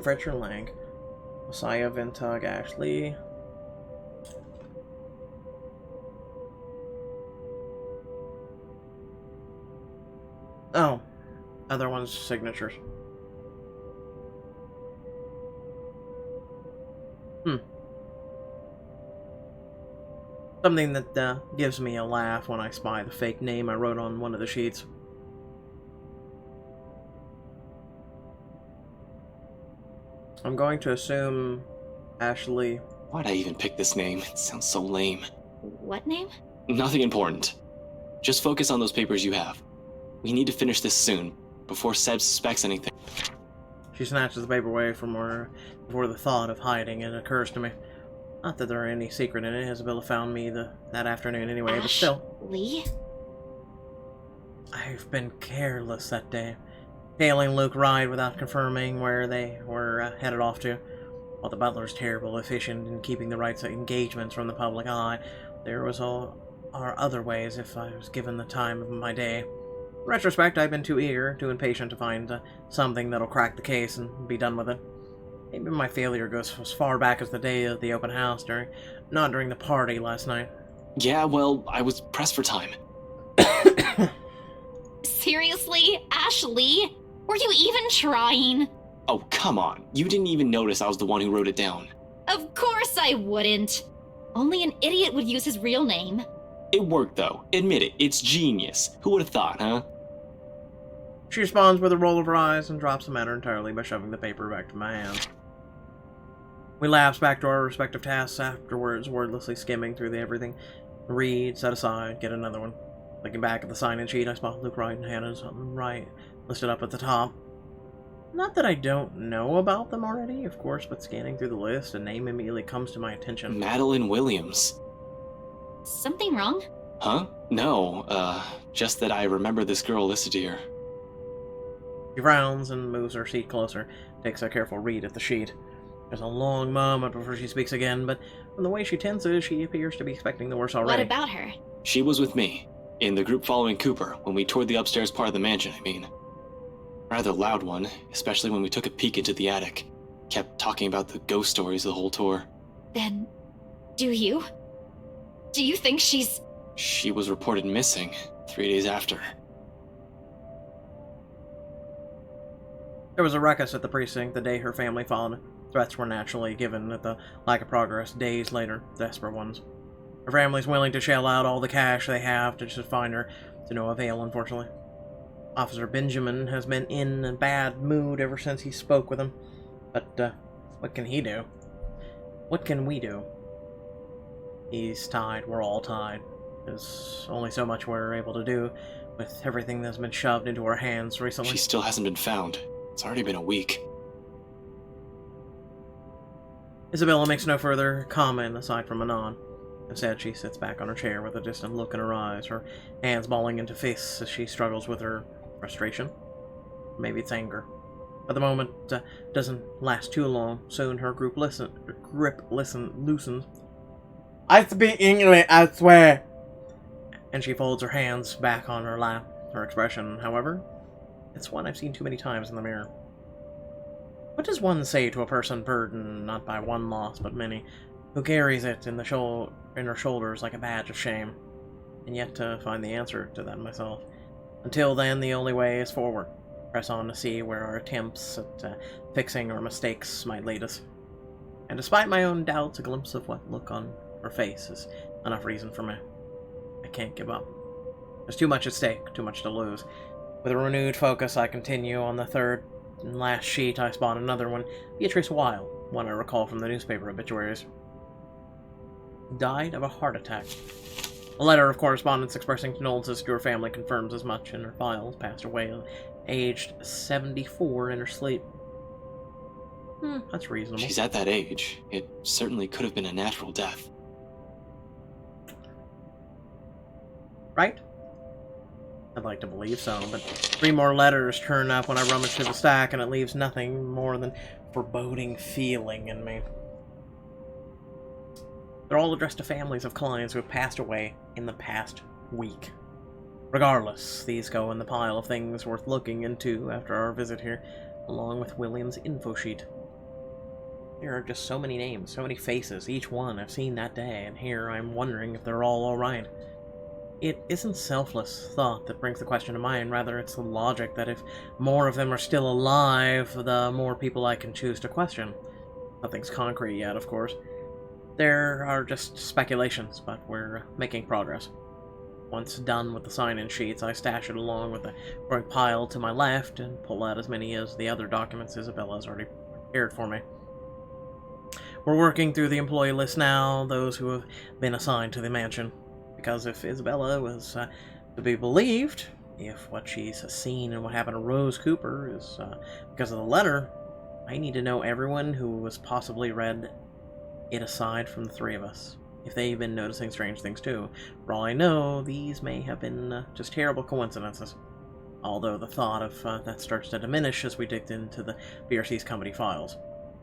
Fletcher Lang, Messiah Ventug, Ashley. Oh, other one's signatures. Something that gives me a laugh when I spy the fake name I wrote on one of the sheets. I'm going to assume Ashley. Why'd I even pick this name? It sounds so lame. What name? Nothing important. Just focus on those papers you have. We need to finish this soon, before Seb suspects anything. She snatches the paper away from her before the thought of hiding it occurs to me. Not that there are any secret in it. Isabella found me that afternoon anyway, but still. Lee? I've been careless that day, failing Luke Ride without confirming where they were headed off to. While the butler's terrible efficient in keeping the right engagements from the public eye, there was all our other ways if I was given the time of my day. In retrospect, I've been too eager, too impatient to find something that'll crack the case and be done with it. Maybe my failure goes as far back as the day of the open house, not during the party last night. Yeah, well, I was pressed for time. Seriously, Ashley? Were you even trying? Oh, come on. You didn't even notice I was the one who wrote it down. Of course I wouldn't. Only an idiot would use his real name. It worked, though. Admit it. It's genius. Who would have thought, huh? She responds with a roll of her eyes and drops the matter entirely by shoving the paper back to my hands. We lapse back to our respective tasks afterwards, wordlessly skimming through everything. Read, set aside, get another one. Looking back at the sign-in sheet, I spot Luke Wright and Hannah's Wright listed up at the top. Not that I don't know about them already, of course, but scanning through the list, a name immediately comes to my attention. Madeline Williams. Something wrong? Huh? No, just that I remember this girl listed here. She frowns and moves her seat closer, takes a careful read at the sheet. There's a long moment before she speaks again, but from the way she tenses, she appears to be expecting the worst already. What about her? She was with me, in the group following Cooper, when we toured the upstairs part of the mansion, I mean. Rather loud one, especially when we took a peek into the attic. Kept talking about the ghost stories the whole tour. Then, do you? Do you think she's... She was reported missing 3 days after. There was a ruckus at the precinct the day her family followed. Threats were naturally given at the lack of progress days later, desperate ones. Her family's willing to shell out all the cash they have to just find her, to no avail, unfortunately. Officer Benjamin has been in a bad mood ever since he spoke with him. But, what can he do? What can we do? He's tied, we're all tied. There's only so much we're able to do with everything that's been shoved into our hands recently. She still hasn't been found. It's already been a week. Isabella makes no further comment aside from a nod. Instead, she sits back on her chair with a distant look in her eyes, her hands balling into fists as she struggles with her frustration. Maybe it's anger. But the moment doesn't last too long. Soon her grip loosens. I speak English, I swear! And she folds her hands back on her lap. Her expression, however, it's one I've seen too many times in the mirror. What does one say to a person burdened not by one loss but many, who carries it in her shoulders like a badge of shame? And yet to find the answer to that myself. Until then, the only way is forward. Press on to see where our attempts at fixing our mistakes might lead us. And despite my own doubts, a glimpse of what look on her face is enough reason for me. I can't give up. There's too much at stake, too much to lose. With a renewed focus, I continue on the third and last sheet. I spot another one. Beatrice Wilde, one I recall from the newspaper obituaries. Died of a heart attack. A letter of correspondence expressing condolences to her family confirms as much in her files. Passed away aged 74 in her sleep. That's reasonable. She's at that age. It certainly could have been a natural death. Right? I'd like to believe so, but 3 more letters turn up when I rummage through the stack, and it leaves nothing more than foreboding feeling in me. They're all addressed to families of clients who have passed away in the past week. Regardless, these go in the pile of things worth looking into after our visit here, along with William's info sheet. There are just so many names, so many faces, each one I've seen that day, and here I'm wondering if they're all alright. It isn't selfless thought that brings the question to mind, rather it's the logic that if more of them are still alive, the more people I can choose to question. Nothing's concrete yet, of course. There are just speculations, but we're making progress. Once done with the sign-in sheets, I stash it along with the growing pile to my left and pull out as many as the other documents Isabella's already prepared for me. We're working through the employee list now, those who have been assigned to the mansion. Because if Isabella was to be believed, if what she's seen and what happened to Rose Cooper is because of the letter, I need to know everyone who was possibly read it aside from the 3 of us. If they've been noticing strange things too. For all I know, these may have been just terrible coincidences. Although the thought of that starts to diminish as we dig into the BRC's company files.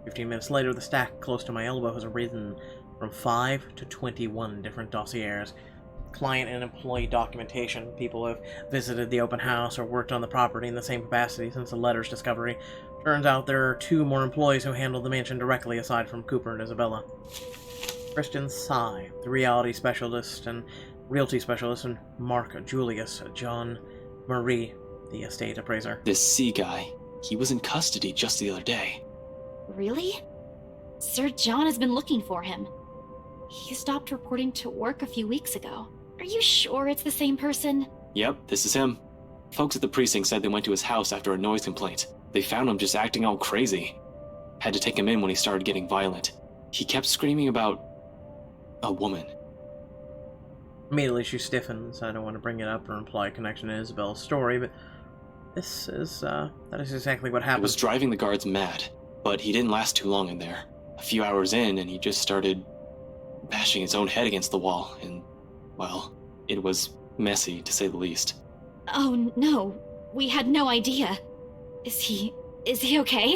15 minutes later, the stack close to my elbow has risen from 5 to 21 different dossiers. Client and employee documentation, people who have visited the open house or worked on the property in the same capacity since the letter's discovery. Turns out there are 2 more employees who handled the mansion directly aside from Cooper and Isabella. Christian Sy, the reality specialist and realty specialist, and Mark Julius John Marie, the estate appraiser. This C guy, he was in custody just the other day. Really? Sir John has been looking for him. He stopped reporting to work a few weeks ago. Are you sure it's the same person? Yep, this is him. Folks at the precinct said they went to his house after a noise complaint. They found him just acting all crazy. Had to take him in when he started getting violent. He kept screaming about a woman. Immediately she stiffens. I don't want to bring it up or imply a connection to Isabella's story, but this is, that is exactly what happened. It was driving the guards mad, but he didn't last too long in there. A few hours in, and he just started bashing his own head against the wall, and, well, it was messy, to say the least. Oh no, we had no idea. Is he okay?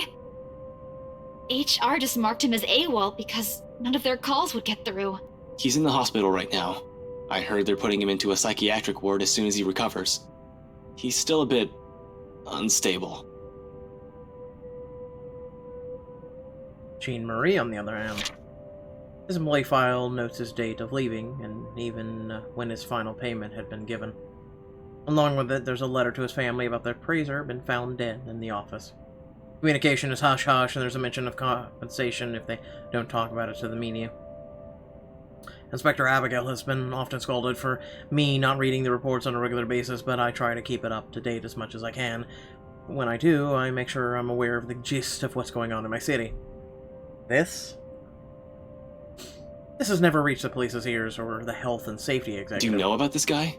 HR just marked him as AWOL because none of their calls would get through. He's in the hospital right now. I heard they're putting him into a psychiatric ward as soon as he recovers. He's still a bit unstable. Jean Marie, on the other hand. His employee file notes his date of leaving, and even when his final payment had been given. Along with it, there's a letter to his family about their appraiser been found dead in the office. Communication is hush-hush, and there's a mention of compensation if they don't talk about it to the media. Inspector Abigail has been often scolded for me not reading the reports on a regular basis, but I try to keep it up to date as much as I can. When I do, I make sure I'm aware of the gist of what's going on in my city. This has never reached the police's ears or the health and safety executive. Do you know about this guy?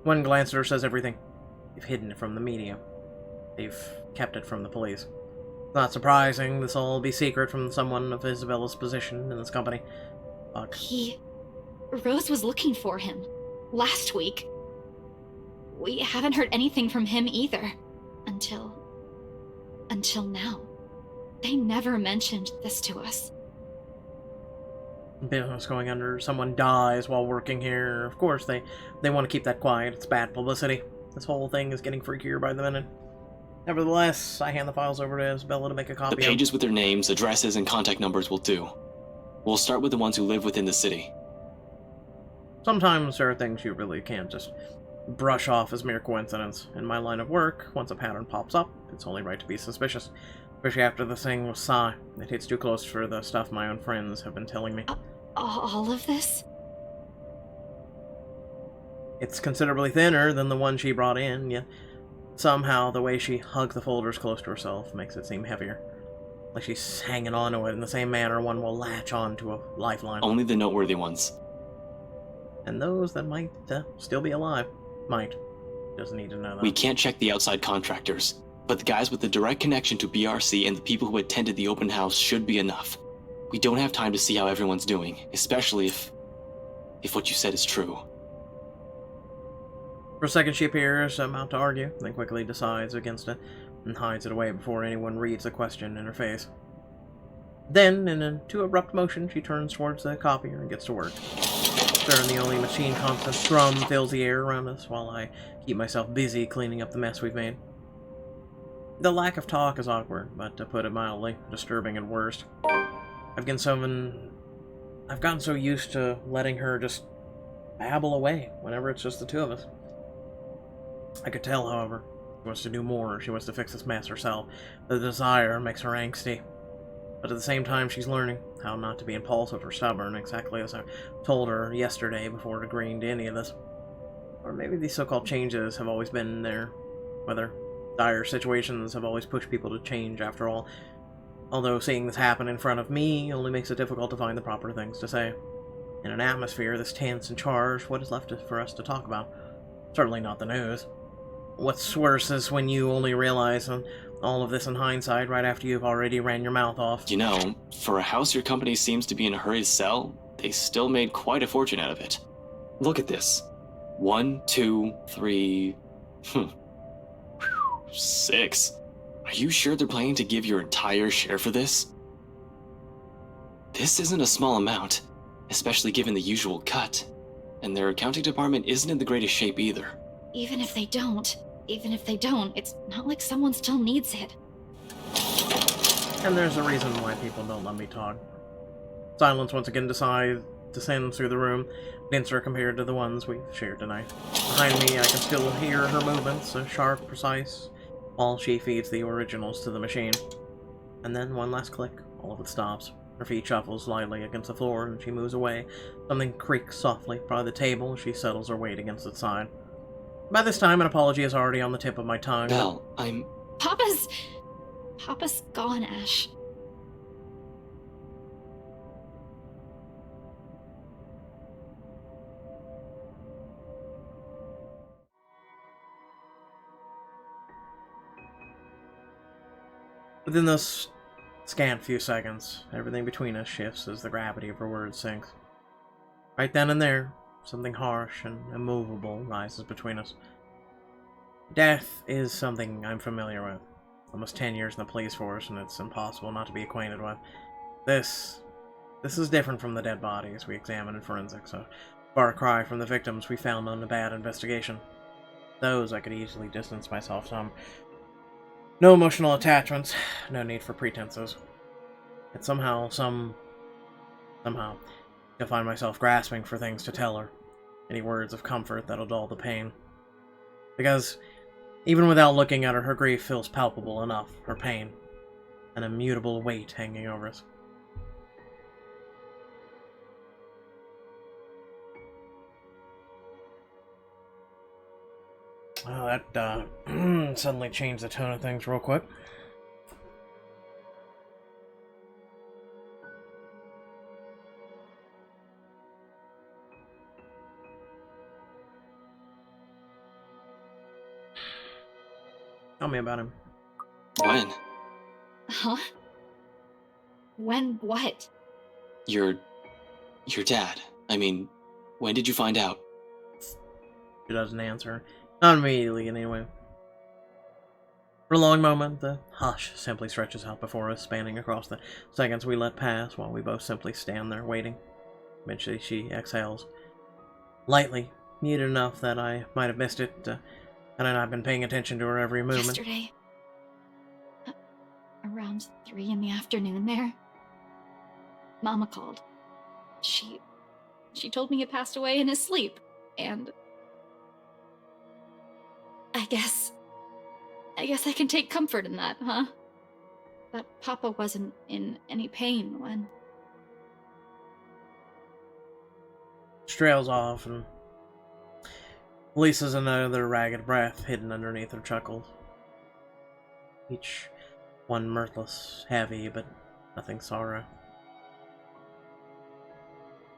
One glance at her says everything. They've hidden it from the media. They've kept it from the police. Not surprising, this will all be secret from someone of Isabella's position in this company. Fuck. Rose was looking for him. Last week. We haven't heard anything from him either. Until now. They never mentioned this to us. Business going under, someone dies while working here. Of course, they want to keep that quiet. It's bad publicity. This whole thing is getting freakier by the minute. Nevertheless, I hand the files over to Isabella to make a copy. The pages with their names, addresses, and contact numbers will do. We'll start with the ones who live within the city. Sometimes there are things you really can't just brush off as mere coincidence. In my line of work, once a pattern pops up, it's only right to be suspicious. Especially after the thing with Sai. It hits too close for the stuff my own friends have been telling me. All of this? It's considerably thinner than the one she brought in, yet somehow the way she hugged the folders close to herself makes it seem heavier. Like she's hanging on to it in the same manner one will latch on to a lifeline. Only the noteworthy ones. And those that might still be alive. Might. Doesn't need to know that. We can't check the outside contractors, but the guys with the direct connection to BRC and the people who attended the open house should be enough. We don't have time to see how everyone's doing, especially if what you said is true. For a second, she appears about to argue, then quickly decides against it and hides it away before anyone reads the question in her face. Then, in a too abrupt motion, she turns towards the copier and gets to work. Sure, the only machine constant thrum fills the air around us while I keep myself busy cleaning up the mess we've made. The lack of talk is awkward, but to put it mildly, disturbing at worst. I've gotten so used to letting her just babble away whenever it's just the two of us. I could tell, however, she wants to do more. She wants to fix this mess herself. The desire makes her angsty. But at the same time, she's learning how not to be impulsive or stubborn, exactly as I told her yesterday before agreeing to any of this. Or maybe these so-called changes have always been there. Whether dire situations have always pushed people to change, after all. Although seeing this happen in front of me only makes it difficult to find the proper things to say. In an atmosphere this tense and charged, what is left for us to talk about? Certainly not the news. What's worse is when you only realize all of this in hindsight right after you've already ran your mouth off. You know, for a house your company seems to be in a hurry to sell, they still made quite a fortune out of it. Look at this. 1, 2, 3... 6. Are you sure they're planning to give your entire share for this? This isn't a small amount, especially given the usual cut. And their accounting department isn't in the greatest shape either. Even if they don't, it's not like someone still needs it. And there's a reason why people don't let me talk. Silence once again descends through the room, denser compared to the ones we've shared tonight. Behind me, I can still hear her movements, so sharp, precise, while she feeds the originals to the machine. And then one last click, all of it stops. Her feet shuffle lightly against the floor, and she moves away. Something creaks softly by the table as she settles her weight against its side. By this time, an apology is already on the tip of my tongue. Belle, Papa's gone, Ash. Within those scant few seconds, everything between us shifts as the gravity of her words sinks. Right then and there, something harsh and immovable rises between us. Death is something I'm familiar with. Almost 10 years in the police force, and it's impossible not to be acquainted with. This is different from the dead bodies we examined in forensics, a far cry from the victims we found on a bad investigation. Those I could easily distance myself from. No emotional attachments, no need for pretenses. Yet somehow, I find myself grasping for things to tell her. Any words of comfort that'll dull the pain. Because, even without looking at her, her grief feels palpable enough, her pain. An immutable weight hanging over us. Well, that suddenly changed the tone of things real quick. Tell me about him. When? Huh? When what? Your dad. I mean, when did you find out? She doesn't answer. Not immediately, anyway. For a long moment, the hush simply stretches out before us, spanning across the seconds we let pass, while we both simply stand there waiting. Eventually, she exhales. Lightly, muted enough that I might have missed it, and I've been paying attention to her every movement. Yesterday, around 3 in the afternoon there, Mama called. She told me he passed away in his sleep, and I guess I can take comfort in that, huh? That Papa wasn't in any pain when... She trails off and releases another ragged breath hidden underneath her chuckles. Each one mirthless, heavy, but nothing sorrow.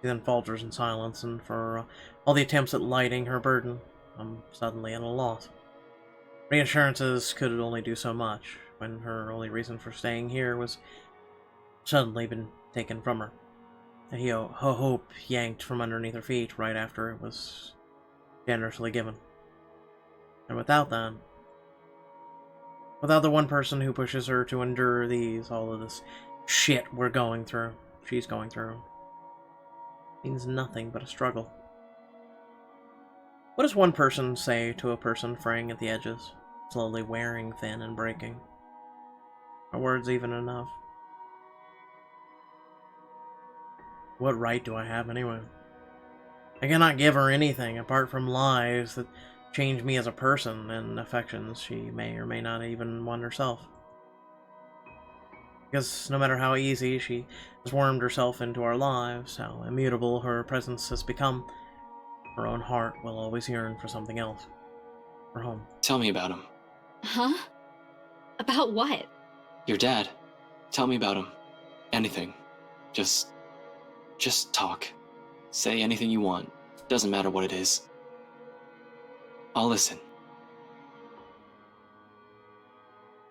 She then falters in silence, and for all the attempts at lighting her burden, I'm suddenly at a loss. Reassurances could only do so much when her only reason for staying here was suddenly been taken from her. Her hope yanked from underneath her feet right after it was generously given. And without that, without the one person who pushes her to endure all of this shit she's going through, means nothing but a struggle. What does one person say to a person fraying at the edges, slowly wearing thin and breaking? Are words even enough? What right do I have anyway? I cannot give her anything apart from lies that change me as a person and affections she may or may not even want herself. Because no matter how easy she has wormed herself into our lives, how immutable her presence has become, her own heart will always yearn for something else. For home. Tell me about him. Huh? About what? Your dad. Tell me about him. Anything. Just talk. Say anything you want. Doesn't matter what it is. I'll listen.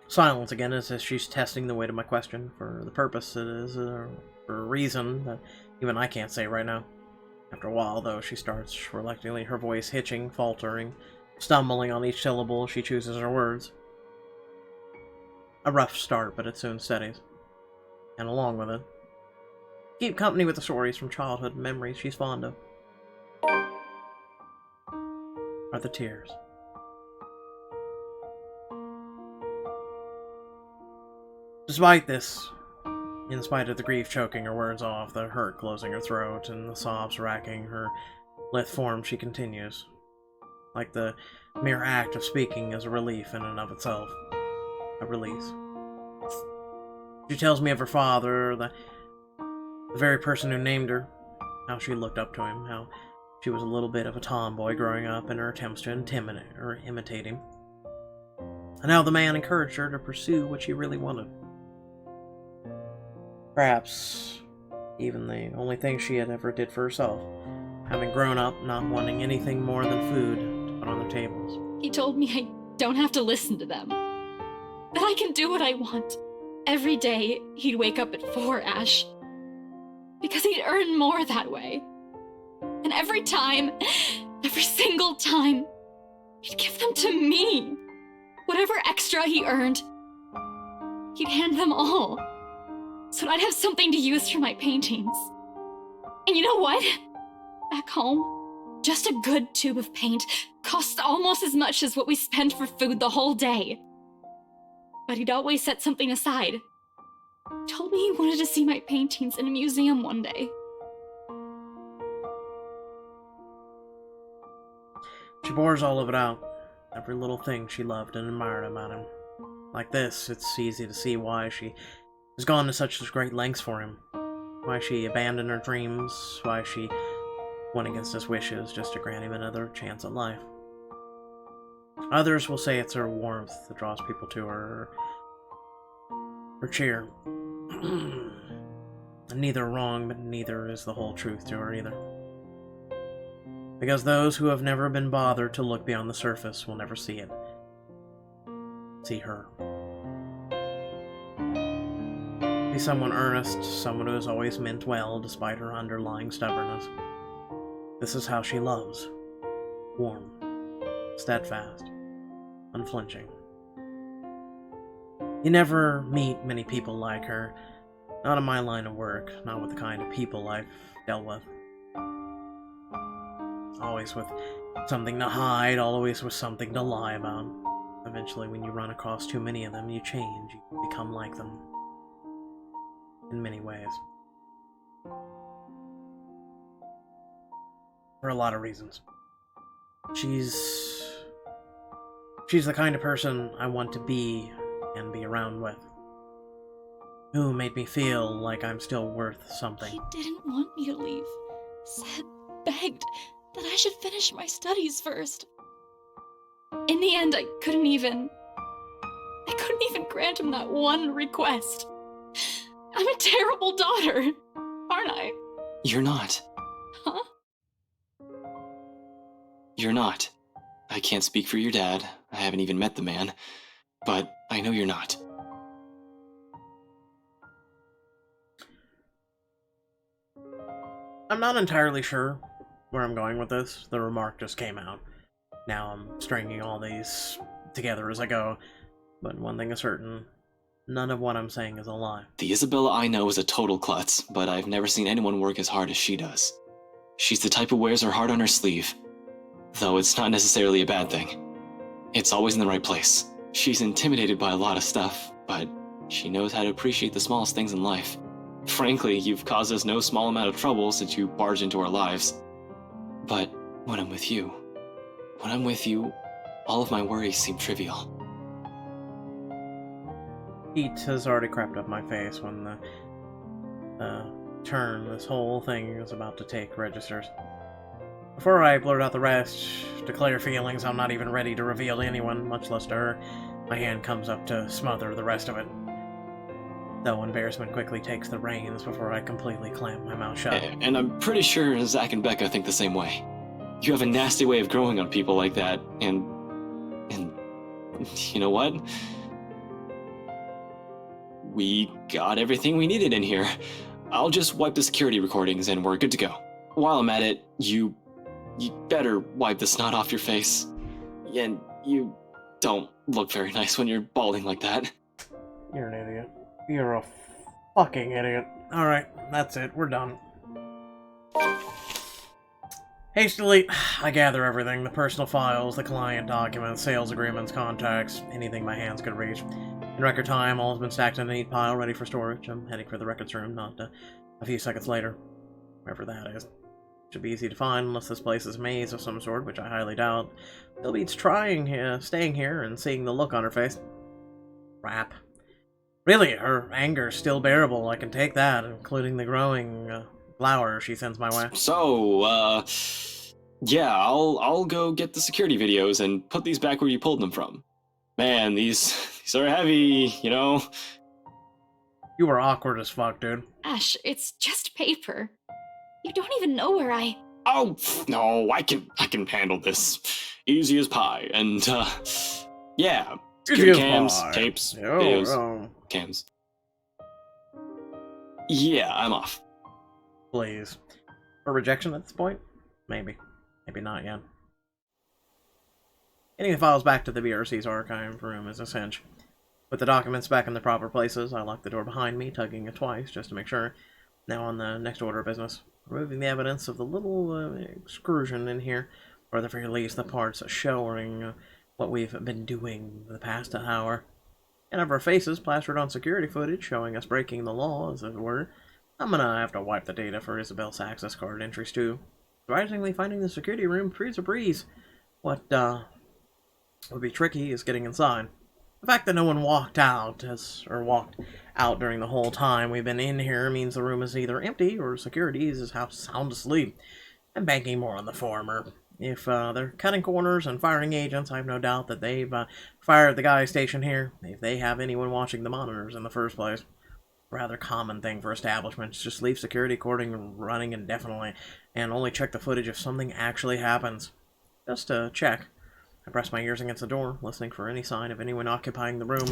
Silence again, as if she's testing the weight of my question for the purpose it is, for a reason that even I can't say right now. After a while, though, she starts reluctantly, her voice hitching, faltering, stumbling on each syllable she chooses her words. A rough start, but it soon steadies. And along with it, keep company with the stories from childhood and memories she's fond of. Are the tears. Despite this, in spite of the grief choking her words off, the hurt closing her throat, and the sobs racking her lithe form, she continues. Like the mere act of speaking is a relief in and of itself. A release. She tells me of her father, the very person who named her, how she looked up to him, how she was a little bit of a tomboy growing up in her attempts to intimidate or imitate him, and how the man encouraged her to pursue what she really wanted. Perhaps even the only thing she had ever did for herself, having grown up not wanting anything more than food to put on their tables. He told me I don't have to listen to them. That I can do what I want. Every day, he'd wake up at 4, Ash. Because he'd earn more that way. And every single time, he'd give them to me. Whatever extra he earned, he'd hand them all. So I'd have something to use for my paintings. And you know what? Back home, just a good tube of paint costs almost as much as what we spend for food the whole day. But he'd always set something aside. He told me he wanted to see my paintings in a museum one day. She pours all of it out. Every little thing she loved and admired about him. Like this, it's easy to see why she has gone to such great lengths for him. Why she abandoned her dreams. Why she went against his wishes just to grant him another chance at life. Others will say it's her warmth that draws people to her. Her cheer. Neither wrong, but neither is the whole truth to her either. Because those who have never been bothered to look beyond the surface will never see it. See her. Be someone earnest, someone who has always meant well despite her underlying stubbornness. This is how she loves. Warm. Steadfast. Unflinching. You never meet many people like her. Not in my line of work, not with the kind of people I've dealt with. Always with something to hide, always with something to lie about. Eventually, when you run across too many of them, you change, you become like them. In many ways. For a lot of reasons. She's the kind of person I want to be and be around with. Who made me feel like I'm still worth something. He didn't want me to leave. Begged that I should finish my studies first. In the end, I couldn't even grant him that one request. I'm a terrible daughter, aren't I? You're not. Huh? You're not. I can't speak for your dad. I haven't even met the man. But I know you're not. I'm not entirely sure where I'm going with this. The remark just came out. Now I'm stringing all these together as I go. But one thing is certain, none of what I'm saying is a lie. The Isabella I know is a total klutz, but I've never seen anyone work as hard as she does. She's the type who wears her heart on her sleeve. Though it's not necessarily a bad thing. It's always in the right place. She's intimidated by a lot of stuff, but she knows how to appreciate the smallest things in life. Frankly, you've caused us no small amount of trouble since you barged into our lives. But when I'm with you, all of my worries seem trivial. Heat has already crept up my face when the turn this whole thing is about to take registers. Before I blurt out the rest, declare feelings I'm not even ready to reveal to anyone, much less to her, my hand comes up to smother the rest of it. Though embarrassment quickly takes the reins before I completely clamp my mouth shut. And I'm pretty sure Zach and Becca think the same way. You have a nasty way of growing on people like that, and you know what? We got everything we needed in here. I'll just wipe the security recordings and we're good to go. While I'm at it, you better wipe the snot off your face. And you don't look very nice when you're balding like that. You're an idiot. You're a fucking idiot. Alright, that's it. We're done. Hastily, I gather everything. The personal files, the client documents, sales agreements, contacts, anything my hands could reach. In record time, all has been stacked in a neat pile, ready for storage. I'm heading for the records room, not a few seconds later. Wherever that is. Should be easy to find, unless this place is a maze of some sort, which I highly doubt. Still beats staying here and seeing the look on her face. Crap. Really, her anger's still bearable. I can take that, including the growing flower she sends my way. So, yeah, I'll go get the security videos and put these back where you pulled them from. Man, these are heavy, you know? You were awkward as fuck, dude. Ash, it's just paper. You don't even know where I... Oh, no, I can handle this. Easy as pie. And, yeah. Security cams, tapes, videos, cams. Yeah, I'm off. Please. For rejection at this point? Maybe. Maybe not yet. Getting the files back to the BRC's archive room is a cinch. With the documents back in the proper places, I lock the door behind me, tugging it twice just to make sure. Now on the next order of business. Removing the evidence of the little excursion in here, or at the very least the parts showing what we've been doing the past hour. And of our faces plastered on security footage showing us breaking the law, as it were. I'm gonna have to wipe the data for Isabel's access card entries too. Surprisingly, finding the security room proves a breeze. What would be tricky is getting inside. The fact that no one walked out during the whole time we've been in here means the room is either empty or security is sound asleep. I'm banking more on the former. If they're cutting corners and firing agents, I have no doubt that they've fired the guy stationed here, if they have anyone watching the monitors in the first place. Rather common thing for establishments, just leave security recording running indefinitely, and only check the footage if something actually happens. Just to check. I press my ears against the door, listening for any sign of anyone occupying the room.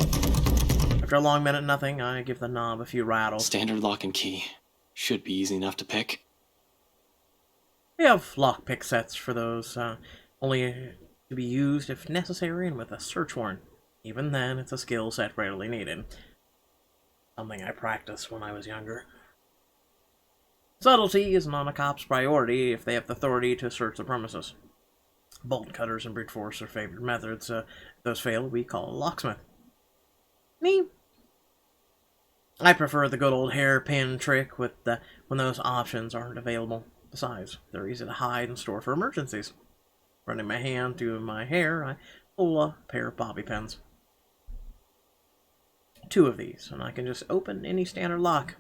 After a long minute, nothing, I give the knob a few rattles. Standard lock and key. Should be easy enough to pick. We have lockpick sets for those, only to be used if necessary and with a search warrant. Even then, it's a skill set rarely needed. Something I practiced when I was younger. Subtlety is not a cop's priority if they have the authority to search the premises. Bolt cutters and brute force are favorite methods. If those fail, we call a locksmith. Me? I prefer the good old hairpin trick when those options aren't available. Besides, they're easy to hide and store for emergencies. Running my hand through my hair, I pull a pair of bobby pins. 2 of these, and I can just open any standard lock.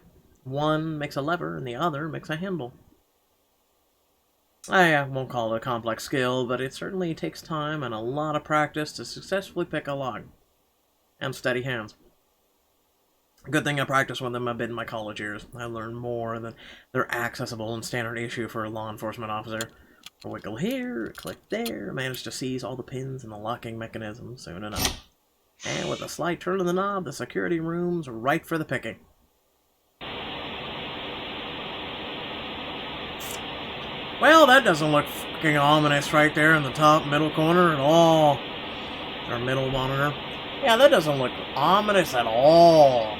One makes a lever, and the other makes a handle. I won't call it a complex skill, but it certainly takes time and a lot of practice to successfully pick a lock. And steady hands. Good thing I practiced with them a bit in my college years. I learned more than they're accessible and standard issue for a law enforcement officer. A wiggle here, a click there, managed to seize all the pins in the locking mechanism soon enough. And with a slight turn of the knob, the security room's ripe for the picking. Well, that doesn't look fucking ominous right there in the top middle corner at all. Our middle monitor. Yeah, that doesn't look ominous at all.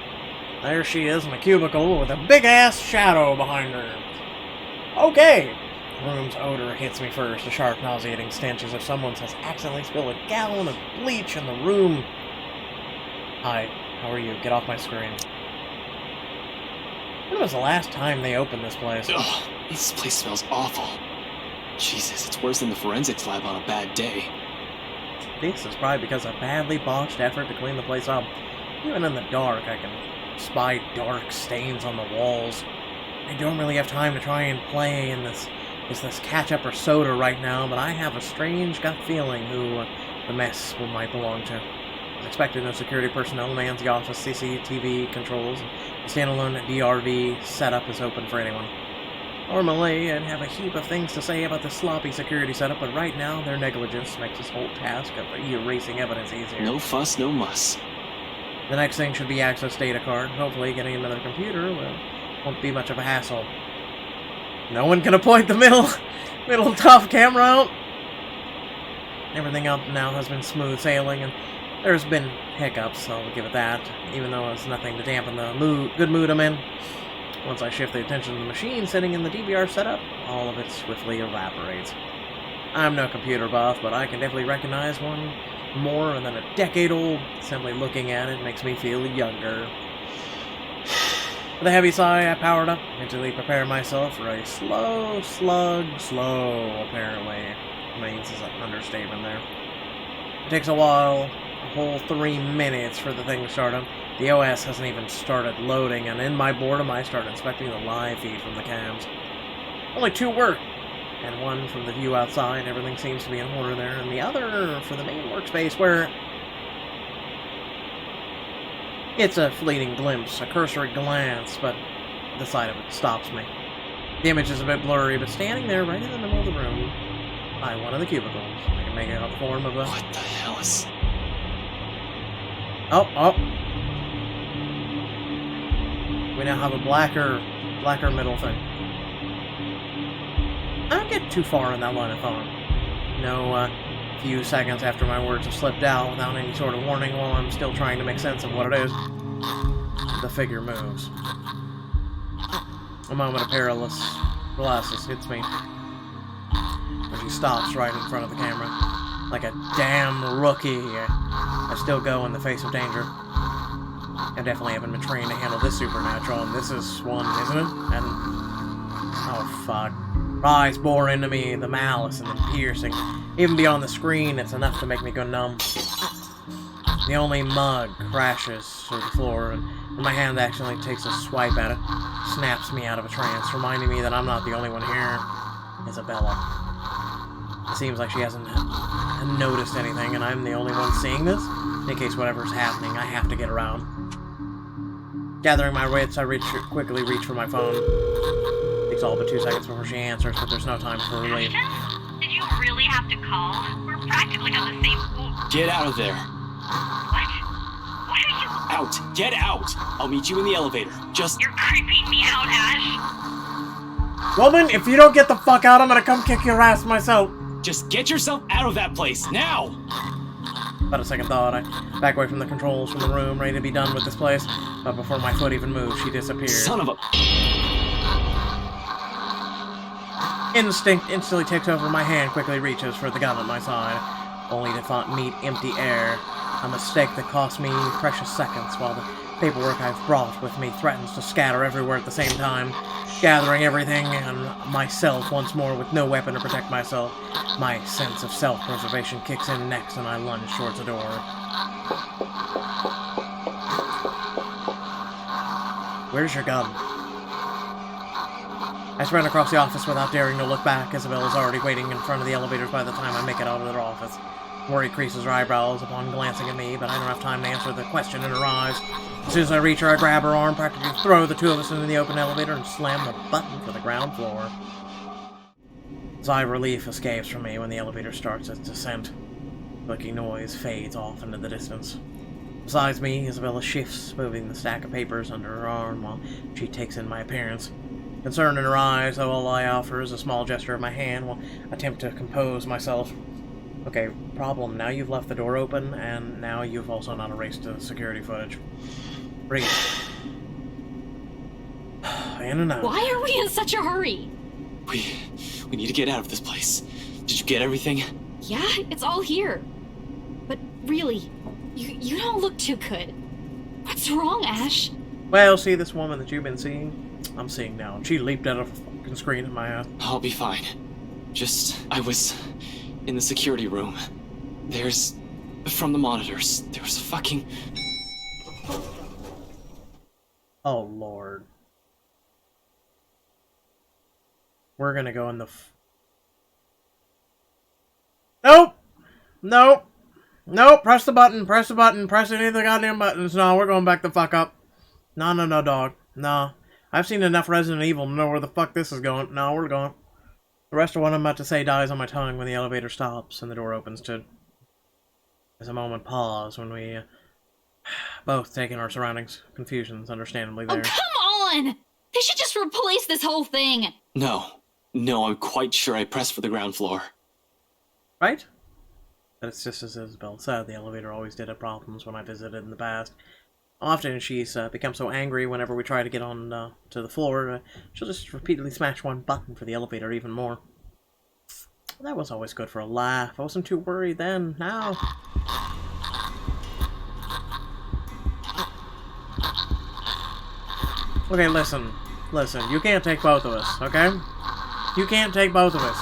There she is in a cubicle with a big-ass shadow behind her. Okay. The room's odor hits me first, a sharp, nauseating stench as if someone has accidentally spilled a gallon of bleach in the room. Hi, how are you? Get off my screen. When was the last time they opened this place? Ugh, this place smells awful. Jesus, it's worse than the forensics lab on a bad day. This is probably because of a badly botched effort to clean the place up. Even in the dark, I can spy dark stains on the walls. I don't really have time to try and play in this ketchup or soda right now, but I have a strange gut feeling who the mess might belong to. As expected, no security personnel mans the office. CCTV controls. The standalone DRV setup is open for anyone. Normally, I'd have a heap of things to say about the sloppy security setup, but right now, their negligence makes this whole task of erasing evidence easier. No fuss, no muss. The next thing should be access data card. Hopefully, getting another computer won't be much of a hassle. No one can appoint the middle tough camera out. Everything up now has been smooth sailing, and there's been hiccups, I'll give it that, even though it's nothing to dampen the good mood I'm in. Once I shift the attention to the machine sitting in the DVR setup, all of it swiftly evaporates. I'm no computer buff, but I can definitely recognize one more than a decade old. Simply looking at it makes me feel younger. With a heavy sigh, I powered up, mentally preparing myself for a slow, apparently. Means is an understatement there. It takes a while, a whole 3 minutes for the thing to start up. The OS hasn't even started loading, and in my boredom, I start inspecting the live feed from the cams. Only 2 work, and one from the view outside. Everything seems to be in order there, and the other for the main workspace, where it's a fleeting glimpse, a cursory glance, but the sight of it stops me. The image is a bit blurry, but standing there right in the middle of the room, by one of the cubicles, I can make it out the form of a... What the hell is... Oh. We now have a blacker middle thing. I don't get too far in that line of thought. No, few seconds after my words have slipped out without any sort of warning while I'm still trying to make sense of what it is, the figure moves. A moment of paralysis hits me when she stops right in front of the camera. Like a damn rookie, I still go in the face of danger. I definitely haven't been trained to handle this supernatural, and this is one, isn't it? And... oh, fuck. Her eyes bore into me, the malice and the piercing. Even beyond the screen, it's enough to make me go numb. The only mug crashes to the floor, and my hand accidentally takes a swipe at it. Snaps me out of a trance, reminding me that I'm not the only one here. Isabella. It seems like she hasn't noticed anything, and I'm the only one seeing this. In case whatever's happening, I have to get around. Gathering my wits, I quickly reach for my phone. It takes all but 2 seconds before she answers, but there's no time for relief. Did you really have to call? We're practically on the same floor. Get out of there. What? What are you... Out! Get out! I'll meet you in the elevator. Just... You're creeping me out, Ash. Woman, if you don't get the fuck out, I'm gonna come kick your ass myself. Just get yourself out of that place, now! Without a second thought, I back away from the controls from the room, ready to be done with this place. But before my foot even moved, she disappeared. Son of a... Instinct instantly takes over. My hand quickly reaches for the gun at my side, only to meet empty air. A mistake that cost me precious seconds, while the paperwork I've brought with me threatens to scatter everywhere at the same time. Gathering everything and myself once more with no weapon to protect myself, my sense of self-preservation kicks in next, and I lunge towards the door. Where's your gun? I sprint across the office without daring to look back. Isabella's already waiting in front of the elevators by the time I make it out of their office. Worry creases her eyebrows upon glancing at me, but I don't have time to answer the question in her eyes. As soon as I reach her, I grab her arm, practically throw the 2 of us into the open elevator, and slam the button for the ground floor. It's sigh of relief escapes from me when the elevator starts its descent. Clicking noise fades off into the distance. Besides me, Isabella shifts, moving the stack of papers under her arm while she takes in my appearance. Concern in her eyes, though all I offer is a small gesture of my hand while I attempt to compose myself. Okay, problem. Now you've left the door open, and now you've also not erased the security footage. Breathe. In and out. Why are we in such a hurry? We need to get out of this place. Did you get everything? Yeah, it's all here. But really, you don't look too good. What's wrong, Ash? Well, see this woman that you've been seeing? I'm seeing now. She leaped out of the fucking screen in my ass. I'll be fine. I was in the security room. From the monitors, there was a fucking... Oh, Lord. We're gonna go in the... Nope! Nope! Nope! Press the button! Press the button! Press any of the goddamn buttons! No, we're going back the fuck up. No, dog. No. I've seen enough Resident Evil to know where the fuck this is going. No, we're going. The rest of what I'm about to say dies on my tongue when the elevator stops and the door opens to... There's a moment pause when we... both take in our surroundings. Confusion's understandably there. Oh, come on! They should just replace this whole thing! No, I'm quite sure I pressed for the ground floor. Right? But it's just as Isabel said, the elevator always did have problems when I visited in the past. Often she's become so angry whenever we try to get on to the floor, she'll just repeatedly smash one button for the elevator even more. That was always good for a laugh. I wasn't too worried then. Now... Okay, listen. You can't take both of us, okay? You can't take both of us.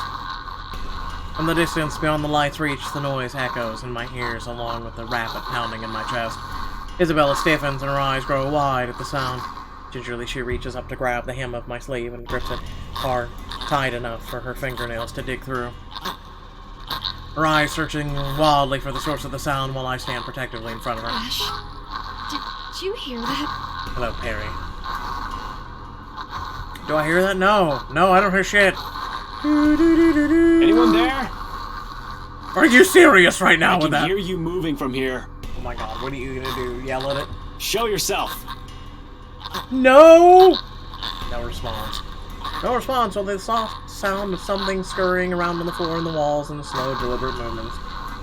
From the distance, beyond the light's reach, the noise echoes in my ears along with the rapid pounding in my chest. Isabella stiffens and her eyes grow wide at the sound. Gingerly, she reaches up to grab the hem of my sleeve and grips it hard, tight enough for her fingernails to dig through. Her eyes searching wildly for the source of the sound while I stand protectively in front of her. Ash, did you hear that? Hello, Perry. Do I hear that? No, I don't hear shit. Anyone there? Are you serious right now with that? I can hear you moving from here. Oh my god, what are you gonna do? Yell at it? Show yourself. No! No response. No response, only the soft sound of something scurrying around on the floor and the walls in slow, deliberate movements.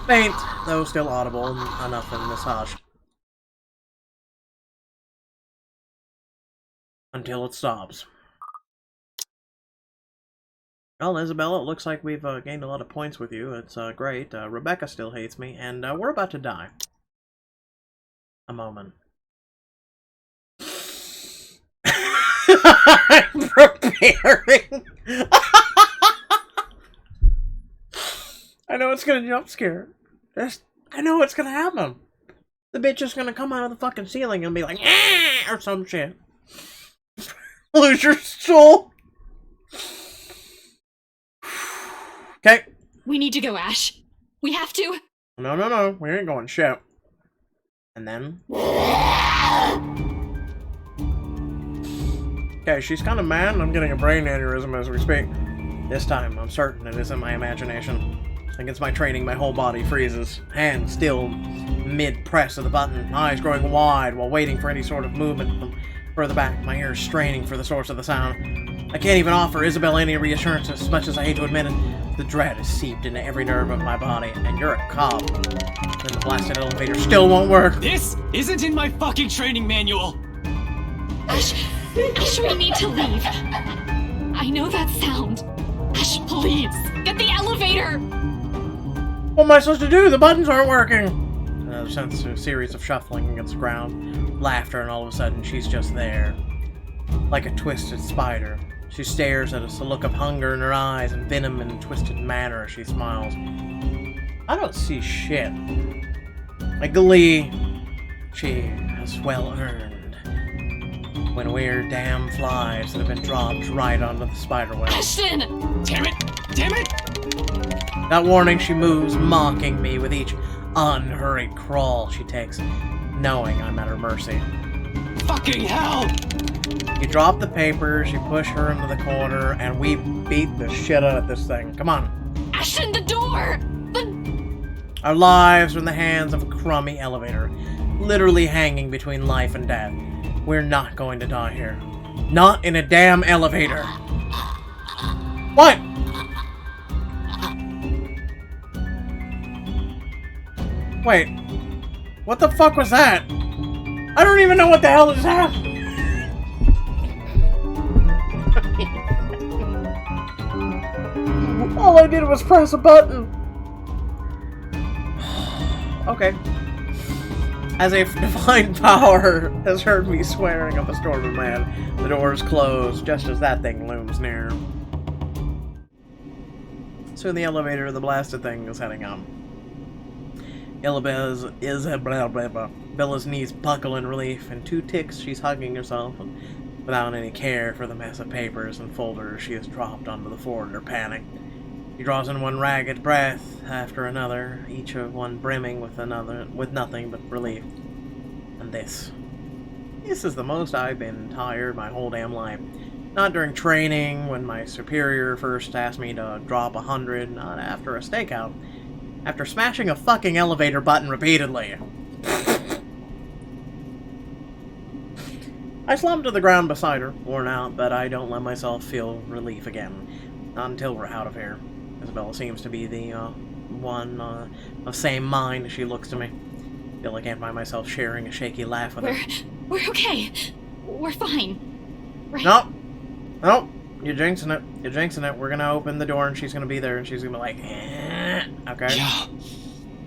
Faint, though still audible enough in this hush. Until it stops. Well, Isabella, it looks like we've gained a lot of points with you. It's great. Rebecca still hates me, and we're about to die. A moment. I'm preparing. I know it's gonna jump scare. I know it's gonna happen. The bitch is gonna come out of the fucking ceiling and be like, ah! Or some shit. Lose your soul. Okay. We need to go, Ash. We have to. No. We ain't going shit. And then... Okay, she's kind of mad and I'm getting a brain aneurysm as we speak. This time, I'm certain it isn't my imagination. Against my training, my whole body freezes. Hand still mid-press of the button, eyes growing wide while waiting for any sort of movement from further back, my ears straining for the source of the sound. I can't even offer Isabel any reassurance, as much as I hate to admit it. The dread is seeped into every nerve of my body, and you're a cop. Then the blasted elevator still won't work. This isn't in my fucking training manual! Ash, we need to leave. I know that sound. Ash, please, get the elevator! What am I supposed to do? The buttons aren't working! Another series of shuffling against the ground, laughter, and all of a sudden she's just there. Like a twisted spider. She stares at us, a look of hunger in her eyes and venom in a twisted manner as she smiles. I don't see shit. My glee, she has well earned. When we're damn flies that have been dropped right onto the spider web. Ashton! Damn it! That warning, she moves, mocking me with each unhurried crawl she takes, knowing I'm at her mercy. Fucking hell! You drop the papers, you push her into the corner, and we beat the shit out of this thing. Come on. Ashton, the door! Our lives are in the hands of a crummy elevator, literally hanging between life and death. We're not going to die here. Not in a damn elevator. What? Wait. What the fuck was that? I don't even know what the hell is happening. All I did was press a button. Okay. As if divine power has heard me swearing up a storm in my head, the doors close just as that thing looms near. Soon the elevator, the blasted thing, is heading up. Bella's knees buckle in relief. In 2 ticks, she's hugging herself, and without any care for the mess of papers and folders she has dropped onto the floor in her panic. She draws in one ragged breath after another, each of one brimming with nothing but relief. And this is the most I've been tired my whole damn life. Not during training, when my superior first asked me to drop 100, not after a stakeout. After smashing a fucking elevator button repeatedly. I slumped to the ground beside her, worn out, but I don't let myself feel relief again. Not until we're out of here. Isabella seems to be the one of same mind as she looks to me. Feel I can't find myself sharing a shaky laugh with her. We're okay. We're fine. Right? Nope. You're jinxing it. You're jinxing it. We're gonna open the door and she's gonna be there and she's gonna be like, okay?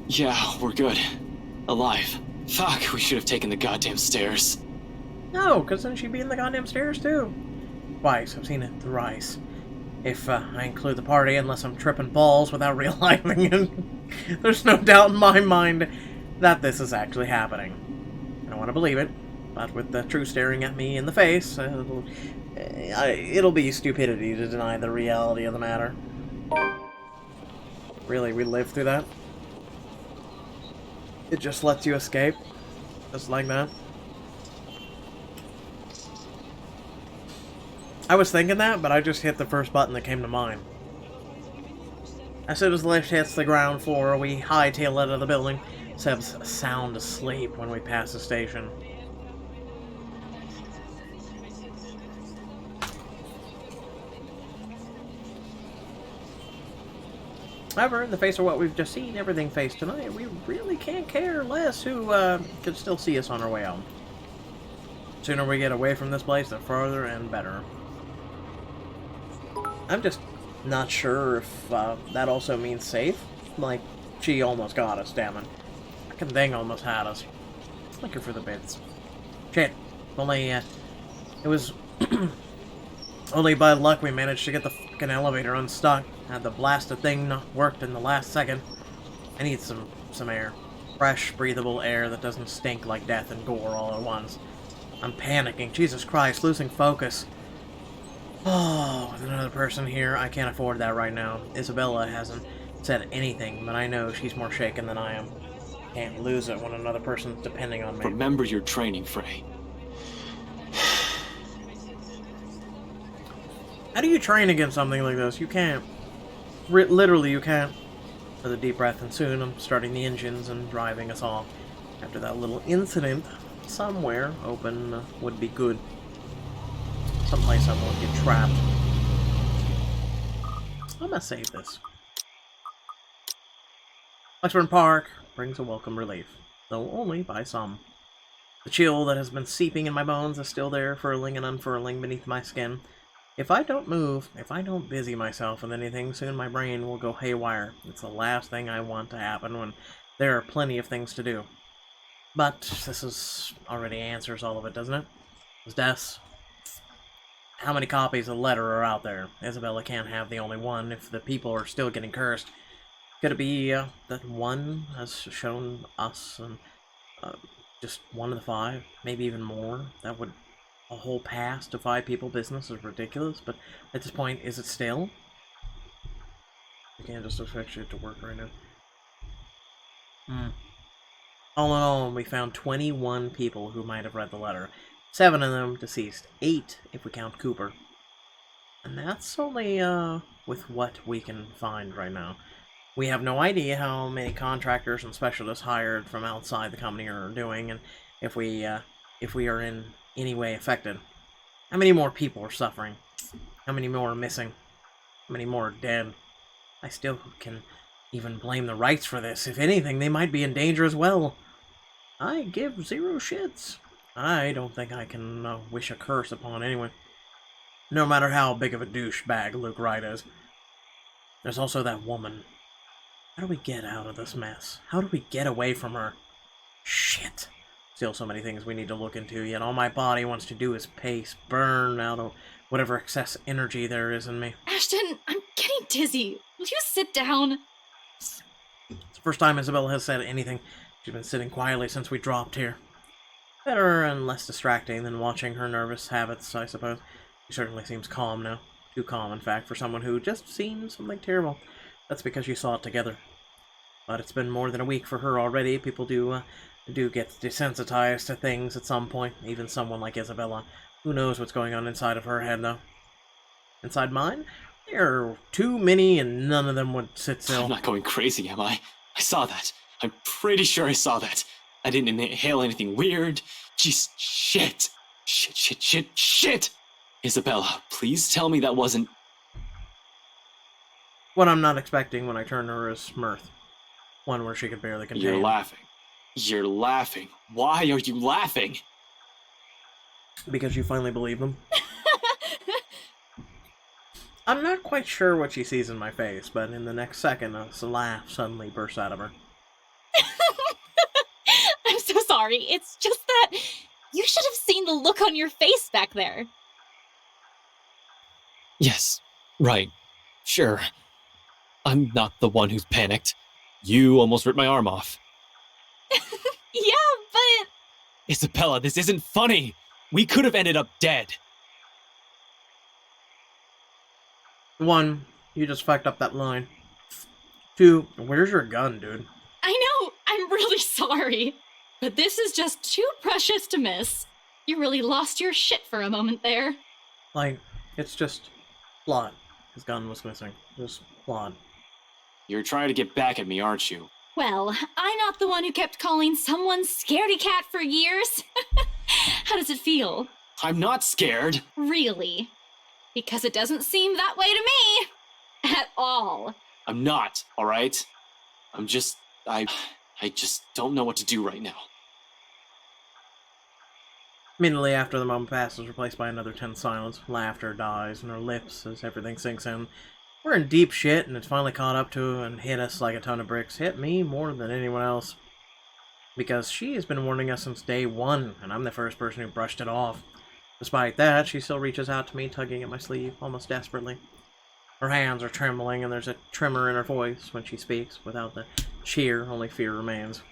Yeah, we're good. Alive. Fuck, we should have taken the goddamn stairs. No, because then she'd be in the goddamn stairs too. Twice. I've seen it thrice. If I include the party, unless I'm tripping balls without realizing it. There's no doubt in my mind that this is actually happening. I don't want to believe it, but with the truth staring at me in the face, it'll be stupidity to deny the reality of the matter. Really, we lived through that? It just lets you escape? Just like that? I was thinking that, but I just hit the first button that came to mind. As soon as the lift hits the ground floor, we hightail out of the building. Seb's sound asleep when we pass the station. However, in the face of what we've just seen, everything faced tonight, we really can't care less who could still see us on our way home. The sooner we get away from this place, the farther and better. I'm just not sure if that also means safe. Like, she almost got us, damn it. Fucking thing almost had us. Looking for the bits. Shit. Only, it was... only by luck we managed to get the fucking elevator unstuck. Had the blasted thing not worked in the last second. I need some air. Fresh, breathable air that doesn't stink like death and gore all at once. I'm panicking. Jesus Christ, losing focus. Oh, with another person here, I can't afford that right now. Isabella hasn't said anything, but I know she's more shaken than I am. Can't lose it when another person's depending on me. Remember your training, Frey. How do you train against something like this? You can't. Literally, you can't. With a deep breath, and soon I'm starting the engines and driving us off. After that little incident, somewhere open would be good. Someplace I won't get trapped. I'm gonna save this. Westburn Park brings a welcome relief, though only by some. The chill that has been seeping in my bones is still there, furling and unfurling beneath my skin. If I don't move, if I don't busy myself with anything, soon my brain will go haywire. It's the last thing I want to happen when there are plenty of things to do. But this is already answers all of it, doesn't it? Those deaths. How many copies of the letter are out there? Isabella can't have the only one if the people are still getting cursed. Could it be that one has shown us and just one of the 5? Maybe even more? That would... A whole pass to 5 people business is ridiculous, but at this point, is it still? I can't just expect it to work right now. All in all, we found 21 people who might have read the letter. 7 of them deceased. 8 if we count Cooper. And that's only with what we can find right now. We have no idea how many contractors and specialists hired from outside the company are doing, and if we are in any way affected. How many more people are suffering? How many more are missing? How many more are dead? I still can even blame the Wrights for this. If anything, they might be in danger as well. I give 0 shits. I don't think I can wish a curse upon anyone. No matter how big of a douchebag Luke Wright is. There's also that woman. How do we get out of this mess? How do we get away from her? Shit. Still so many things we need to look into, yet all my body wants to do is pace, burn out of whatever excess energy there is in me. Ashton, I'm getting dizzy. Will you sit down? It's the first time Isabella has said anything. She's been sitting quietly since we dropped here. Better and less distracting than watching her nervous habits, I suppose. She certainly seems calm now. Too calm, in fact, for someone who just seen something terrible. That's because you saw it together. But it's been more than a week for her already. People do get desensitized to things at some point. Even someone like Isabella. Who knows what's going on inside of her head, though? Inside mine? There are too many, and none of them would sit still. I'm not going crazy, am I? I saw that. I'm pretty sure I saw that. I didn't inhale anything weird. Jeez, shit. Shit. Isabella, please tell me that wasn't... What I'm not expecting when I turn to her is mirth. One where she could barely contain. You're laughing. You're laughing. Why are you laughing? Because you finally believe them. I'm not quite sure what she sees in my face, but in the next second, a laugh suddenly bursts out of her. I'm so sorry. It's just that you should have seen the look on your face back there. Yes, right. Sure. I'm not the one who's panicked. You almost ripped my arm off. Yeah, but... Isabella, this isn't funny! We could have ended up dead. 1, you just fucked up that line. 2, where's your gun, dude? I know, I'm really sorry. But this is just too precious to miss. You really lost your shit for a moment there. Like, it's just blood. His gun was missing. Just blood. You're trying to get back at me, aren't you? Well, I'm not the one who kept calling someone scaredy cat for years. How does it feel? I'm not scared. Really? Because it doesn't seem that way to me. At all. I'm not, alright? I just don't know what to do right now. Immediately after the moment passes, replaced by another tense silence. Laughter dies on her lips as everything sinks in. We're in deep shit, and it's finally caught up to and hit us like a ton of bricks. Hit me more than anyone else. Because she has been warning us since day 1, and I'm the first person who brushed it off. Despite that, she still reaches out to me, tugging at my sleeve, almost desperately. Her hands are trembling, and there's a tremor in her voice when she speaks. Without the cheer, only fear remains.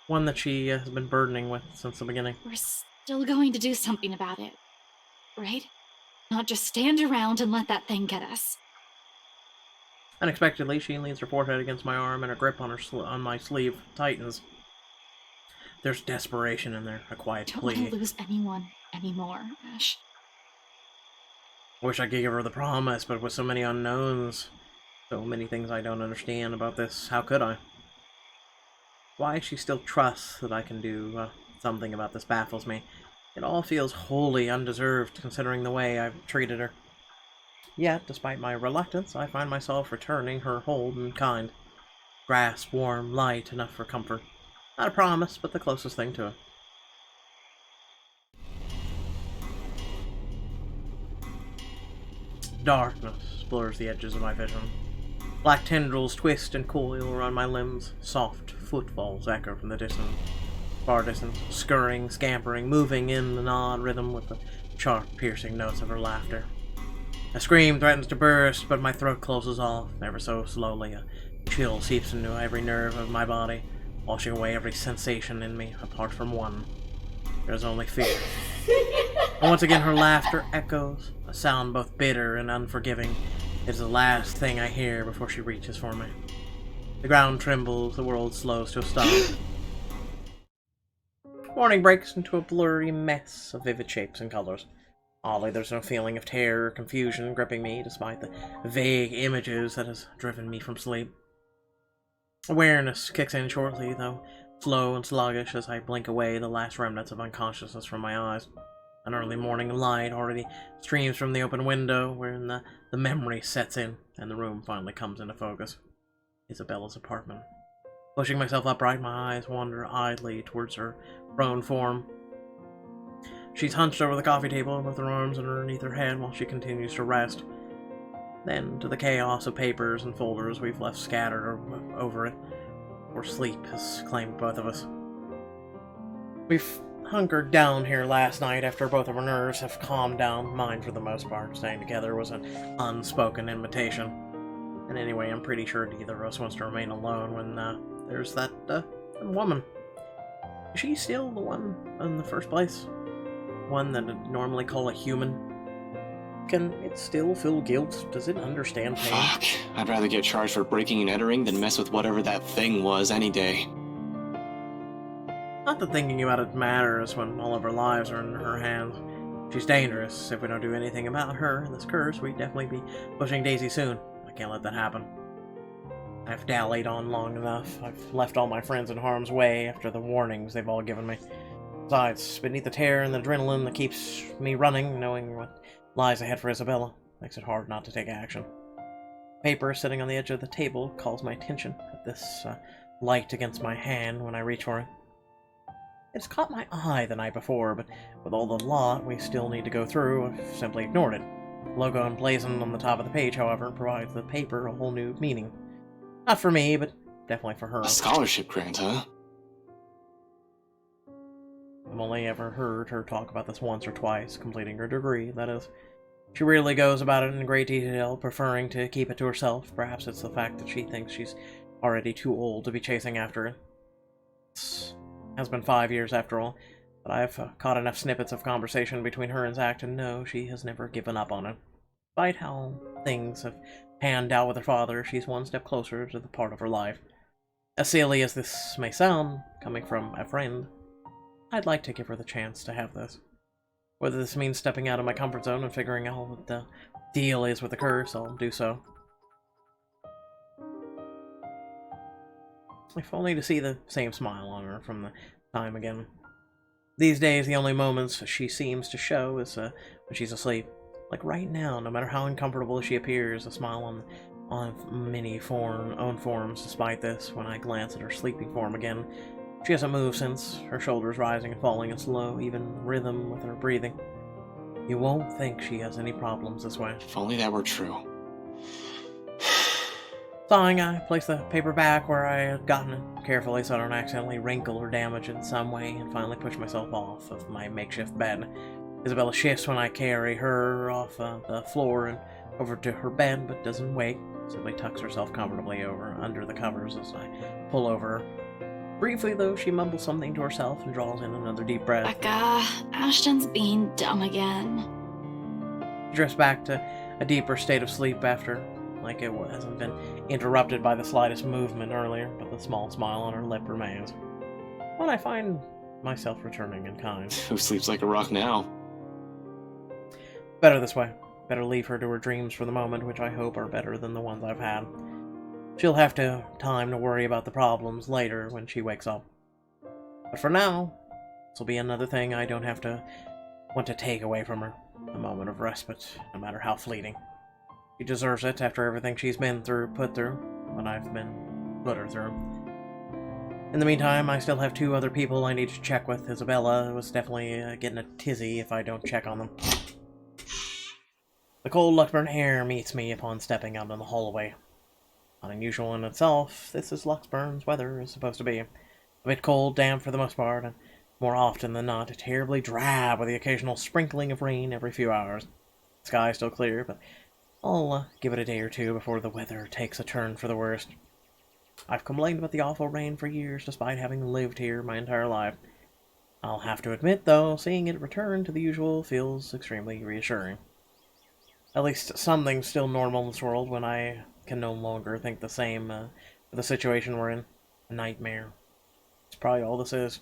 One that she has been burdening with since the beginning. We're still going to do something about it, right? Not just stand around and let that thing get us. Unexpectedly, she leans her forehead against my arm, and her grip on my sleeve tightens. There's desperation in there, a quiet plea. Don't want to lose anyone anymore, Ash. Wish I could give her the promise, but with so many unknowns, so many things I don't understand about this, how could I? Why she still trusts that I can do something about this baffles me. It all feels wholly undeserved, considering the way I've treated her. Yet, despite my reluctance, I find myself returning her hold in kind. Grasp, warm, light, enough for comfort. Not a promise, but the closest thing to it. Darkness blurs the edges of my vision. Black tendrils twist and coil around my limbs. Soft footfalls echo from the distance. Far distance, scurrying, scampering, moving in an odd rhythm with the sharp, piercing notes of her laughter. A scream threatens to burst, but my throat closes off, ever so slowly. A chill seeps into every nerve of my body, washing away every sensation in me, apart from one. There's only fear. And once again her laughter echoes, a sound both bitter and unforgiving. It's the last thing I hear before she reaches for me. The ground trembles, the world slows to a stop. Morning breaks into a blurry mess of vivid shapes and colors. Oddly, there's no feeling of terror or confusion gripping me, despite the vague images that has driven me from sleep. Awareness kicks in shortly, though slow and sluggish as I blink away the last remnants of unconsciousness from my eyes. An early morning light already streams from the open window, wherein the memory sets in, and the room finally comes into focus. Isabella's apartment. Pushing myself upright, my eyes wander idly towards her prone form. She's hunched over the coffee table with her arms underneath her head while she continues to rest. Then, to the chaos of papers and folders we've left scattered over it, for sleep has claimed both of us. We've hunkered down here last night after both of our nerves have calmed down. Mine, for the most part, staying together was an unspoken invitation. And anyway, I'm pretty sure neither of us wants to remain alone when there's that woman. Is she still the one in the first place? One that I'd normally call a human? Can it still feel guilt? Does it understand pain? Fuck. I'd rather get charged for breaking and entering than mess with whatever that thing was any day. Not that thinking about it matters when all of our lives are in her hands. She's dangerous. If we don't do anything about her and this curse, we'd definitely be pushing Daisy soon. I can't let that happen. I've dallied on long enough. I've left all my friends in harm's way after the warnings they've all given me. Besides, beneath the terror and the adrenaline that keeps me running, knowing what lies ahead for Isabella makes it hard not to take action. Paper sitting on the edge of the table calls my attention at this light against my hand when I reach for it. It's caught my eye the night before, but with all the lot we still need to go through, I've simply ignored it. The logo emblazoned on the top of the page, however, provides the paper a whole new meaning. Not for me, but definitely for her. A scholarship grant, huh? I've only ever heard her talk about this once or twice, completing her degree, that is. She rarely goes about it in great detail, preferring to keep it to herself. Perhaps it's the fact that she thinks she's already too old to be chasing after it. It has been 5 years after all, but I've caught enough snippets of conversation between her and Zach to know she has never given up on it. Despite how things have panned out with her father, she's one step closer to the part of her life. As silly as this may sound, coming from a friend, I'd like to give her the chance to have this. Whether this means stepping out of my comfort zone and figuring out what the deal is with the curse, I'll do so. If only to see the same smile on her from the time again. These days, the only moments she seems to show is when she's asleep. Like right now, no matter how uncomfortable she appears, a smile on many own forms. Despite this, when I glance at her sleeping form again, she hasn't moved since, her shoulders rising and falling in slow, even rhythm with her breathing. You won't think she has any problems this way. If only that were true. Sighing, I place the paper back where I had gotten it, carefully so I don't accidentally wrinkle or damage it in some way, and finally push myself off of my makeshift bed. Isabella shifts when I carry her off the floor and over to her bed, but doesn't wake. Simply tucks herself comfortably over under the covers as I pull over her. Briefly, though, she mumbles something to herself and draws in another deep breath. Becca, Ashton's being dumb again. She drifts back to a deeper state of sleep after, like it hasn't been interrupted by the slightest movement earlier, but the small smile on her lip remains. When I find myself returning in kind. Who sleeps like a rock now? Better this way. Better leave her to her dreams for the moment, which I hope are better than the ones I've had. She'll have time to worry about the problems later when she wakes up. But for now, this'll be another thing I don't have to want to take away from her. A moment of respite, no matter how fleeting. She deserves it after everything she's put through, what I've put her through. In the meantime, I still have 2 other people I need to check with. Isabella was definitely getting a tizzy if I don't check on them. The cold Luxburn air meets me upon stepping out in the hallway. Not unusual in itself, this is Luxburn's weather is supposed to be. A bit cold, damp for the most part, and more often than not, terribly drab with the occasional sprinkling of rain every few hours. The sky is still clear, but I'll give it a day or 2 before the weather takes a turn for the worst. I've complained about the awful rain for years, despite having lived here my entire life. I'll have to admit, though, seeing it return to the usual feels extremely reassuring. At least something's still normal in this world when I can no longer think the same for the situation we're in. A nightmare. It's probably all this is.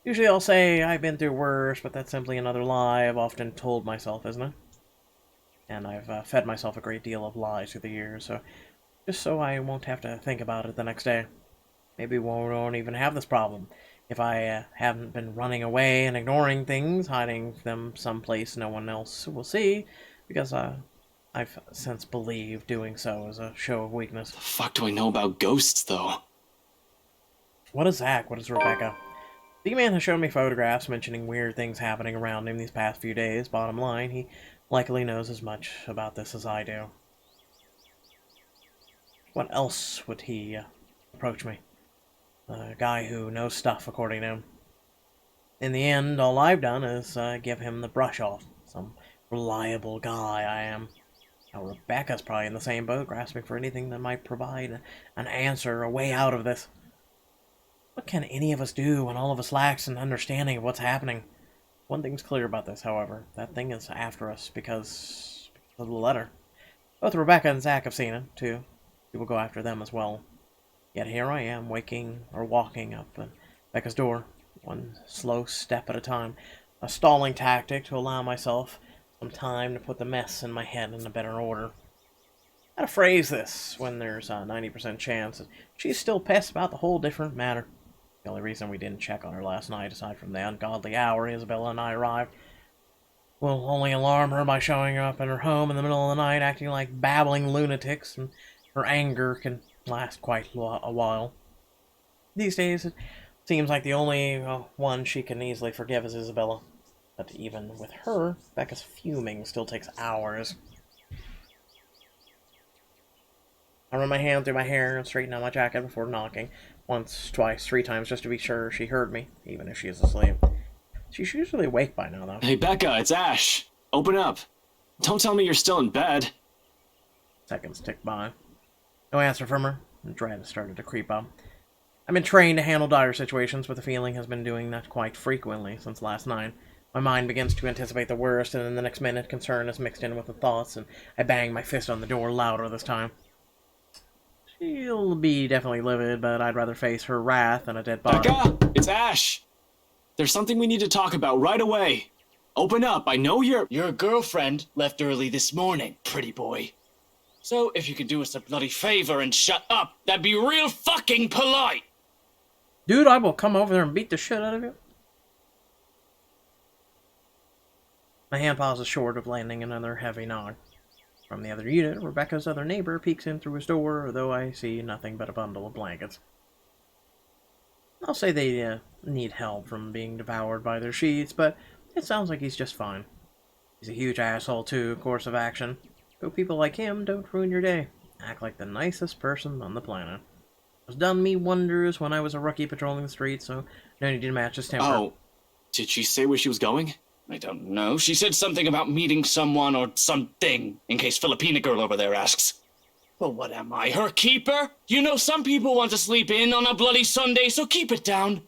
Usually I'll say I've been through worse, but that's simply another lie I've often told myself, isn't it? And I've fed myself a great deal of lies through the years, so just so I won't have to think about it the next day. Maybe we won't even have this problem if I haven't been running away and ignoring things, hiding them someplace no one else will see, because I've since believed doing so is a show of weakness. The fuck do I know about ghosts, though? What is Zach? What is Rebecca? The man has shown me photographs mentioning weird things happening around him these past few days. Bottom line, he likely knows as much about this as I do. What else would he approach me? A guy who knows stuff, according to him. In the end, all I've done is give him the brush off. Some reliable guy I am. Now, Rebecca's probably in the same boat, grasping for anything that might provide an answer, a way out of this. What can any of us do when all of us lacks an understanding of what's happening? One thing's clear about this, however. That thing is after us because of the letter. Both Rebecca and Zach have seen it, too. We will go after them as well. Yet here I am, walking up Rebecca's door, one slow step at a time. A stalling tactic to allow myself some time to put the mess in my head in a better order. How to phrase this when there's a 90% chance that she's still pissed about the whole different matter. The only reason we didn't check on her last night, aside from the ungodly hour Isabella and I arrived, will only alarm her by showing up in her home in the middle of the night, acting like babbling lunatics, and her anger can last quite a while. These days, it seems like the only one she can easily forgive is Isabella. But even with her, Becca's fuming still takes hours. I run my hand through my hair and straighten out my jacket before knocking. Once, twice, 3 times, just to be sure she heard me, even if she is asleep. She's usually awake by now, though. Hey, Becca, it's Ash. Open up. Don't tell me you're still in bed. Seconds tick by. No answer from her, and dread has started to creep up. I've been trained to handle dire situations, but the feeling has been doing that quite frequently since last night. My mind begins to anticipate the worst, and in the next minute, concern is mixed in with the thoughts, and I bang my fist on the door louder this time. She'll be definitely livid, but I'd rather face her wrath than a dead body. Becca, it's Ash. There's something we need to talk about right away. Open up, I know you're... Your girlfriend left early this morning, pretty boy. So, if you could do us a bloody favor and shut up, that'd be real fucking polite! Dude, I will come over there and beat the shit out of you. My hand pauses short of landing another heavy knock. From the other unit, Rebecca's other neighbor peeks in through his door, though I see nothing but a bundle of blankets. I'll say they need help from being devoured by their sheets, but it sounds like he's just fine. He's a huge asshole too, course of action. So people like him don't ruin your day. Act like the nicest person on the planet. It's done me wonders when I was a rookie patrolling the streets, so no need to match his temper. Oh, did she say where she was going? I don't know. She said something about meeting someone or something, in case Filipina girl over there asks. Well, what am I, her keeper? You know some people want to sleep in on a bloody Sunday, so keep it down.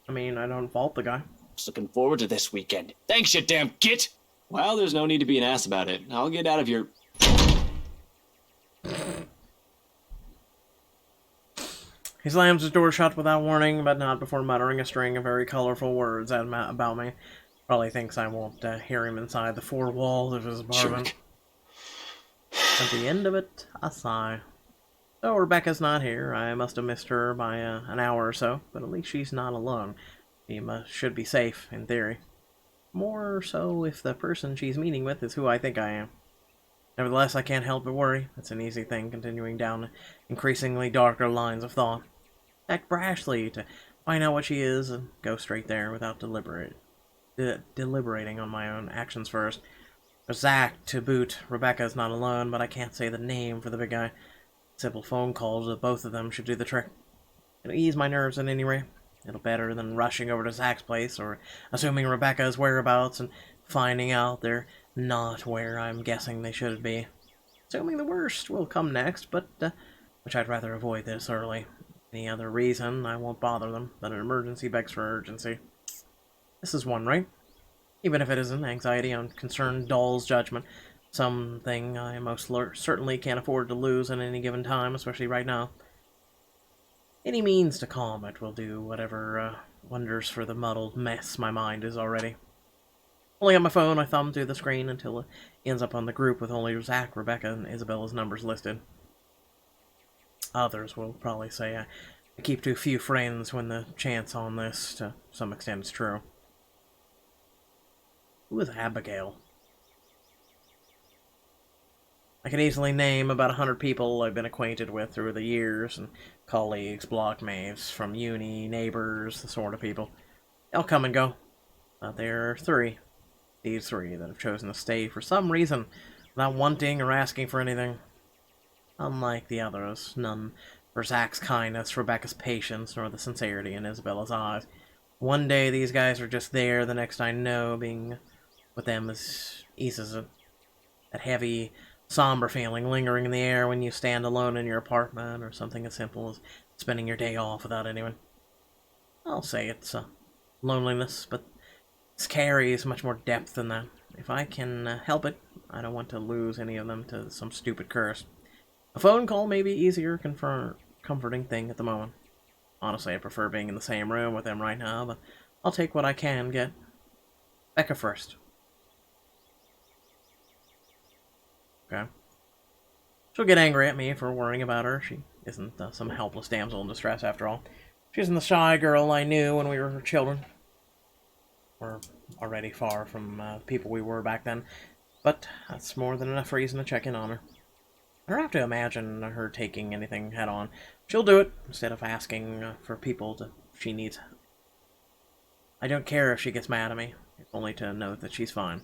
I mean, I don't fault the guy. Just looking forward to this weekend. Thanks, you damn git! Well, there's no need to be an ass about it. I'll get out of your... He slams his door shut without warning, but not before muttering a string of very colorful words about me. Probably thinks I won't hear him inside the 4 walls of his apartment. At the end of it, a sigh. So Rebecca's not here. I must have missed her by an hour or so, but at least she's not alone. She should be safe, in theory. More so if the person she's meeting with is who I think I am. Nevertheless, I can't help but worry. It's an easy thing, continuing down increasingly darker lines of thought. Act brashly to find out what she is and go straight there without deliberating on my own actions first. There's Zach to boot. Rebecca's not alone, but I can't say the name for the big guy. Simple phone calls with both of them should do the trick. It'll ease my nerves at any rate. It'll better than rushing over to Zach's place or assuming Rebecca's whereabouts and finding out they're not where I'm guessing they should be. Assuming the worst will come next, but which I'd rather avoid this early. Any other reason, I won't bother them, but an emergency begs for urgency. This is one, right? Even if it isn't, anxiety on concern dulls judgment. Something I most certainly can't afford to lose at any given time, especially right now. Any means to calm it will do whatever wonders for the muddled mess my mind is already. Pulling up my phone, I thumb through the screen until it ends up on the group with only Zach, Rebecca, and Isabella's numbers listed. Others will probably say I keep too few friends when the chance on this, to some extent, is true. Who is Abigail? I can easily name about 100 people I've been acquainted with through the years, and colleagues, blockmates, from uni, neighbors, the sort of people. They'll come and go. But there are these three, that have chosen to stay for some reason, without wanting or asking for anything. Unlike the others, none for Zach's kindness, Rebecca's patience, nor the sincerity in Isabella's eyes. One day these guys are just there, the next I know, being with them eases it. That heavy, somber feeling lingering in the air when you stand alone in your apartment, or something as simple as spending your day off without anyone. I'll say it's loneliness, but this carries much more depth than that. If I can help it, I don't want to lose any of them to some stupid curse. A phone call may be easier, comforting thing at the moment. Honestly, I prefer being in the same room with them right now, but I'll take what I can get. Becca first. Okay. She'll get angry at me for worrying about her. She isn't some helpless damsel in distress, after all. She isn't the shy girl I knew when we were children. We're already far from the people we were back then, but that's more than enough reason to check in on her. I don't have to imagine her taking anything head-on. She'll do it, instead of asking for people she needs. I don't care if she gets mad at me, if only to know that she's fine.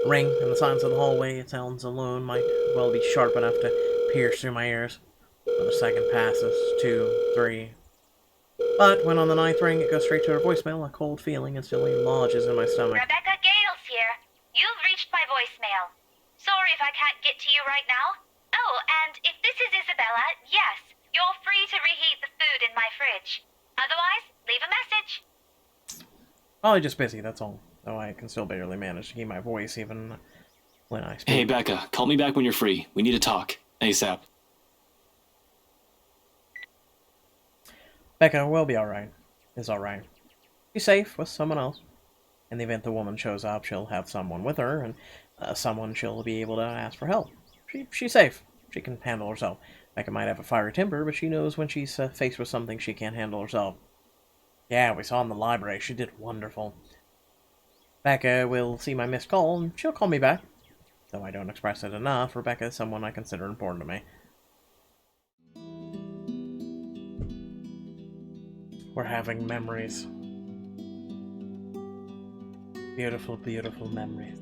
A ring in the silence of the hallway. It sounds alone, might well be sharp enough to pierce through my ears. Another second passes, 2, 3. But when on the 9th ring, it goes straight to her voicemail. A cold feeling instantly lodges in my stomach. Rebecca Gales here. You've reached my voicemail. Sorry if I can't get to you right now. Oh, and if this is Isabella, yes, you're free to reheat the food in my fridge. Otherwise, leave a message. Probably just busy, that's all. Though I can still barely manage to keep my voice even when I speak. Hey, Becca, call me back when you're free. We need to talk. ASAP. Becca will be alright. Is alright. She's safe with someone else. In the event the woman shows up, she'll have someone with her, and someone she'll be able to ask for help. She's safe. She can handle herself. Becca might have a fiery temper, but she knows when she's faced with something she can't handle herself. Yeah, we saw in the library. She did wonderful. Becca will see my missed call, and she'll call me back. Though I don't express it enough, Rebecca is someone I consider important to me. We're having memories. Beautiful, beautiful memories.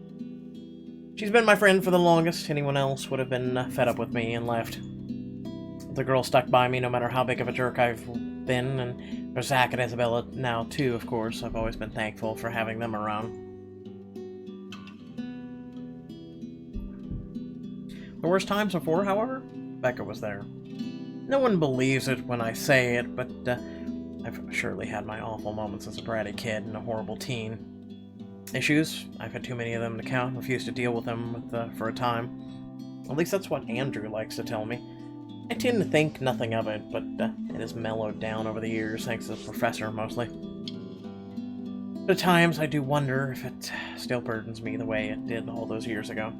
She's been my friend for the longest. Anyone else would have been fed up with me and left. The girl stuck by me no matter how big of a jerk I've been, and there's Zach and Isabella now too, of course. I've always been thankful for having them around. The worst times before, however, Becca was there. No one believes it when I say it, but I've surely had my awful moments as a bratty kid and a horrible teen. Issues, I've had too many of them to count, refused to deal with them for a time. At least that's what Andrew likes to tell me. I tend to think nothing of it, but it has mellowed down over the years, thanks to the professor, mostly. But at times, I do wonder if it still burdens me the way it did all those years ago.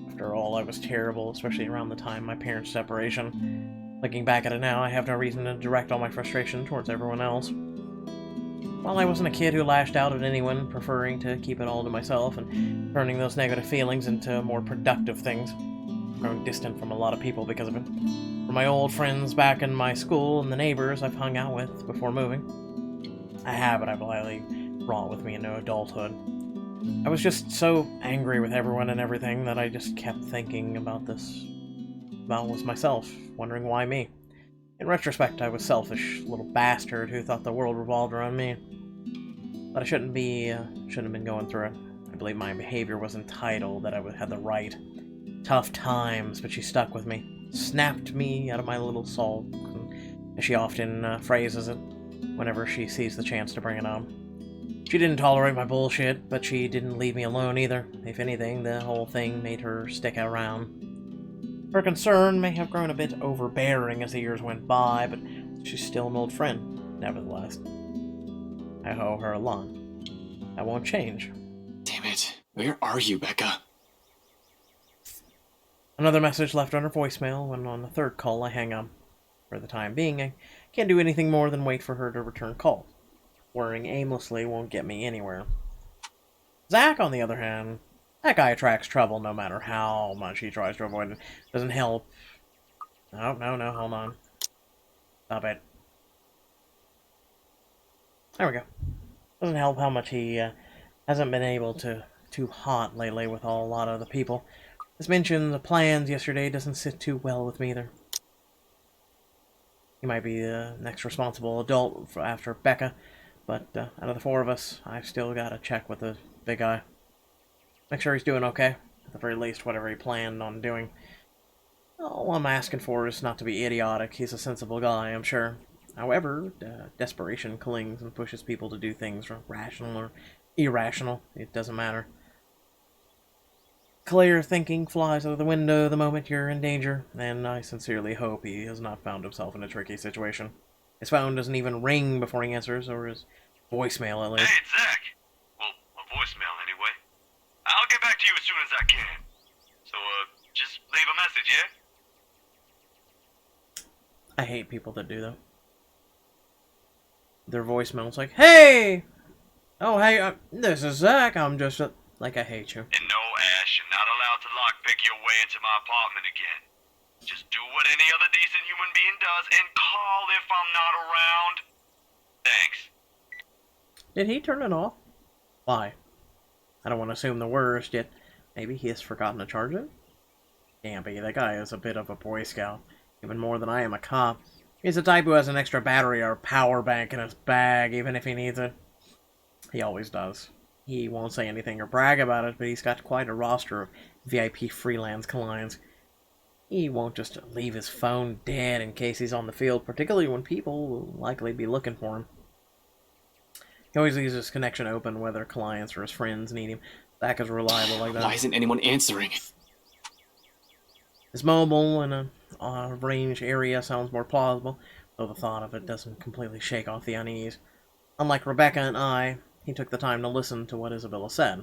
After all, I was terrible, especially around the time of my parents' separation. Looking back at it now, I have no reason to direct all my frustration towards everyone else. While I wasn't a kid who lashed out at anyone, preferring to keep it all to myself and turning those negative feelings into more productive things. Growing distant from a lot of people because of it. From my old friends back in my school and the neighbors I've hung out with before moving. A habit I've lightly brought with me into adulthood. I was just so angry with everyone and everything that I just kept thinking about was myself, wondering why me. In retrospect, I was selfish little bastard who thought the world revolved around me. But I shouldn't have been going through it. I believe my behavior was entitled, that I had the right. Tough times, but she stuck with me. Snapped me out of my little soul, as she often phrases it, whenever she sees the chance to bring it on. She didn't tolerate my bullshit, but she didn't leave me alone either. If anything, the whole thing made her stick around. Her concern may have grown a bit overbearing as the years went by, but She's still an old friend, nevertheless. I owe her a lot. I won't change. Damn it. Where are you, Becca? Another message left on her voicemail. When on the third call, I hang up. For the time being, I can't do anything more than wait for her to return calls. Worrying aimlessly won't get me anywhere. Zach, on the other hand, that guy attracts trouble no matter how much he tries to avoid it. Doesn't help. No, hold on. Stop it. There we go. Doesn't help how much he hasn't been able to too hot lately with a lot of the people. As mentioned, the plans yesterday doesn't sit too well with me either. He might be the next responsible adult after Becca, but out of the four of us, I've still got to check with the big guy. Make sure he's doing okay. At the very least, whatever he planned on doing. All I'm asking for is not to be idiotic. He's a sensible guy, I'm sure. However, desperation clings and pushes people to do things rational or irrational. It doesn't matter. Clear thinking flies out of the window the moment you're in danger, and I sincerely hope he has not found himself in a tricky situation. His phone doesn't even ring before he answers, or his voicemail at least. Hey, it's Zach. Well, a voicemail anyway. I'll get back to you as soon as I can. So, just leave a message, yeah? I hate people that do that. Their voicemail's like, hey! Oh, hey, this is Zach. I'm just, like, I hate you. And no, Ash, you're not allowed to lockpick your way into my apartment again. Just do what any other decent human being does and call if I'm not around. Thanks. Did he turn it off? Why? I don't want to assume the worst, yet maybe he has forgotten to charge it? Can't be. That guy is a bit of a Boy Scout. Even more than I am a cop. He's the type who has an extra battery or power bank in his bag, even if he needs it. He always does. He won't say anything or brag about it, but he's got quite a roster of VIP freelance clients. He won't just leave his phone dead in case he's on the field, particularly when people will likely be looking for him. He always leaves his connection open, whether clients or his friends need him. Zach is reliable like that. Why isn't anyone answering? His mobile in a range area sounds more plausible, though the thought of it doesn't completely shake off the unease. Unlike Rebecca and I, he took the time to listen to what Isabella said.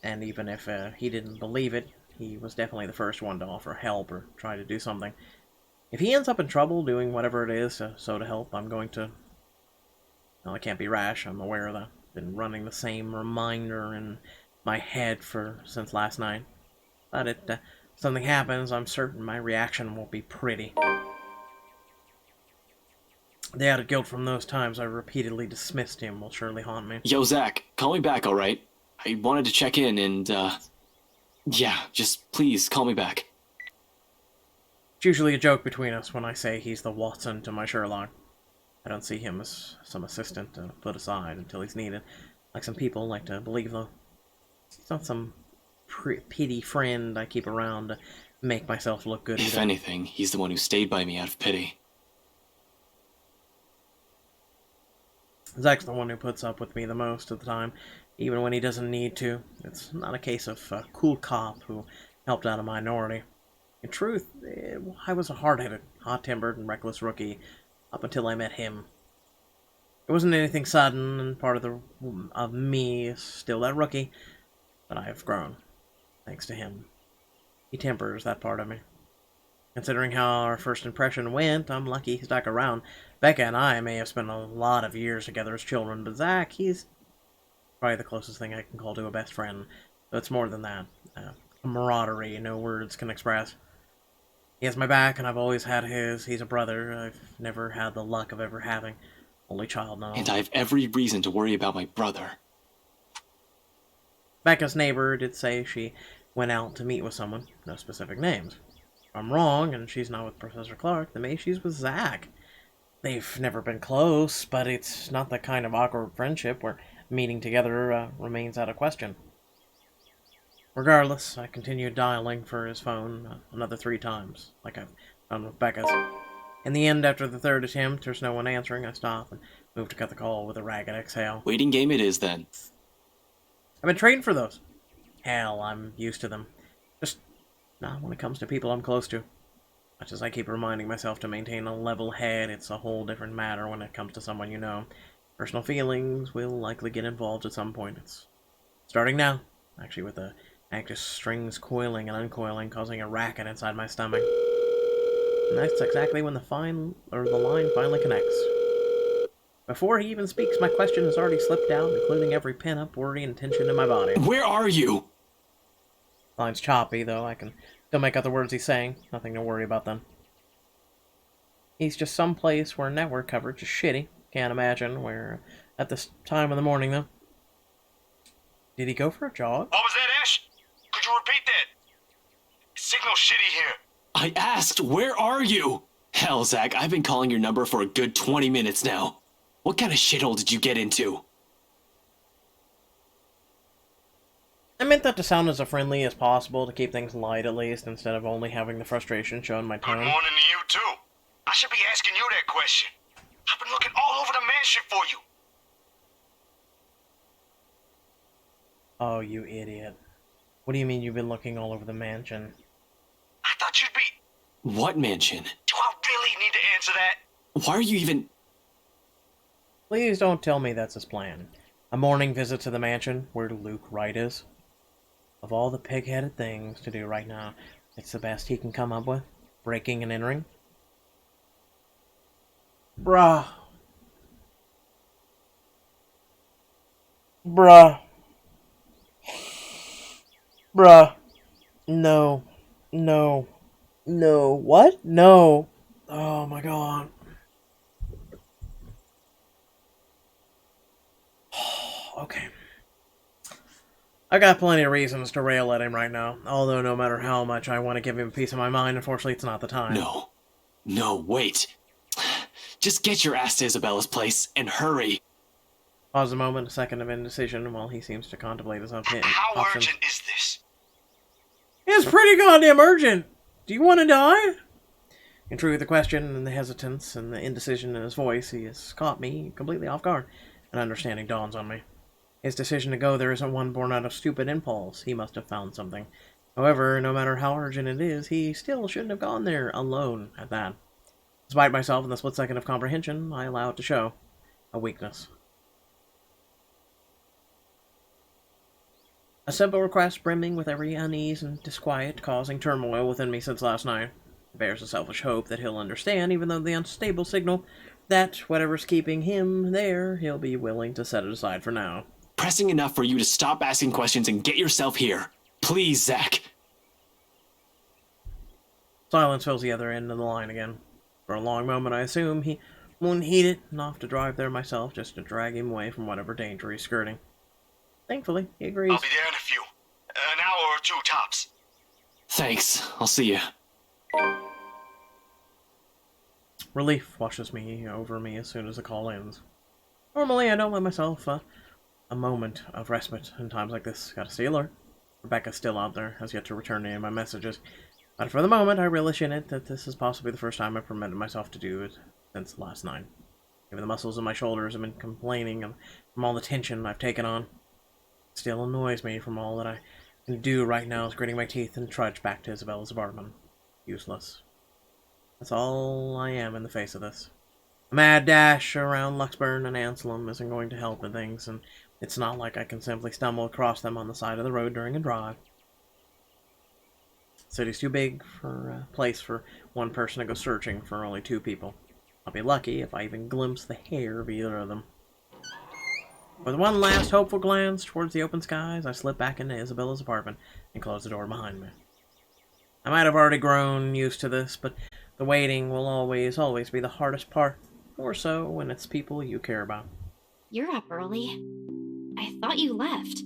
And even if he didn't believe it, he was definitely the first one to offer help or try to do something. If he ends up in trouble doing whatever it is so to help, I'm going to... Well, I can't be rash, I'm aware of that. Been running the same reminder in my head since last night. But if something happens, I'm certain my reaction won't be pretty. The added guilt from those times I repeatedly dismissed him will surely haunt me. Yo, Zach, call me back, alright? I wanted to check in and, yeah, just please call me back. It's usually a joke between us when I say he's the Watson to my Sherlock. I don't see him as some assistant to put aside until he's needed, like some people like to believe, though. He's not some pity friend I keep around to make myself look good If either. anything, he's the one who stayed by me out of pity. Zach's the one who puts up with me the most of the time, even when he doesn't need to. It's not a case of a cool cop who helped out a minority. In truth, I was a hard-headed, hot-tempered, and reckless rookie up until I met him. It wasn't anything sudden, and part of me is still that rookie, but I have grown, thanks to him. He tempers that part of me. Considering how our first impression went, I'm lucky he stuck around. Becca and I may have spent a lot of years together as children, but Zach, he's probably the closest thing I can call to a best friend. But it's more than that. Camaraderie no words can express. He has my back, and I've always had his. He's a brother I've never had the luck of ever having. Only child now. And I have every reason to worry about my brother. Becca's neighbor did say she went out to meet with someone. No specific names. If I'm wrong, and she's not with Professor Clark, then maybe she's with Zach. They've never been close, but it's not the kind of awkward friendship where meeting together remains out of question. Regardless, I continued dialing for his phone another 3 times, like I've done with Becca's. In the end, after the third attempt, there's no one answering, I stop and move to cut the call with a ragged exhale. Waiting game it is, then. I've been trained for those. Hell, I'm used to them. Just not when it comes to people I'm close to. Much as I keep reminding myself to maintain a level head, it's a whole different matter when it comes to someone you know. Personal feelings will likely get involved at some point. It's starting now, actually, with the act of strings coiling and uncoiling, causing a racket inside my stomach. And that's exactly when the line finally connects. Before he even speaks, my question has already slipped out, including every pin-up worry and tension in my body. Where are you? Line's choppy, though I can still make out the words he's saying. Nothing to worry about then. He's just someplace where network coverage is shitty. Can't imagine where at this time of the morning, though. Did he go for a jog? What was that, Ash? Could you repeat that? Signal shitty here. I asked, where are you? Hell, Zach, I've been calling your number for a good 20 minutes now. What kind of shithole did you get into? I meant that to sound as friendly as possible, to keep things light at least, instead of only having the frustration shown in my tone. Good morning to you, too. I should be asking you that question. I've been looking all over the mansion for you. Oh, you idiot. What do you mean you've been looking all over the mansion? I thought you'd be... What mansion? Do I really need to answer that? Why are you even... Please don't tell me that's his plan. A morning visit to the mansion, where Luke Wright is. Of all the pig-headed things to do right now, it's the best he can come up with. Breaking and entering. Bruh. Bruh. Bruh. No. No. No. What? No. Oh my god. Okay. I got plenty of reasons to rail at him right now, although no matter how much I want to give him a piece of my mind, unfortunately it's not the time. No. No, wait. Just get your ass to Isabella's place, and hurry. Pause a moment, a second of indecision, while he seems to contemplate his own How options. urgent is this? It's pretty goddamn urgent! Do you want to die? In truth, the question and the hesitance and the indecision in his voice, he has caught me completely off guard. An understanding dawns on me. His decision to go there isn't one born out of stupid impulse. He must have found something. However, no matter how urgent it is, he still shouldn't have gone there alone at that. Despite myself in the split second of comprehension, I allow it to show. A weakness. A simple request brimming with every unease and disquiet causing turmoil within me since last night. It bears a selfish hope that he'll understand, even though the unstable signal that whatever's keeping him there, he'll be willing to set it aside for now. Pressing enough for you to stop asking questions and get yourself here. Please, Zach. Silence fills the other end of the line again. For a long moment, I assume he won't heed it, and off to drive there myself just to drag him away from whatever danger he's skirting. Thankfully, he agrees. I'll be there in a few. An hour or two tops. Thanks. I'll see you. Relief washes over me as soon as the call ends. Normally, I don't let myself a moment of respite in times like this. Gotta stay alert. Rebecca's still out there, has yet to return any of my messages. But for the moment, I relish in it that this is possibly the first time I've permitted myself to do it since last night. Even the muscles in my shoulders have been complaining from all the tension I've taken on. It still annoys me from all that I can do right now is gritting my teeth and trudge back to Isabella's apartment. Useless. That's all I am in the face of this. A mad dash around Luxburn and Anselm isn't going to help with things, and it's not like I can simply stumble across them on the side of the road during a drive. The city's too big for a place for one person to go searching for only two people. I'll be lucky if I even glimpse the hair of either of them. With one last hopeful glance towards the open skies, I slip back into Isabella's apartment and close the door behind me. I might have already grown used to this, but the waiting will always be the hardest part, more so when it's people you care about. You're up early. I thought you left.